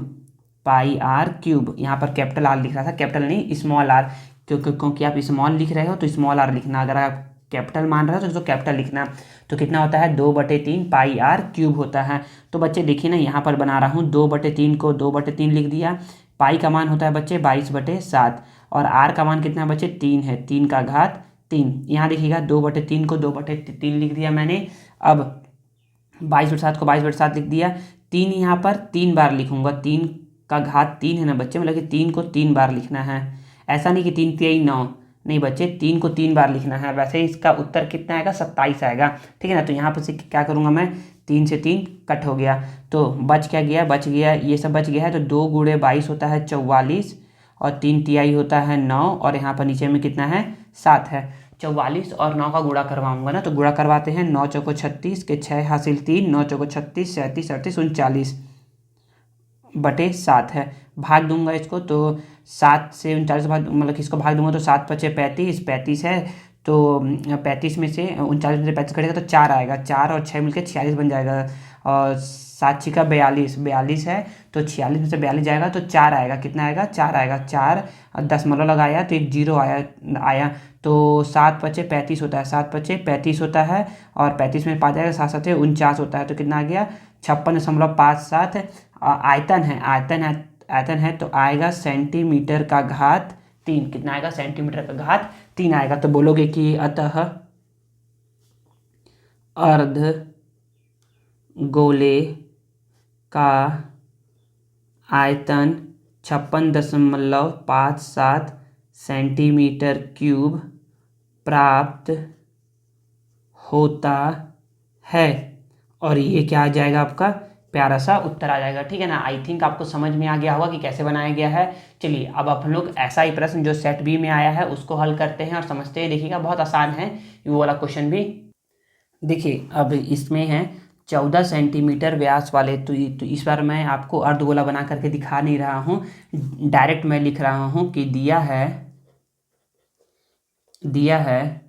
pi R cube. यहाँ पर कैपिटल आर लिख रहा था, कैपिटल नहीं स्मॉल आर, क्योंकि आप स्मॉल लिख रहे हो तो स्मॉल आर लिखना, अगर आप कैपिटल मान रहे हो तो इसको कैपिटल लिखना। तो कितना होता है, 2/3 पाई आर क्यूब होता है। तो बच्चे देखिए ना, यहाँ पर बना रहा हूँ 2/3 को 2/3 लिख दिया। पाई का मान होता है बच्चे 22/7, और आर का मान कितना है बच्चे, 3 है, 3 का घात 3। यहाँ देखिएगा 2/3 को 2/3 लिख दिया मैंने। अब 22/7 को 22/7 लिख दिया। 3 यहाँ पर 3 बार लिखूंगा, 3 का घात 3 है ना बच्चे, मतलब कि 3 को 3 बार लिखना है। ऐसा नहीं कि 3 3 9, नहीं बच्चे, 3 को 3 बार लिखना है। वैसे इसका उत्तर कितना आएगा, 27 आएगा। ठीक है ना, तो यहाँ पर से क्या करूँगा मैं, 3 से 3 कट हो गया, तो बच क्या गया, बच गया ये सब बच गया है। तो 2 गुणे 22 होता है 44, और 3 तिहाई होता है 9, और यहाँ पर नीचे में कितना है, 7 है। 44 और 9 का गुणा करवाऊंगा ना, तो गुणा करवाते हैं। 9 चौको 36 के 6 हासिल 3, 9 चौको 36, 37, 38, 39/7 है। भाग दूंगा इसको, तो 7 से 39 भाग, मतलब इसको भाग दूंगा तो 7 पचे 35, 35 है, तो 35 में से 39 में से 35 कटेगा तो 4 आएगा, 4 और 6 मिलकर 46 बन जाएगा, और 7 छिका 42, 42 है, तो 46 में से 42 जाएगा तो 4 आएगा। कितना आएगा, 4 आएगा। 4 दशमलव लगाया तो एक जीरो आया, तो 7 पचे 35 होता है, 7 पचे 35 होता है, और 35 में 5 आएगा, 7 7 49 होता है, तो कितना आ गया, 56.57। आयतन है तो आएगा सेंटीमीटर का घात 3। कितना आएगा, सेंटीमीटर का घात 3 आएगा। तो बोलोगे कि अतः अर्ध गोले का आयतन 56.57 सेंटीमीटर क्यूब प्राप्त होता है, और ये क्या आ जाएगा, आपका प्यारा सा उत्तर आ जाएगा। ठीक है ना, आई थिंक आपको समझ में आ गया होगा कि कैसे बनाया गया है। चलिए अब अपन लोग ऐसा ही प्रश्न जो सेट बी में आया है उसको हल करते हैं और समझते हैं। देखिएगा बहुत आसान है वो वाला क्वेश्चन भी। देखिए अब इसमें है 14 सेंटीमीटर व्यास वाले, तो इस बार मैं आपको अर्धगोला बना करके दिखा नहीं रहा हूँ, डायरेक्ट मैं लिख रहा हूँ कि दिया है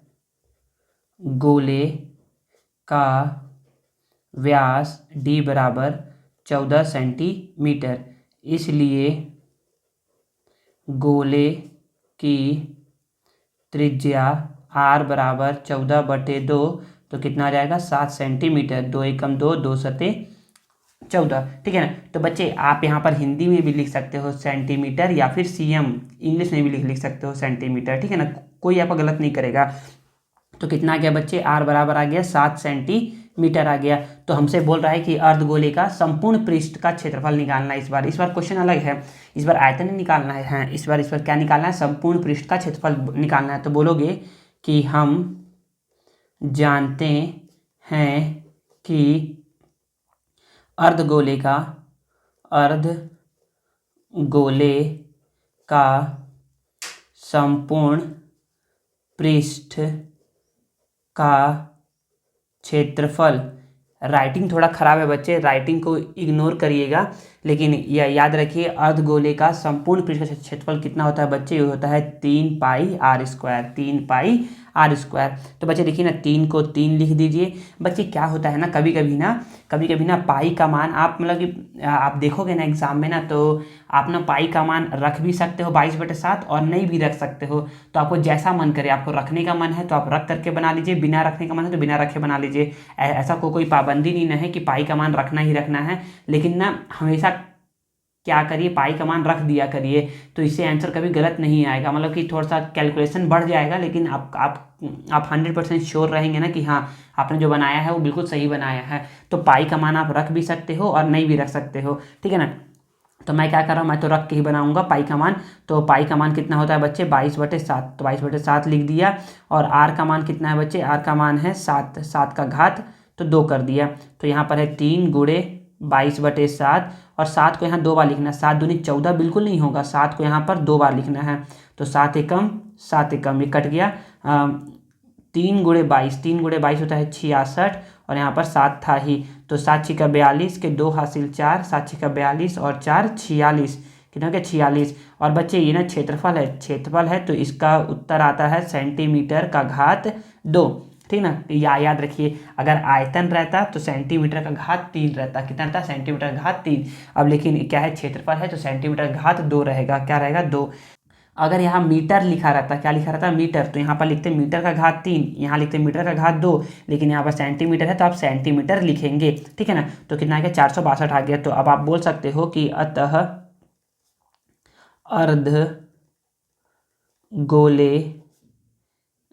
गोले का व्यास d बराबर 14 सेंटीमीटर, इसलिए गोले की त्रिज्या r बराबर 14/2, तो कितना आ जाएगा, 7 सेंटीमीटर। 2 एकम 2, 2 सते 14। ठीक है ना, तो बच्चे आप यहाँ पर हिंदी में भी लिख सकते हो सेंटीमीटर, या फिर cm इंग्लिश में भी लिख सकते हो सेंटीमीटर। ठीक है ना, कोई आपका गलत नहीं करेगा। तो कितना आ गया बच्चे, r बराबर आ गया 7 सेंटीमीटर आ गया। तो हमसे बोल रहा है कि अर्धगोले का संपूर्ण पृष्ठ का क्षेत्रफल निकालना है। इस बार क्वेश्चन अलग है, इस बार आयतन नहीं निकालना है, इस बार क्या निकालना है, संपूर्ण पृष्ठ का क्षेत्रफल निकालना है। तो बोलोगे कि हम जानते हैं कि अर्धगोले का संपूर्ण पृष्ठ का क्षेत्रफल, राइटिंग थोड़ा खराब है बच्चे, राइटिंग को इग्नोर करिएगा, लेकिन यह याद रखिए अर्धगोले का संपूर्ण पृष्ठ का क्षेत्रफल कितना होता है बच्चे, ये होता है 3 pi R square, 3 pi R square. तो बच्चे देखिए ना, 3 को 3 लिख दीजिए। बच्चे क्या होता है ना, कभी कभी ना पाई का मान आप मतलब कि आप देखोगे ना एग्जाम में ना, तो आप ना पाई का मान रख भी सकते हो 22/7 और नहीं भी रख सकते हो। तो आपको जैसा मन करे, आपको रखने का मन है तो आप रख करके बना लीजिए, बिना रखने का मन है तो बिना रखे बना लीजिए। ऐसा कोई पाबंदी नहीं ना है कि पाई का मान रखना ही रखना है, लेकिन ना हमेशा क्या करिए, पाई का मान रख दिया करिए, तो इससे आंसर कभी गलत नहीं आएगा। मतलब कि थोड़ा सा कैलकुलेशन बढ़ जाएगा, लेकिन आप 100% श्योर रहेंगे ना कि हाँ आपने जो बनाया है वो बिल्कुल सही बनाया है। तो पाई का मान आप रख भी सकते हो और नहीं भी रख सकते हो। ठीक है ना, तो मैं क्या कर रहा हूँ, मैं तो रख के ही बनाऊंगा पाई का मान। तो पाई का मान कितना होता है बच्चे 22/7, तो 22/7 लिख दिया। और आर का मान कितना है बच्चे, आर का मान है 7, 7 का घात तो 2 कर दिया। तो यहाँ पर है 3 गुणे 22/7 और 7 को यहाँ 2 बार लिखना है। 7 दूनी 14 बिल्कुल नहीं होगा, 7 को यहाँ पर 2 बार लिखना है। तो 7 एकम 7 एकम ये कट गया। 3 गुणे 22, 3 गुणे 22 होता है 66 और यहाँ पर 7 था ही। तो 7 छिका 42 के 2 हासिल 4, 7 छिका 42 और 4 46, कितना हो गया 46। और बच्चे ये ना क्षेत्रफल है तो इसका उत्तर आता है सेंटीमीटर का घात 2, ठीक ना। याद रखिए, अगर आयतन रहता तो सेंटीमीटर का घात 3 रहता, कितना रहता सेंटीमीटर का घात 3। अब लेकिन क्या है, क्षेत्रफल है तो सेंटीमीटर का घात 2 रहेगा, क्या रहेगा 2। अगर यहाँ मीटर लिखा रहता, क्या लिखा रहता मीटर, तो यहाँ पर लिखते मीटर का घात 3, यहाँ लिखते मीटर का घात 2, लेकिन यहाँ पर सेंटीमीटर है तो आप सेंटीमीटर लिखेंगे, ठीक है ना। तो कितना आ गया 462 आ गया। तो अब आप बोल सकते हो कि अतः अर्ध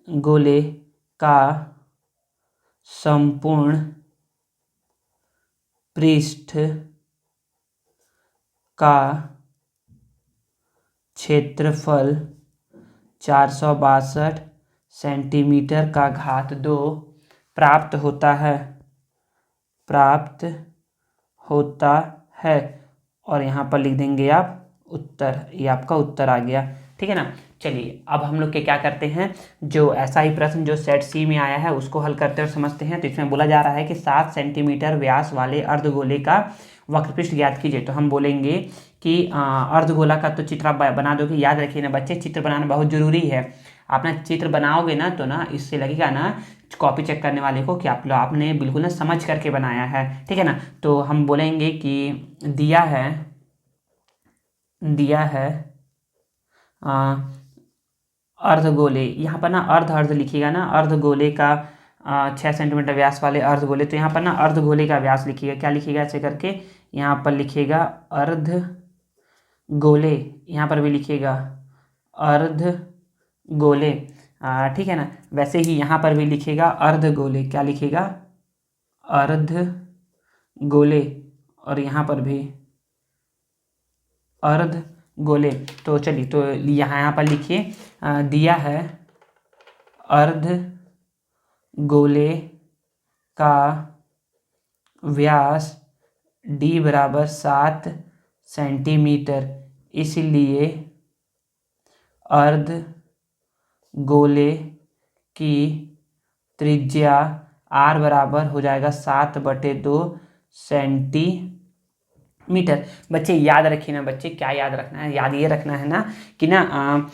गोले का संपूर्ण पृष्ठ का क्षेत्रफल 462 सेंटीमीटर का घात 2 प्राप्त होता है। और यहाँ पर लिख देंगे आप उत्तर, ये आपका उत्तर आ गया, ठीक है ना। चलिए अब हम लोग के क्या करते हैं, जो ऐसा ही प्रश्न जो सेट सी में आया है उसको हल करते और समझते हैं। तो इसमें बोला जा रहा है कि 7 सेंटीमीटर व्यास वाले अर्धगोले का वक्रपृष्ठ ज्ञात कीजिए। तो हम बोलेंगे कि अर्धगोला का तो चित्र आप बना दोगे। याद रखिए ना बच्चे, चित्र बनाना बहुत ज़रूरी है। आप ना चित्र बनाओगे ना तो ना इससे लगेगा ना कॉपी चेक करने वाले को कि आपने बिल्कुल ना समझ करके बनाया है, ठीक है ना। तो हम बोलेंगे कि दिया है अर्धगोले, यहाँ पर ना अर्ध लिखिएगा ना, अर्धगोले का 6 सेंटीमीटर व्यास वाले अर्धगोले। तो यहाँ पर ना अर्धगोले का व्यास लिखिएगा, क्या लिखिएगा ऐसे करके, यहाँ पर लिखिएगा अर्धगोले, यहाँ पर भी लिखिएगा अर्धगोले, ठीक है ना। वैसे ही यहाँ पर भी लिखिएगा अर्धगोले, क्या लिखिएगा अर्धगोले, और यहाँ पर भी अर्धगोले। तो चलिए, तो यहाँ पर लिखिए दिया है अर्धगोले का व्यास d बराबर 7 सेंटीमीटर, इसलिए अर्धगोले की त्रिज्या r बराबर हो जाएगा 7/2 सेंटीमीटर। बच्चे याद रखिए ना बच्चे, क्या याद रखना है, याद ये रखना है ना कि ना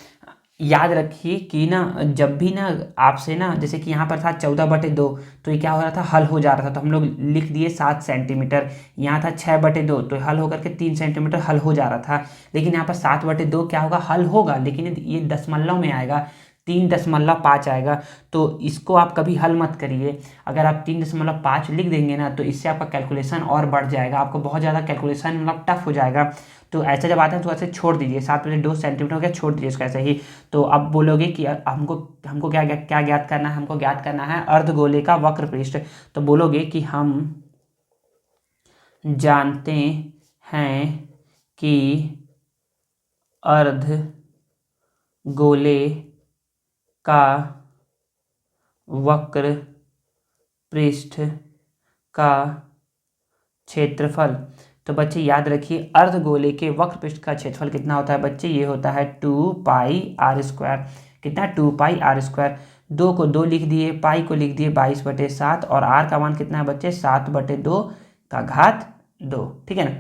याद रखिए कि ना जब भी ना आपसे ना, जैसे कि यहाँ पर था 14/2, तो ये क्या हो रहा था, हल हो जा रहा था। तो हम लोग लिख दिए 7 सेंटीमीटर, यहाँ था 6/2, तो हल होकर के 3 सेंटीमीटर हल हो जा रहा था। लेकिन यहाँ पर 7/2 क्या होगा, हल होगा, लेकिन ये दशमलव में आएगा, 3.5 आएगा। तो इसको आप कभी हल मत करिए। अगर आप 3.5 लिख देंगे ना तो इससे आपका कैलकुलेशन और बढ़ जाएगा, आपको बहुत ज़्यादा कैलकुलेशन मतलब टफ हो जाएगा। तो ऐसा जब आता है तो ऐसे छोड़ दीजिए, 7/2 सेंटीमीटर हो गया, छोड़ दीजिए इसको ऐसे ही। तो अब बोलोगे कि हमको क्या ज्ञात करना है, हमको ज्ञात करना है अर्धगोले का वक्रपृष्ठ। तो बोलोगे कि हम जानते हैं कि अर्धगोले का वक्र पृष्ठ का क्षेत्रफल। तो बच्चे याद रखिए अर्धगोले के वक्र पृष्ठ का क्षेत्रफल कितना होता है बच्चे, ये होता है 2πr²। कितना 2πr²। 2 को 2 लिख दिए, पाई को लिख दिए 22/7 और r का मान कितना है बच्चे 7/2 का घात 2, ठीक है ना।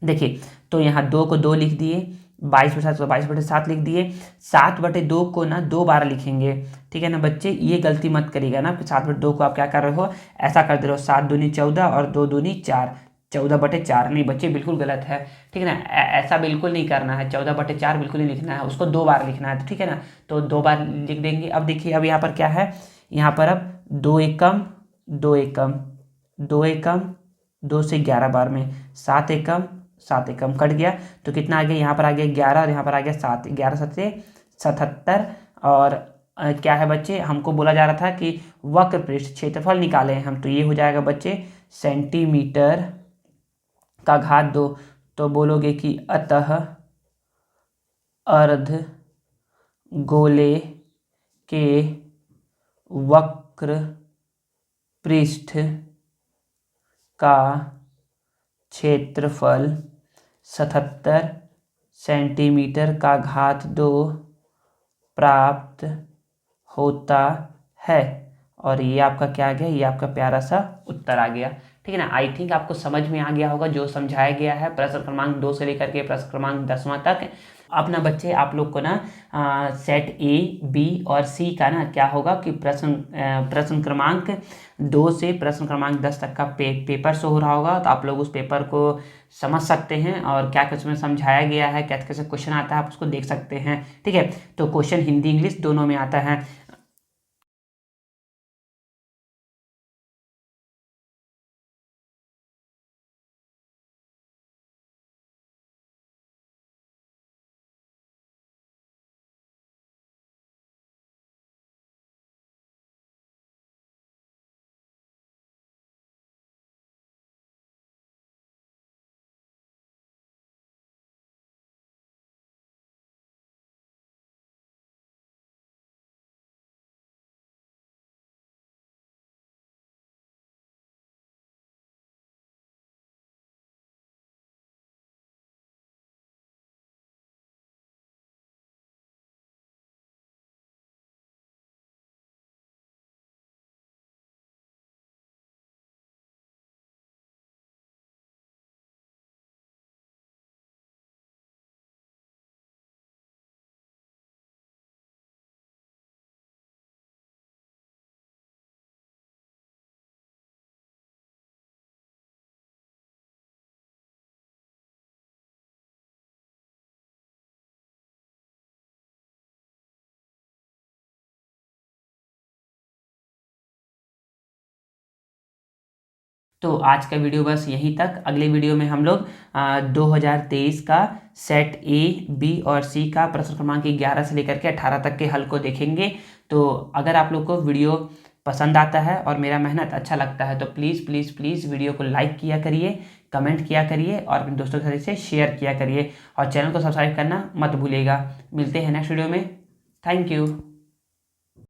देखिए तो यहाँ 2 को 2 लिख दिए, 22/7 को 22/7 लिख दिए। 7/2 को ना 2 बार लिखेंगे, ठीक है ना बच्चे, ये गलती मत करिएगा ना। 7/2 को आप क्या कर रहे हो, ऐसा कर दे रहे हो 7 दूनी 14 और 2 दूनी 4, 14/4। नहीं बच्चे बिल्कुल गलत है, ठीक है ना, ऐसा बिल्कुल नहीं करना है, 14/4 बिल्कुल नहीं लिखना है, उसको 2 बार लिखना है, ठीक है ना। तो 2 बार लिख देंगे। अब देखिए अब यहाँ पर क्या है, यहाँ पर अब 2 एकम 2 एकम 2 एकम 2 से 11 बार में 7 एकम 7 एकम कट गया। तो कितना आ गया, यहाँ पर आ गया 11 और यहाँ पर आ गया 7, 11 7 77। और क्या है बच्चे, हमको बोला जा रहा था कि वक्र पृष्ठ क्षेत्रफल निकाले हैं हम, तो ये हो जाएगा बच्चे सेंटीमीटर का घात 2। तो बोलोगे कि अतः अर्ध गोले के वक्र पृष्ठ का क्षेत्रफल 77 सेंटीमीटर का घात 2 प्राप्त होता है। और ये आपका क्या आ गया, ये आपका प्यारा सा उत्तर आ गया। ठीक है ना। आई थिंक आपको समझ में आ गया होगा जो समझाया गया है प्रश्न क्रमांक 2 से लेकर के प्रश्न क्रमांक 10वां तक। अब ना बच्चे आप लोग को ना सेट ए, बी और सी का ना क्या होगा कि प्रश्न क्रमांक 2 से प्रश्न क्रमांक 10 तक का पेपर शो हो रहा होगा। तो आप लोग उस पेपर को समझ सकते हैं और क्या कुछ में समझाया गया है, कैसे कैसे क्वेश्चन आता है, आप उसको देख सकते हैं। ठीक है। तो क्वेश्चन हिंदी इंग्लिश दोनों में आता है। तो आज का वीडियो बस यहीं तक। अगले वीडियो में हम लोग 2023 का सेट ए, बी और सी का प्रश्न क्रमांक 11 से लेकर के 18 तक के हल को देखेंगे। तो अगर आप लोग को वीडियो पसंद आता है और मेरा मेहनत अच्छा लगता है तो प्लीज़ प्लीज़ प्लीज़ वीडियो को लाइक किया करिए, कमेंट किया करिए और अपने दोस्तों के साथ इसे शेयर किया करिए और चैनल को सब्सक्राइब करना मत भूलिएगा। मिलते हैं नेक्स्ट वीडियो में। Thank you.